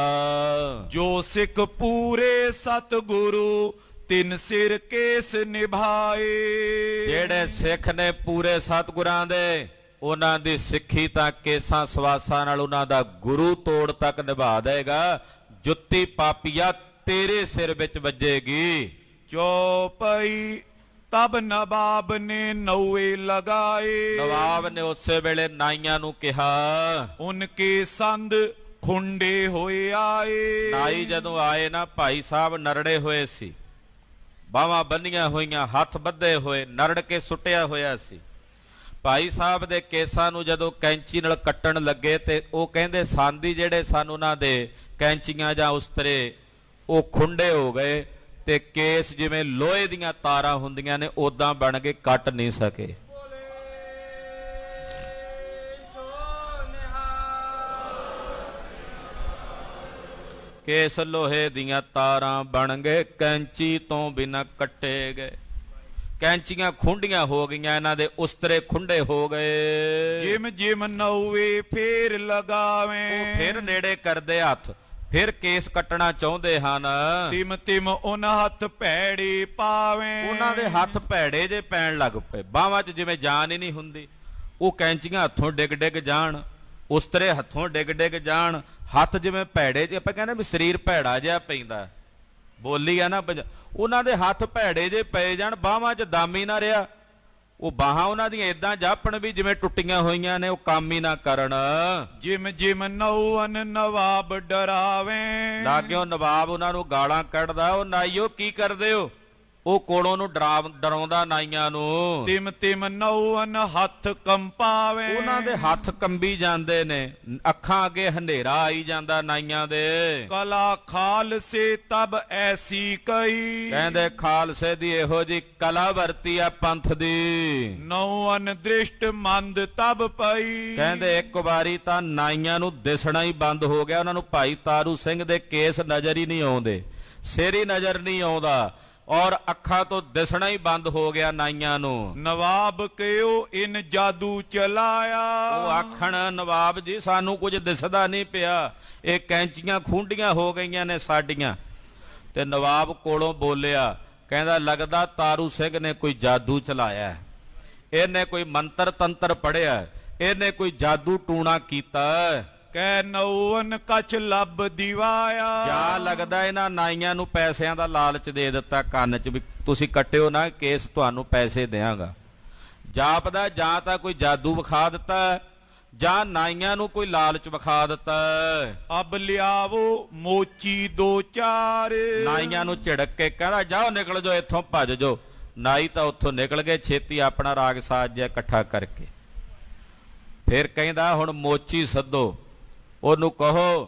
ਜੋ ਸਿੱਖ ਪੂਰੇ ਸਤਿਗੁਰੂ ਤਿੰਨ ਸਿਰ ਕੇਸ ਨਿਭਾਏ। ਜਿਹੜੇ ਸਿੱਖ ਨੇ ਪੂਰੇ ਸਤਿਗੁਰਾਂ ਦੇ, ਉਹਨਾਂ ਦੀ ਸਿੱਖੀ ਤਾਂ ਕੇਸਾਂ ਸਵਾਸਾਂ ਨਾਲ ਉਹਨਾਂ ਦਾ ਗੁਰੂ ਤੋੜ ਤੱਕ ਨਿਭਾ ਦੇਗਾ। ਜੁੱਤੀ ਪਾਪੀਆ ਤੇਰੇ ਸਿਰ ਵਿੱਚ ਵੱਜੇਗੀ। ਚੌਪਈ ਤਬ ਨਵਾਬ ਨੇ ਨੌਏ ਲਗਾਏ। ਨਵਾਬ ਨੇ ਉਸੇ ਵੇਲੇ ਨਾਈਆਂ ਨੂੰ ਕਿਹਾ, ਉਨਕੇ ਸੰਦ ਖੁੰਡੇ ਹੋਏ ਆਏ। ਨਾਈ ਜਦੋਂ ਆਏ ਨਾ, ਭਾਈ ਸਾਹਿਬ ਨਰੜੇ ਹੋਏ ਸੀ, ਬਾਹਾਂ ਬੰਨੀਆਂ ਹੋਈਆਂ, ਹੱਥ ਬੱਧੇ ਹੋਏ, ਨਰੜ ਕੇ ਸੁੱਟਿਆ ਹੋਇਆ ਸੀ। ਭਾਈ ਸਾਹਿਬ ਦੇ ਕੇਸਾਂ ਨੂੰ ਜਦੋਂ ਕੈਂਚੀ ਨਾਲ ਕੱਟਣ ਲੱਗੇ ਤੇ ਉਹ ਕਹਿੰਦੇ ਸੰਦੀ ਜਿਹੜੇ ਸਨ ਉਹਨਾਂ ਦੇ ਕੈਂਚੀਆਂ ਜਾਂ ਉਸਤਰੇ ਉਹ ਖੁੰਡੇ ਹੋ ਗਏ ਤੇ ਕੇਸ ਜਿਵੇਂ ਲੋਹੇ ਦੀਆਂ ਤਾਰਾਂ ਹੁੰਦੀਆਂ ਨੇ ਉਦਾਂ ਬਣ ਕੇ ਕੱਟ ਨਹੀਂ ਸਕੇ। ਕੇਸ ਲੋਹੇ ਦੀਆਂ ਤਾਰਾਂ ਬਣ ਗਏ, ਕੈਂਚੀ ਤੋਂ ਬਿਨਾਂ ਕੱਟੇ ਗਏ। ਕੈਂਚੀਆਂ ਖੁੰਡੀਆਂ ਹੋ ਗਈਆਂ, ਇਹਨਾਂ ਦੇ ਉਸਤਰੇ ਖੁੰਡੇ ਹੋ ਗਏ। ਜਿਮ ਜਿਮ ਨੌਵੇ ਫੇਰ ਲਗਾਵੇਂ। ਉਹ ਫਿਰ ਨੇੜੇ ਕਰਦੇ ਹੱਥ, ਫਿਰ ਕੇਸ ਕੱਟਣਾ ਚਾਹੁੰਦੇ ਹਨ। ਤਿਮ ਤਿਮ ਉਹਨਾਂ ਹੱਥ ਭੈੜੇ ਪਾਵੇਂ। ਉਹਨਾਂ ਦੇ ਹੱਥ ਭੈੜੇ ਜੇ ਪੈਣ ਲੱਗ ਪਏ, ਬਾਹਾਂ 'ਚ ਜਿਵੇਂ ਜਾਨ ਹੀ ਨਹੀਂ ਹੁੰਦੀ। ਉਹ ਕੈਂਚੀਆਂ ਹੱਥੋਂ ਡਿੱਗ ਡਿੱਗ ਜਾਣ, ਉਸਤਰੇ ਹੱਥੋਂ ਡਿੱਗ ਡਿੱਗ ਜਾਣ, ਹੱਥ ਜਿਵੇਂ ਭੈੜੇ ਜੇ, ਆਪਾਂ ਕਹਿੰਦੇ ਵੀ ਸਰੀਰ ਭੈੜਾ ਜਿਹਾ ਪੈਂਦਾ, ਬੋਲੀ ਆ ਨਾ। ਉਹਨਾਂ ਦੇ ਹੱਥ ਭੈੜੇ ਜੇ ਪਏ ਜਾਣ, ਬਾਹਾਂ 'ਚ ਦਮ ਹੀ ਨਾ ਰਿਹਾ। ਉਹ ਬਾਹਾਂ ਉਹਨਾਂ ਦੀਆਂ ਏਦਾਂ ਜਾਪਣ ਵੀ ਜਿਵੇਂ ਟੁੱਟੀਆਂ ਹੋਈਆਂ ਨੇ, ਉਹ ਕੰਮ ਹੀ ਨਾ ਕਰਨ। ਜਿਮ ਜਿਮ ਨੌਨ ਨਵਾਬ ਡਰਾਵੇਂ। ਲਾਗਿਓ ਨਵਾਬ ਉਹਨਾਂ ਨੂੰ ਗਾਲਾਂ ਕੱਢਦਾ, ਉਹ ਨਾਈਓ ਕੀ ਕਰਦੇ ਹੋ? ਉਹ ਕੋਲੋਂ ਨੂੰ ਡਰਾਉਂਦਾ ਨਾਈਆਂ ਨੂੰ। ਤਿਮ ਤਿਮ ਨੌਵਨ ਹੱਥ ਕੰਪਾਵੇ, ਉਹਨਾਂ ਦੇ ਹੱਥ ਕੰਬੀ ਜਾਂਦੇ ਨੇ, ਅੱਖਾਂ ਅੱਗੇ ਹਨੇਰਾ ਆਈ ਜਾਂਦਾ ਨਾਈਆਂ ਦੇ। ਕਲਾ ਖਾਲਸੇ ਤਬ ਐਸੀ ਕਈ, ਕਹਿੰਦੇ ਖਾਲਸੇ ਦੀ ਇਹੋ ਜੀ ਕਲਾ ਵਰਤੀ ਆ ਪੰਥ ਦੀ। ਨੌਵਨ ਦ੍ਰਿਸ਼ਟ ਮੰਦ ਤਬ ਪਈ, ਕਹਿੰਦੇ ਇੱਕ ਵਾਰੀ ਤਾਂ ਨਾਈਆਂ ਨੂੰ ਦਿਸਣਾ ਹੀ ਬੰਦ ਹੋ ਗਿਆ। ਉਹਨਾਂ ਨੂੰ ਭਾਈ ਤਾਰੂ ਸਿੰਘ ਦੇ ਕੇਸ ਨਜ਼ਰ ਹੀ ਨਹੀਂ ਆਉਂਦੇ, ਸਿਰ ਹੀ ਨਜ਼ਰ ਨਹੀਂ ਆਉਂਦਾ, ਔਰ ਅੱਖਾਂ ਤੋਂ ਦਿਸਣਾ ਹੀ ਬੰਦ ਹੋ ਗਿਆ ਨਾਈਆਂ ਨੂੰ। ਨਵਾਬ ਕਿਉ ਇਨ ਜਾਦੂ ਚਲਾਇਆ, ਉਹ ਆਖਣ ਨਵਾਬ ਜੀ ਸਾਨੂੰ ਕੁਝ ਦਿਸਦਾ ਨਹੀਂ ਪਿਆ, ਇਹ ਕੈਂਚੀਆਂ ਖੁੰਡੀਆਂ ਹੋ ਗਈਆਂ ਨੇ ਸਾਡੀਆਂ। ਤੇ ਨਵਾਬ ਕੋਲੋਂ ਬੋਲਿਆ, ਕਹਿੰਦਾ ਲੱਗਦਾ ਤਾਰੂ ਸਿੰਘ ਨੇ ਕੋਈ ਜਾਦੂ ਚਲਾਇਆ, ਇਹਨੇ ਕੋਈ ਮੰਤਰ ਤੰਤਰ ਪੜਿਆ, ਇਹਨੇ ਕੋਈ ਜਾਦੂ ਟੂਣਾ ਕੀਤਾ। ਕਹਿ ਨੌਵਨ ਕਛ ਲੱਭ ਦਿਵਾਇਆ, ਜਾ ਲੱਗਦਾ ਇਹਨਾਂ ਨਾਈਆਂ ਨੂੰ ਪੈਸਿਆਂ ਦਾ ਲਾਲਚ ਦੇ ਦਿੱਤਾ ਕੰਨ 'ਚ ਵੀ ਤੁਸੀਂ ਕੱਟਿਓ ਨਾ ਕੇਸ, ਤੁਹਾਨੂੰ ਪੈਸੇ ਦਿਆਂਗਾ। ਜਾਪਦਾ ਜਾਂ ਤਾਂ ਕੋਈ ਜਾਦੂ ਵਿਖਾ ਦਿੱਤਾ ਜਾਂ ਨਾਈਆਂ ਨੂੰ ਕੋਈ ਲਾਲਚ ਵਿਖਾ ਦਿੱਤਾ। ਅਬ ਲਿਆਵੋ ਮੋਚੀ ਦੋ ਚਾਰ, ਨਾਈਆਂ ਨੂੰ ਝਿੜਕ ਕੇ ਕਹਿੰਦਾ ਜਾਓ ਨਿਕਲ ਜਾਓ ਇੱਥੋਂ, ਭੱਜ ਜਾਓ। ਨਾਈ ਤਾਂ ਉੱਥੋਂ ਨਿਕਲ ਗਏ ਛੇਤੀ ਆਪਣਾ ਰਾਗ ਸਾਜ ਜਿਹਾ ਇਕੱਠਾ ਕਰਕੇ। ਫਿਰ ਕਹਿੰਦਾ ਹੁਣ ਮੋਚੀ ਸੱਦੋ, ਉਹਨੂੰ ਕਹੋ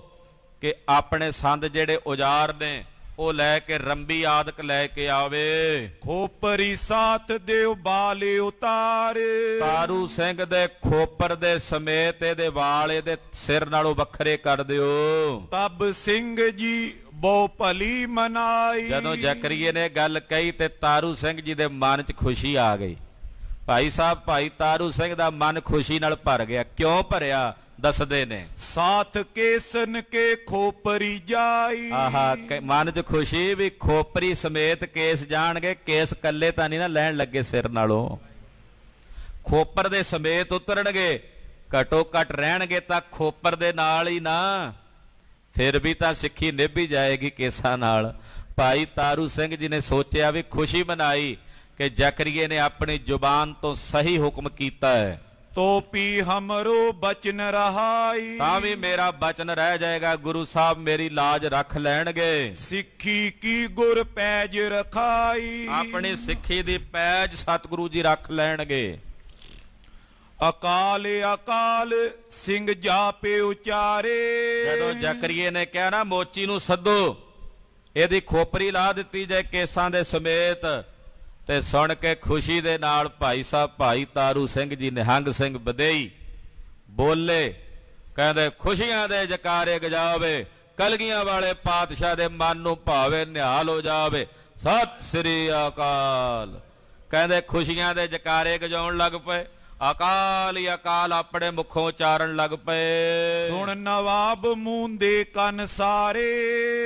ਕਿ ਆਪਣੇ ਸੰਦ ਜਿਹੜੇ ਔਜ਼ਾਰ ਨੇ ਉਹ ਲੈ ਕੇ, ਰੰਬੀ ਆਦਿਕ ਲੈ ਕੇ ਆਵੇ। ਖੋਪਰੀ ਸਾਥ ਦਿਓ ਬਾਲੇ ਉਤਾਰੇ, ਤਾਰੂ ਸਿੰਘ ਦੇ ਖੋਪਰ ਦੇ ਸਮੇਤ ਇਹਦੇ ਵਾਲ ਇਹਦੇ ਸਿਰ ਨਾਲੋਂ ਵੱਖਰੇ ਕਰ ਦਿਓ। ਤਬ ਸਿੰਘ ਜੀ ਬਹੁ ਭਲੀ ਮਨਾਈ, ਜਦੋਂ ਜ਼ਕਰੀਏ ਨੇ ਗੱਲ ਕਹੀ ਤੇ ਤਾਰੂ ਸਿੰਘ ਜੀ ਦੇ ਮਨ 'ਚ ਖੁਸ਼ੀ ਆ ਗਈ। ਭਾਈ ਸਾਹਿਬ ਭਾਈ ਤਾਰੂ ਸਿੰਘ ਦਾ ਮਨ ਖੁਸ਼ੀ ਨਾਲ ਭਰ ਗਿਆ। ਕਿਉਂ ਭਰਿਆ ਦੱਸਦੇ ਨੇ, ਸਾਥ ਕੇਸਨ ਕੇ ਖੋਪਰੀ ਜਾਈ। ਆਹਾ ਮਨ 'ਚ ਖੁਸ਼ੀ ਵੀ ਖੋਪਰੀ ਸਮੇਤ ਕੇਸ ਜਾਣਗੇ, ਕੇਸ ਕੱਲੇ ਤਾਂ ਨਹੀਂ ਨਾ ਲੈਣ ਲੱਗੇ ਸਿਰ ਨਾਲੋਂ, ਖੋਪਰ ਦੇ ਸਮੇਤ ਉਤਰਨਗੇ, ਘਟੋ ਘਟ ਰਹਿਣਗੇ ਤਾਂ ਖੋਪਰ ਦੇ ਨਾਲ ਹੀ ਨਾ, ਫਿਰ ਵੀ ਤਾਂ ਸਿੱਖੀ ਨਿਭੀ ਜਾਏਗੀ ਕੇਸਾਂ ਨਾਲ। ਭਾਈ ਤਾਰੂ ਸਿੰਘ ਜੀ ਨੇ ਸੋਚਿਆ ਵੀ ਖੁਸ਼ੀ ਮਨਾਈ ਕਿ ਜ਼ਕਰੀਏ ਨੇ ਆਪਣੀ ਜ਼ੁਬਾਨ ਤੋਂ ਸਹੀ ਹੁਕਮ ਕੀਤਾ ਹੈ। ਤੋਪੀ ਹਮਰੋ ਬਚਨ ਰਹਾਈ, ਤਾਂ ਵੀ ਮੇਰਾ ਬਚਨ ਰਹਿ ਜਾਏਗਾ, ਗੁਰੂ ਸਾਹਿਬ ਮੇਰੀ ਲਾਜ ਰੱਖ ਲੈਣਗੇ। ਸਿੱਖੀ ਕੀ ਗੁਰ ਪੈਜ ਰਖਾਈ, ਆਪਣੀ ਸਿੱਖੀ ਦੀ ਪੈਜ ਸਤਿਗੁਰੂ ਜੀ ਰੱਖ ਲੈਣਗੇ। ਅਕਾਲ ਅਕਾਲ ਸਿੰਘ ਜਾਪੇ ਉਚਾਰੇ, ਜਦੋਂ ਜ਼ਕਰੀਏ ਨੇ ਕਿਹਾ ਨਾ ਮੋਚੀ ਨੂੰ ਸੱਦੋ, ਇਹਦੀ ਖੋਪਰੀ ਲਾ ਦਿੱਤੀ ਜਾਏ ਕੇਸਾਂ ਦੇ ਸਮੇਤ, ਤੇ ਸੁਣ ਕੇ ਖੁਸ਼ੀ ਦੇ ਨਾਲ ਭਾਈ ਸਾਹਿਬ ਭਾਈ ਤਾਰੂ ਸਿੰਘ ਜੀ ਨਿਹੰਗ ਸਿੰਘ ਬਦੇਈ ਬੋਲੇ, ਕਹਿੰਦੇ ਖੁਸ਼ੀਆਂ ਦੇ ਜਕਾਰੇ ਗਜਾਵੇ, ਕਲਗੀਆਂ ਵਾਲੇ ਪਾਤਸ਼ਾਹ ਦੇ ਮਨ ਨੂੰ ਭਾਵੇ ਨਿਹਾਲ ਹੋ ਜਾਵੇ। ਸਤਿ ਸ੍ਰੀ ਅਕਾਲ। ਕਹਿੰਦੇ ਖੁਸ਼ੀਆਂ ਦੇ ਜਕਾਰੇ ਗਜਾਉਣ ਲੱਗ ਪਏ, ਅਕਾਲ ਹੀ ਅਕਾਲ ਆਪਣੇ ਮੁਖੋਂ ਉਚਾਰਨ ਲੱਗ ਪਏ। ਸੁਣ ਨਵਾਬ ਮੂੰਦੇ ਕੰਨ ਸਾਰੇ,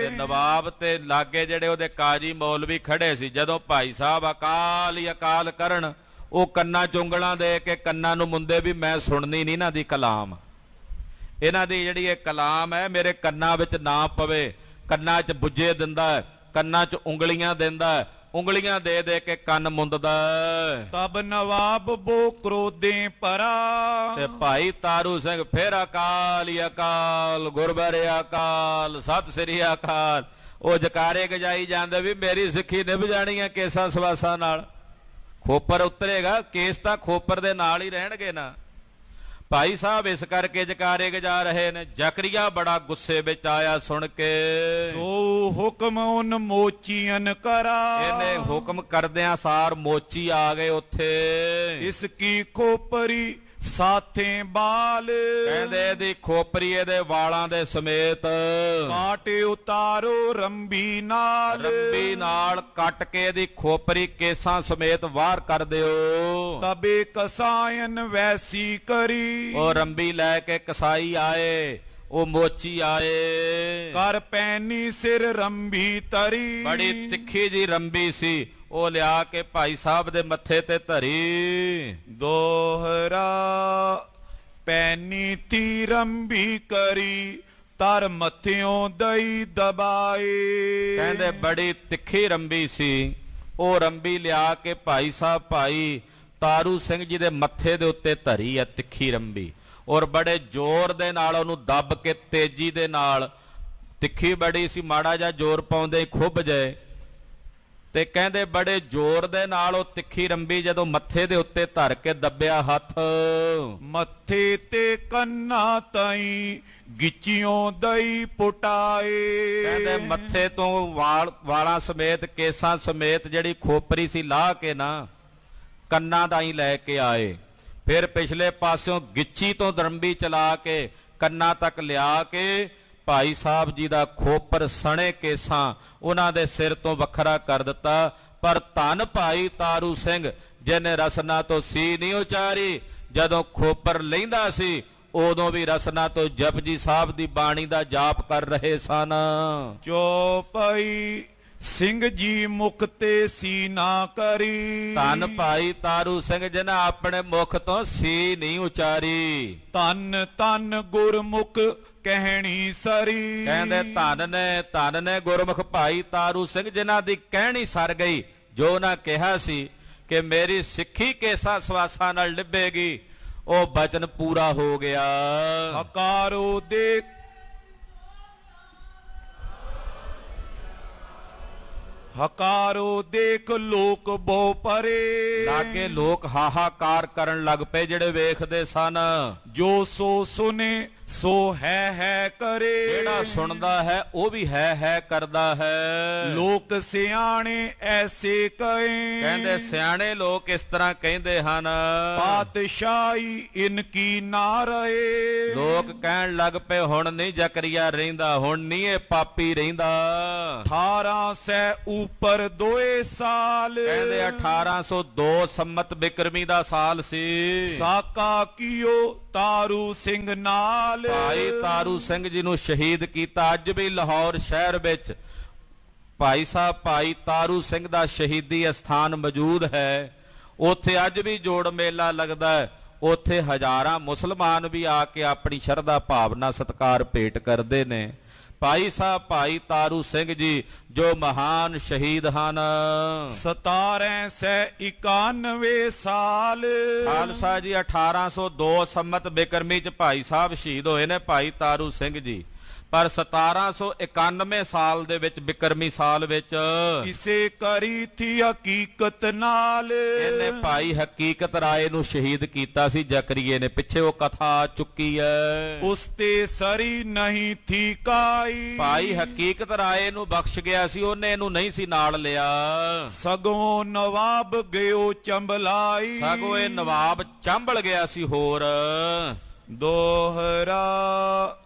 ਤੇ ਨਵਾਬ ਤੇ ਲਾਗੇ ਜਿਹੜੇ ਉਹਦੇ ਕਾਜੀ ਮੌਲਵੀ ਖੜੇ ਸੀ, ਜਦੋਂ ਭਾਈ ਸਾਹਿਬ ਅਕਾਲ ਹੀ ਅਕਾਲ ਕਰਨ, ਉਹ ਕੰਨਾਂ ਚ ਉਂਗਲਾਂ ਦੇ ਕੇ ਕੰਨਾਂ ਨੂੰ ਮੁੰਦੇ ਵੀ ਮੈਂ ਸੁਣਨੀ ਨਹੀਂ ਇਹਨਾਂ ਦੀ ਕਲਾਮ, ਇਹਨਾਂ ਦੀ ਜਿਹੜੀ ਇਹ ਕਲਾਮ ਹੈ ਮੇਰੇ ਕੰਨਾਂ ਵਿੱਚ ਨਾ ਪਵੇ। ਕੰਨਾਂ 'ਚ ਬੁੱਝੇ ਦਿੰਦਾ, ਕੰਨਾਂ 'ਚ ਉਂਗਲੀਆਂ ਦਿੰਦਾ, ਉਂਗਲੀਆਂ ਦੇ ਦੇ ਕੇ ਕੰਨ ਮੁੰਦਦਾ। ਤਬ ਨਵਾਬ ਬੋ ਕ੍ਰੋਧੇ ਪਰਾ, ਤੇ ਭਾਈ ਤਾਰੂ ਸਿੰਘ ਫਿਰ ਅਕਾਲ ਹੀ ਅਕਾਲ, ਗੁਰਬਰੇ ਅਕਾਲ, ਸਤਿ ਸ੍ਰੀ ਅਕਾਲ। ਉਹ ਜਕਾਰੇ ਗਜਾਈ ਜਾਂਦੇ ਵੀ ਮੇਰੀ ਸਿੱਖੀ ਨਿਭ ਜਾਣੀ ਹੈ ਕੇਸਾਂ ਸਵਾਸਾਂ ਨਾਲ। ਖੋਪਰ ਉਤਰੇਗਾ, ਕੇਸ ਤਾਂ ਖੋਪਰ ਦੇ ਨਾਲ ਹੀ ਰਹਿਣਗੇ ਨਾ। ਭਾਈ ਸਾਹਿਬ ਇਸ ਕਰਕੇ ਜਕਾਰੇ ਗਜਾ ਰਹੇ ਨੇ। ਜ਼ਕਰੀਆ ਬੜਾ ਗੁੱਸੇ ਵਿੱਚ ਆਇਆ ਸੁਣ ਕੇ, ਸੋ ਹੁਕਮ ਉਨ ਮੋਚੀਨ ਕਰਾ, ਇਹਨੇ ਹੁਕਮ ਕਰਦਿਆਂ ਸਾਰ ਮੋਚੀ ਆ ਗਏ ਉੱਥੇ। ਇਸ ਕੀ ਖੋਪਰੀ ਸਾਥੇ ਬਾਲ, ਕਹਿੰਦੇ ਇਹਦੀ ਖੋਪਰੀ ਇਹਦੇ ਵਾਲਾਂ ਦੇ ਸਮੇਤ ਕਾਟੇ ਉਤਾਰੋ ਰੰਬੀ ਨਾਲ, ਰੰਬੀ ਨਾਲ ਕੱਟ ਕੇ ਇਹਦੀ ਖੋਪਰੀ ਕੇਸਾਂ ਸਮੇਤ ਬਾਹਰ ਕਰ ਦਿਓ। ਤਬੇ ਕਸਾਇਨ ਵੈਸੀ ਕਰੀ, ਉਹ ਰੰਬੀ ਲੈ ਕੇ ਕਸਾਈ ਆਏ, ਉਹ ਮੋਚੀ ਆਏ। ਕਰ ਪੈਨੀ ਸਿਰ ਰੰਬੀ ਤਰੀ, ਬੜੀ ਤਿੱਖੀ ਜੀ ਰੰਬੀ ਸੀ, ਉਹ ਲਿਆ ਕੇ ਭਾਈ ਸਾਹਿਬ ਦੇ ਮੱਥੇ ਤੇ ਧਰੀ। ਦੋਹਰਾ ਪੈਨੀ ਤੀ ਰੰਬੀ ਕਰੀ, ਤਰ ਮੱਥਿਓਂ ਦਈ ਦਬਾਏ। ਕਹਿੰਦੇ ਬੜੀ ਤਿੱਖੀ ਰੰਬੀ ਸੀ, ਉਹ ਰੰਬੀ ਲਿਆ ਕੇ ਭਾਈ ਸਾਹਿਬ ਭਾਈ ਤਾਰੂ ਸਿੰਘ ਜੀ ਦੇ ਮੱਥੇ ਦੇ ਉੱਤੇ ਧਰੀ ਆ ਤਿੱਖੀ ਰੰਬੀ, ਔਰ ਬੜੇ ਜ਼ੋਰ ਦੇ ਨਾਲ ਉਹਨੂੰ ਦੱਬ ਕੇ ਤੇਜ਼ੀ ਦੇ ਨਾਲ, ਤਿੱਖੀ ਬੜੀ ਸੀ, ਮਾੜਾ ਜਿਹਾ ਜ਼ੋਰ ਪਾਉਂਦੇ ਹੀ ਖੁੱਭ ਜਾਏ ਤੇ ਕਹਿੰਦੇ ਬੜੇ ਜ਼ੋਰ ਦੇ ਨਾਲ ਉਹ ਤਿੱਖੀ ਰੰਬੀ ਜਦੋਂ ਮੱਥੇ ਦੇ ਉੱਤੇ ਧਰ ਕੇ ਦੱਬਿਆ ਹੱਥ, ਮੱਥੇ ਤੇ ਕੰਨਾਂ ਤਾਈ ਗਿੱਚਿਓਂ ਦਈ ਪੁਟਾਏ। ਕਹਿੰਦੇ ਮੱਥੇ ਤੋਂ ਵਾਲਾਂ ਸਮੇਤ ਕੇਸਾਂ ਸਮੇਤ ਜਿਹੜੀ ਖੋਪਰੀ ਸੀ ਲਾਹ ਕੇ ਨਾ ਕੰਨਾਂ ਦਾ ਹੀ ਲੈ ਕੇ ਆਏ। ਫਿਰ ਪਿਛਲੇ ਪਾਸਿਓਂ ਗਿੱਚੀ ਤੋਂ ਦਰੰਬੀ ਚਲਾ ਕੇ ਕੰਨਾਂ ਤੱਕ ਲਿਆ ਕੇ ਭਾਈ ਸਾਹਿਬ ਜੀ ਦਾ ਖੋਪਰ ਸਣੇ ਕੇਸਾਂ ਉਹਨਾਂ ਦੇ ਸਿਰ ਤੋਂ ਵੱਖਰਾ ਕਰ ਦਿੱਤਾ। ਪਰ ਧੰਨ ਭਾਈ ਤਾਰੂ ਸਿੰਘ ਜਿਹਨੇ ਰਸਨਾ ਤੋਂ ਸੀ ਨਹੀਂ ਉਚਾਰੀ, ਜਦੋਂ ਖੋਪਰ ਲੈਂਦਾ ਸੀ ਉਦੋਂ ਵੀ ਰਸਨਾ ਤੋਂ ਜਪਜੀ ਸਾਹਿਬ ਦੀ ਬਾਣੀ ਦਾ ਜਾਪ ਕਰ ਰਹੇ ਸਨ। ਚੌਪਈ ਸਿੰਘ ਜੀ ਮੁਖ ਤੇ ਸੀ ਨਾ ਕਰੀ, ਧੰਨ ਭਾਈ ਤਾਰੂ ਸਿੰਘ ਜਿਹਨੇ ਆਪਣੇ ਮੁਖ ਤੋਂ ਸੀ ਨਹੀਂ ਉਚਾਰੀ। ਧੰਨ ਧੰਨ ਗੁਰਮੁਖ ਕਹਿਣੀ ਸਰੀ, ਕਹਿੰਦੇ ਧੰਨ ਨੇ ਗੁਰਮੁਖ ਭਾਈ ਤਾਰੂ ਸਿੰਘ ਜਿਨ੍ਹਾਂ ਦੀ ਕਹਿਣੀ ਸਰ ਗਈ। ਜੋ ਨਾ ਕਿਹਾ ਸੀ ਕਿ ਮੇਰੀ ਸਿੱਖੀ ਕੇਸਾਂ ਸਵਾਸਾਂ ਨਾਲ ਲਿਬੇਗੀ, ਉਹ ਬਚਨ ਪੂਰਾ ਹੋ ਗਿਆ। ਹਕਾਰੋ ਦੇ ਹਕਾਰੋ ਦੇਖ ਲੋਕ ਬਹੁ ਪਰੇ, ਲਾਗੇ ਲੋਕ ਹਾਹਾਕਾਰ ਕਰਨ ਲੱਗ ਪਏ ਜਿਹੜੇ ਵੇਖਦੇ ਸਨ। ਜੋ ਸੋ ਸੁਨੇ ਸੋ ਹੈ ਕਰੇ, ਜਿਹੜਾ ਸੁਣਦਾ ਹੈ ਉਹ ਵੀ ਹੈ ਕਰਦਾ ਹੈ। ਲੋਕ ਸਿਆਣੇ ਐਸੇ ਕਹੇ, ਕਹਿੰਦੇ ਸਿਆਣੇ ਲੋਕ ਇਸ ਤਰ੍ਹਾਂ ਕਹਿੰਦੇ ਹਨ, ਪਾਤਸ਼ਾਹੀ ਇਨਕੀ ਨਾ ਰਹੇ। ਲੋਕ ਕਹਿਣ ਲੱਗ ਪਏ ਹੁਣ ਨਹੀਂ ਜ਼ਕਰੀਆ ਰਹਿੰਦਾ, ਹੁਣ ਨਹੀਂ ਇਹ ਪਾਪੀ ਰਹਿੰਦਾ। 1800 ਉੱਪਰ 2 ਸਾਲ, ਕਹਿੰਦੇ 1802 ਸੰਮਤ ਬਿਕਰਮੀ ਦਾ ਸਾਲ ਸੀ। ਸਾਕਾ ਕੀਓ ਤਾਰੂ ਸਿੰਘ ਨਾਲ, ਭਾਈ ਤਾਰੂ ਸਿੰਘ ਜੀ ਨੂੰ ਸ਼ਹੀਦ ਕੀਤਾ। ਅੱਜ ਵੀ ਲਾਹੌਰ ਸ਼ਹਿਰ ਵਿੱਚ ਭਾਈ ਸਾਹਿਬ ਭਾਈ ਤਾਰੂ ਸਿੰਘ ਦਾ ਸ਼ਹੀਦੀ ਅਸਥਾਨ ਮੌਜੂਦ ਹੈ। ਉੱਥੇ ਅੱਜ ਵੀ ਜੋੜ ਮੇਲਾ ਲੱਗਦਾ ਹੈ। ਉੱਥੇ ਹਜ਼ਾਰਾਂ ਮੁਸਲਮਾਨ ਵੀ ਆ ਕੇ ਆਪਣੀ ਸ਼ਰਧਾ ਭਾਵਨਾ ਸਤਿਕਾਰ ਭੇਟ ਕਰਦੇ ਨੇ। ਭਾਈ ਸਾਹਿਬ ਭਾਈ ਤਾਰੂ ਸਿੰਘ ਜੀ ਜੋ ਮਹਾਨ ਸ਼ਹੀਦ ਹਨ। 1791 ਸਾਲ, ਖਾਲਸਾ ਜੀ 1802 ਸੰਮਤ ਬਿਕਰਮੀ ਚ ਭਾਈ ਸਾਹਿਬ ਸ਼ਹੀਦ ਹੋਏ ਨੇ ਭਾਈ ਤਾਰੂ ਸਿੰਘ ਜੀ। ਪਰ 1791 ਸਾਲ ਦੇ ਵਿੱਚ ਬਿਕਰਮੀ ਸਾਲ ਵਿੱਚ ਇਸੇ ਕਰੀ ਥੀ ਹਕੀਕਤ ਨਾਲ, ਇਹਨੇ ਭਾਈ ਹਕੀਕਤ ਰਾਏ ਨੂੰ ਸ਼ਹੀਦ ਕੀਤਾ ਸੀ ਜ਼ਕਰੀਏ ਨੇ। ਪਿੱਛੇ ਉਹ ਕਥਾ ਆ ਚੁੱਕੀ ਹੈ। ਉਸ ਤੇ ਸਰੀ ਨਹੀਂ ਥੀ ਕਾਈ, ਭਾਈ ਹਕੀਕਤ ਰਾਏ ਨੂੰ ਬਖਸ਼ ਗਿਆ ਸੀ, ਉਹਨੇ ਇਹਨੂੰ ਨਹੀਂ ਸੀ ਨਾਲ ਲਿਆ। ਸਗੋਂ ਨਵਾਬ ਗਿਓ ਚੰਬਲਾਈ, ਸਗੋਂ ਇਹ ਨਵਾਬ ਚੰਬਲ ਗਿਆ ਸੀ। ਹੋਰ ਦੋਹਰਾ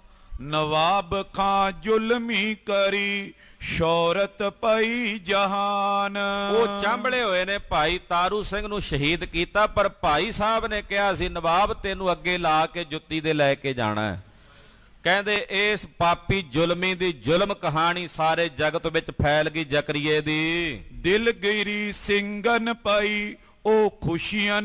ਨਵਾਬ ਖਾਂ ਜ਼ੁਲਮੀ ਕਰੀ ਸ਼ੌਹਰਤ ਪਈ ਜਹਾਨ। ਉਹ ਚਾਂਬਲੇ ਹੋਏ ਨੇ ਭਾਈ ਤਾਰੂ ਸਿੰਘ ਨੂੰ ਸ਼ਹੀਦ ਕੀਤਾ, ਪਰ ਭਾਈ ਸਾਹਿਬ ਨੇ ਕਿਹਾ ਸੀ ਨਵਾਬ ਤੈਨੂੰ ਅੱਗੇ ਲਾ ਕੇ ਜੁੱਤੀ ਦੇ ਲੈ ਕੇ ਜਾਣਾ। ਕਹਿੰਦੇ ਇਸ ਪਾਪੀ ਜ਼ੁਲਮੀ ਦੀ ਜ਼ੁਲਮ ਕਹਾਣੀ ਸਾਰੇ ਜਗਤ ਵਿੱਚ ਫੈਲ ਗਈ ਜ਼ਕਰੀਏ ਦੀ। ਦਿਲਗਿਰੀ ਸਿੰਘਨ ਪਈ ਉਹ ਖੁਸ਼ੀਆਂ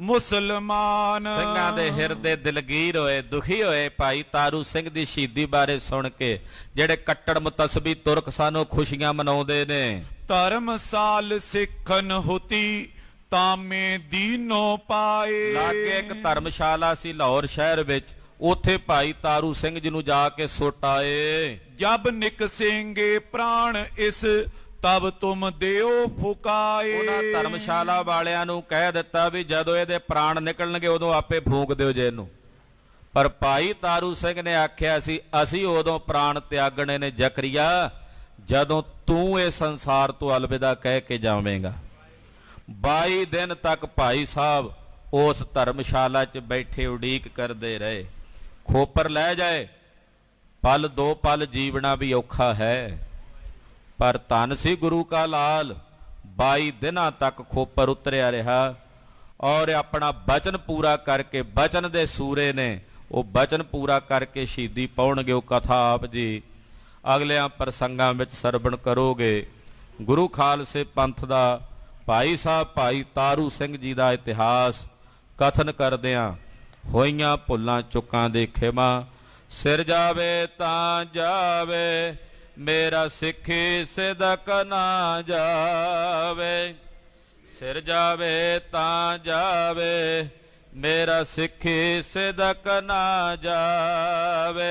ਮੁਸਲਮਾਨ, ਸਿੰਘਾਂ ਦੇ ਹਿਰਦੇ ਦਿਲਗੀਰ ਹੋਏ, ਦੁਖੀ ਹੋਏ ਭਾਈ ਤਾਰੂ ਸਿੰਘ ਦੀ ਸ਼ਹੀਦੀ ਬਾਰੇ ਸੁਣ ਕੇ। ਜਿਹੜੇ ਕੱਟੜ ਮੁਤਸਬੀ ਤੁਰਕ ਸਨ ਉਹ ਖੁਸ਼ੀਆਂ ਮਨਾਉਂਦੇ ਨੇ। ਧਰਮਸਾਲ ਸਿੱਖਨ ਹੁਤੀ ਤਾਮੇ ਦੀਨੋ ਪਾਏ, ਲਾਗੇ ਇੱਕ ਧਰਮਸ਼ਾਲਾ ਸੀ ਲਾਹੌਰ ਸ਼ਹਿਰ ਵਿੱਚ, ਉੱਥੇ ਭਾਈ ਤਾਰੂ ਸਿੰਘ ਜੀ ਨੂੰ ਜਾ ਕੇ ਸੁੱਟ ਆਏ। ਜਬ ਨਿਕਸੇਂਗੇ ਪ੍ਰਾਣ ਇਸ ਤਬ ਤੁਮ ਦਿਓ ਫੁਕਾਏ, ਉਹਨਾਂ ਧਰਮਸ਼ਾਲਾ ਵਾਲਿਆਂ ਨੂੰ ਕਹਿ ਦਿੱਤਾ ਵੀ ਜਦੋਂ ਇਹਦੇ ਪ੍ਰਾਣ ਨਿਕਲਣਗੇ ਉਦੋਂ ਆਪੇ ਫੂਕ ਦਿਓ ਜੇ ਇਹਨੂੰ। ਪਰ ਭਾਈ ਤਾਰੂ ਸਿੰਘ ਨੇ ਆਖਿਆ ਸੀ ਅਸੀਂ ਉਦੋਂ ਪ੍ਰਾਣ ਤਿਆਗਣੇ ਨੇ ਜ਼ਕਰੀਆ ਜਦੋਂ ਤੂੰ ਇਹ ਸੰਸਾਰ ਤੋਂ ਅਲਵਿਦਾ ਕਹਿ ਕੇ ਜਾਵੇਂਗਾ। 22 ਦਿਨ ਤੱਕ ਭਾਈ ਸਾਹਿਬ ਉਸ ਧਰਮਸ਼ਾਲਾ 'ਚ ਬੈਠੇ ਉਡੀਕ ਕਰਦੇ ਰਹੇ। ਖੋਪਰ ਲੈ ਜਾਏ, ਪਲ ਦੋ ਪਲ ਜੀਵਣਾ ਵੀ ਔਖਾ ਹੈ। ਪਰ ਧੰਨ ਸੀ ਗੁਰੂ ਕਾ ਲਾਲ, 22 ਦਿਨਾਂ ਤੱਕ ਖੋਪਰ ਉਤਰਿਆ ਰਿਹਾ ਔਰ ਆਪਣਾ ਬਚਨ ਪੂਰਾ ਕਰਕੇ, ਬਚਨ ਦੇ ਸੂਰੇ ਨੇ ਉਹ ਬਚਨ ਪੂਰਾ ਕਰਕੇ ਸ਼ਹੀਦੀ ਪਾਉਣਗੇ। ਉਹ ਕਥਾ ਆਪ ਜੀ ਅਗਲਿਆਂ ਪ੍ਰਸੰਗਾਂ ਵਿੱਚ ਸਰਵਣ ਕਰੋਗੇ। ਗੁਰੂ ਖਾਲਸੇ ਪੰਥ ਦਾ ਭਾਈ ਸਾਹਿਬ ਭਾਈ ਤਾਰੂ ਸਿੰਘ ਜੀ ਦਾ ਇਤਿਹਾਸ ਕਥਨ ਕਰਦਿਆਂ ਹੋਈਆਂ ਭੁੱਲਾਂ ਚੁੱਕਾਂ ਦੇ ਖਿਮਾ। ਸਿਰ ਜਾਵੇ ਤਾਂ ਜਾਵੇ ਮੇਰਾ ਸਿੱਖੀ ਸਿਦਕ ਨਾ ਜਾਵੇ, ਸਿਰ ਜਾਵੇ ਤਾਂ ਜਾਵੇ ਮੇਰਾ ਸਿੱਖੀ ਸਿਦਕ ਨਾ ਜਾਵੇ।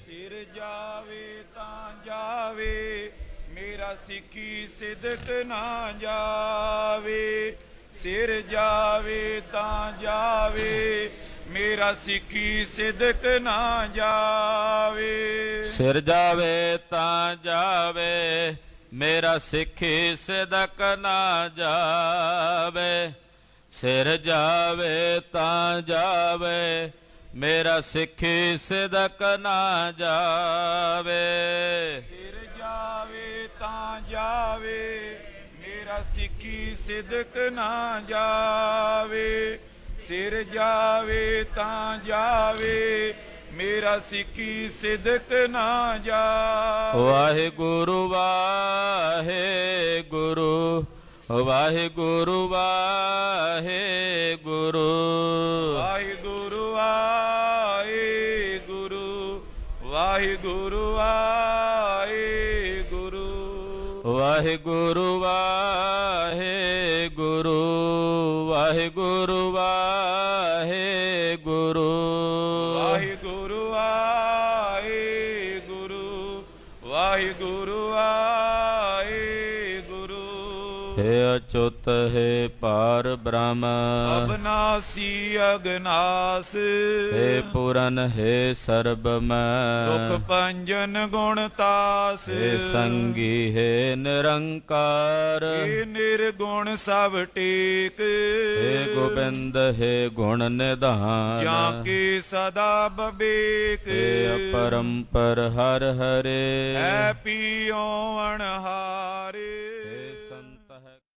ਸਿਰ ਜਾਵੇ ਤਾਂ ਜਾਵੇ ਮੇਰਾ ਸਿੱਖੀ ਸਿਦਕ ਨਾ ਜਾਵੇ, ਸਿਰ ਜਾਵੇ ਤਾਂ ਜਾਵੇ, ਮੇਰਾ ਸਿੱਖੀ ਸਿਦਕ ਨਾ ਜਾਵੇ। ਸਿਰ ਜਾਵੇ ਤਾਂ ਜਾਵੇ, ਮੇਰਾ ਸਿੱਖੀ ਸਿਦਕ ਨਾ ਜਾਵੇ। ਸਿਰ ਜਾਵੇ ਤਾਂ ਜਾਵੇ, ਮੇਰਾ ਸਿੱਖੀ ਸਿਦਕ ਨਾ ਜਾਵੇ। ਸਿਰ ਜਾਵੇ ਤਾਂ ਜਾਵੇ, ਮੇਰਾ ਸਿੱਖੀ ਸਿਦਕ ਨਾ ਜਾਵੇ। ਸਿਰ ਜਾਵੇ ਤਾਂ ਜਾਵੇ, ਮੇਰਾ ਸਿੱਖੀ ਸਿਦਕ ਨਾ ਜਾਵੇ। ਵਾਹਿਗੁਰੂ ਵਾਹਿਗੁਰੂ, ਵਾਹਿਗੁਰੂ ਵਾਹਿਗੁਰੂ, ਵਾਹਿਗੁਰੂ ਵਾਹਿਗੁਰੂ, ਵਾਹਿਗੁਰੂ ਵਾਹਿਗੁਰੂ, ਵਾਹਿਗੁਰੂ ਵਾਹਿਗੁਰੂ, ਵਾਹਿਗੁਰੂ ਵਾਹਿਗੁਰੂ, ਵਾਹਿਗੁਰੂ ਵਾਹਿਗੁਰੂ, ਵਾਹਿਗੁਰੂ ਵਾਹਿਗੁਰੂ। ਹੇ ਅਚੁੱਤ ਹੈ ਪਾਰ ਬ੍ਰਹਮ, ਅਬਨਾਸੀ ਅਗਨਾਸ, ਹੇ ਪੂਰਨ ਹੈ ਸਰਬ ਮੈਂ, ਦੁਖ ਭੰਜਨ ਗੁਣ ਤਾਸ, ਹੇ ਸੰਗੀ ਹੈ ਨਿਰੰਕਾਰ, ਹੇ ਨਿਰਗੁਣ ਸਭ ਟੇਕ, ਹੇ ਗੋਬਿੰਦ ਹੈ ਗੁਣ ਨਿਧਾਨ, ਜਾਂ ਕੇ ਸਦਾ ਬਬੇਕ, ਹੇ ਅਪਰੰਪਰ ਹਰ ਹਰੇ, ਹੈ ਪੀਓ ਅਣਹਾਰ,